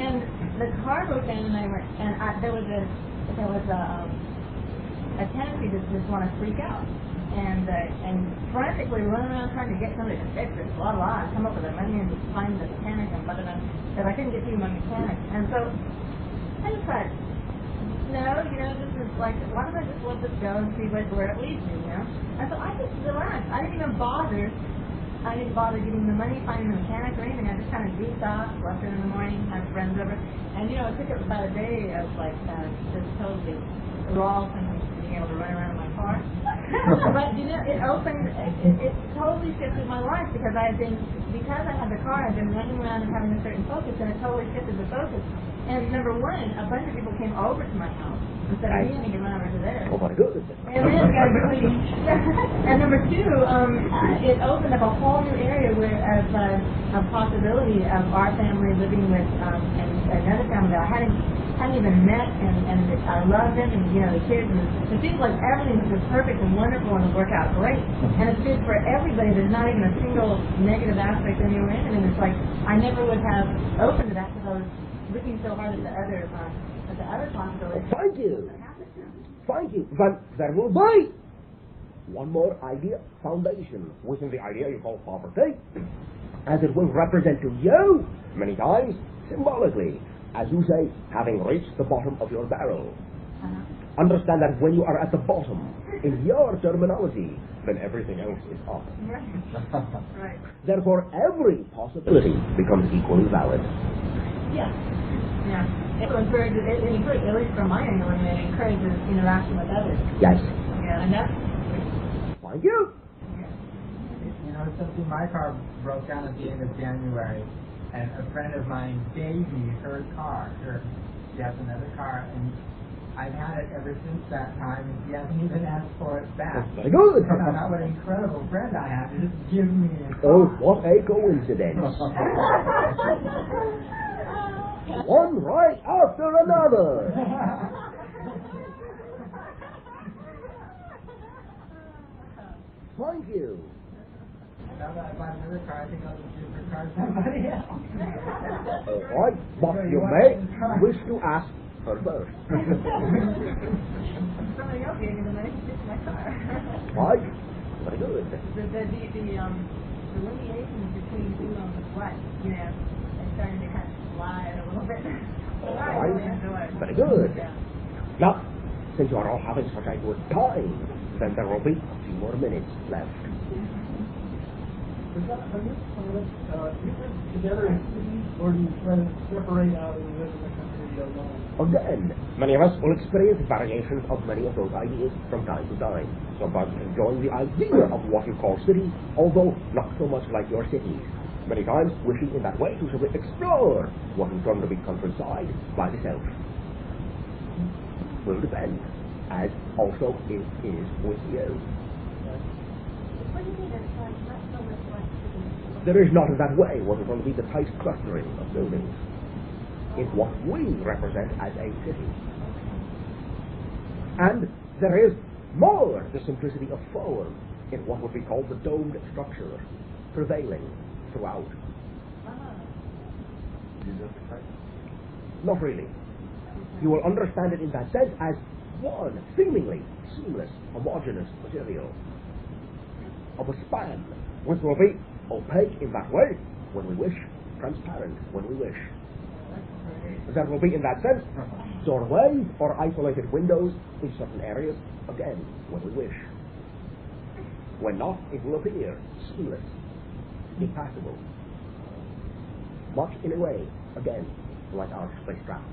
And the car broke down, and there was a tendency to just want to freak out and frantically run around trying to get somebody to fix it, blah blah, and come up with the money and find the mechanic and blah blah blah, that I couldn't get through my mechanic. And so I just thought, no, this is like, why don't I just let this go and see where it leads me, And so I just relaxed. I didn't bother getting the money, finding the mechanic or anything. I just kind of goofed off, left it in the morning, had friends over. And, it took up about a day of, like, just totally raw and being able to run around in my car. But, it opened, it totally shifted my life because I had the car, I'd been running around and having a certain focus, and it totally shifted the focus. And number one, a bunch of people came over to my house instead of me having to run over to theirs. Oh my goodness. And then and number two, it opened up a whole new area of possibility of our family living with and another family that I hadn't even met, and I love them, and the kids, and it seems like everything's just perfect and wonderful and it'll work out great. And it's good for everybody. There's not even a single negative aspect anywhere in it, and it's like I never would have opened to that because I was looking so hard at the other possibilities. Thank you. But there will be one more idea foundation within the idea you call poverty, as it will represent to you many times symbolically, as you say, having reached the bottom of your barrel. Understand that when you are at the bottom, in your terminology, then everything else is up. Right. Therefore, every possibility becomes equally valid. Yeah. It encourages, at least from my angle, it encourages interaction with others. Yes. Yeah, and that's... Thank you. Something, my car broke down at the end of January, and a friend of mine gave me her car. She has another car, and I've had it ever since that time, and she hasn't even asked for it back. That's very good. What an incredible friend I have to just give me a car. Oh, what a coincidence. One right after another. Thank you. Now that I buy another car, I think I'll just give her car to somebody else. All right, but you may wish to ask her first. Somebody else gave me the money to fix my car. Right? Very good. The delineations between who owns what, it's starting to kind of slide a little bit. Right. Very good. Now, since you are all having such a good time, then there will be a few more minutes left. On this planet, do you live together in cities, or do you try to separate out and live in the country alone? Again, many of us will experience variations of many of those ideas from time to time. Sometimes enjoying the idea of what you call cities, although not so much like your cities. Many times wishing in that way to simply explore what is going to be countryside by the self. Will depend, as also it is with you. What do you mean it's not so much like cities? There is not in that way what is going to be the tight clustering of buildings. It's what we represent as a city. And there is more the simplicity of form in what would be called the domed structure, prevailing throughout. Not really. You will understand it in that sense as one seemingly seamless, homogeneous material of a span, which will be opaque in that way when we wish, transparent when we wish. There will be in that sense doorways or isolated windows in certain areas, again, when we wish. When not, it will appear seamless, impassable. Much in a way, again, like our spacecraft.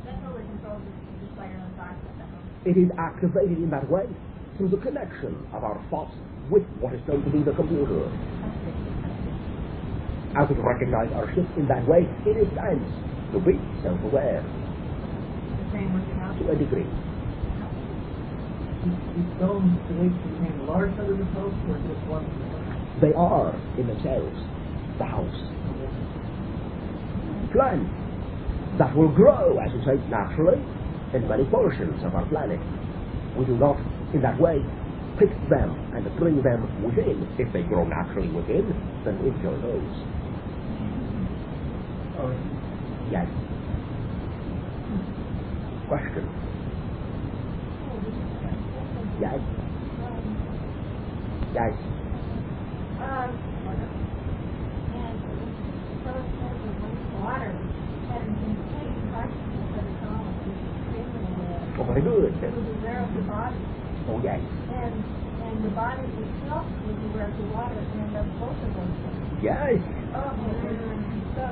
That's totally controlled just by your own thoughts. It is activated in that way through the connection of our thoughts with what is going to be the computer. As we recognize our shift in that way, it is times to be self-aware. The same with your house? To a degree. These stones, do they contain a large part of the house, or just one? They are, in themselves, the house. Plants that will grow, as you say, naturally in many portions of our planet. We do not, in that way, pick them and bring them within. If they grow naturally within, then enjoy those. Oh. Yes. Question. Yes. Yes. Water hadn't been taken practically for the colony. It was Oh, very good. It was aware of the body. Oh, yes. And the body itself was aware of the water and of both of those things. Yes. Oh, so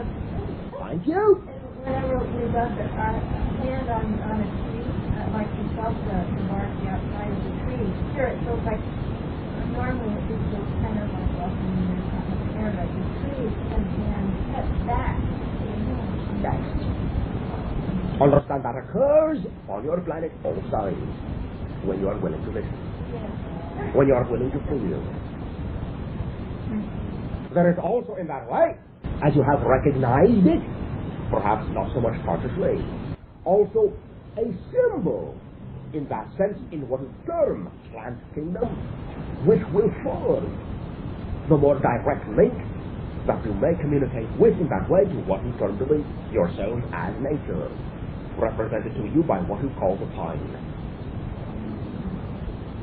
thank you. Whenever we got the hand on a tree, like we felt the bark outside of the tree, here it feels like normally it just feels kind of like welcoming you to the air, but the tree and touch back to the hand. Yes. Understand that occurs on your planet all the time when you are willing to listen. Yes. When you are willing to feel. There is also in that way, as you have recognized it, perhaps not so much consciously, also a symbol in that sense in what is termed plant kingdom, which will form the more direct link that you may communicate with in that way to what you term to be yourself as nature, represented to you by what you call the pine.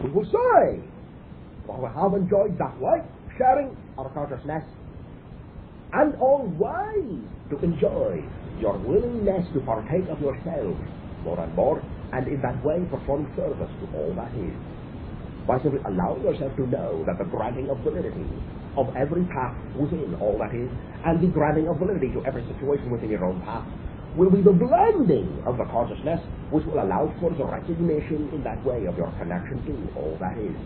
We will say, while we have enjoyed that way, sharing our consciousness, and always to enjoy your willingness to partake of yourself more and more, and in that way perform service to all that is, by simply allowing yourself to know that the granting of validity of every path within all that is, and the granting of validity to every situation within your own path, will be the blending of the consciousness which will allow for the recognition in that way of your connection to all that is,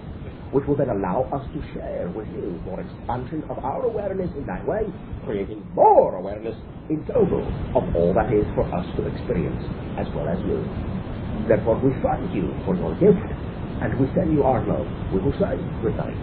which will then allow us to share with you more expansion of our awareness in that way, creating more awareness in total of all that is for us to experience as well as you. Therefore we thank you for your gift, and we send you our love. We will say good night.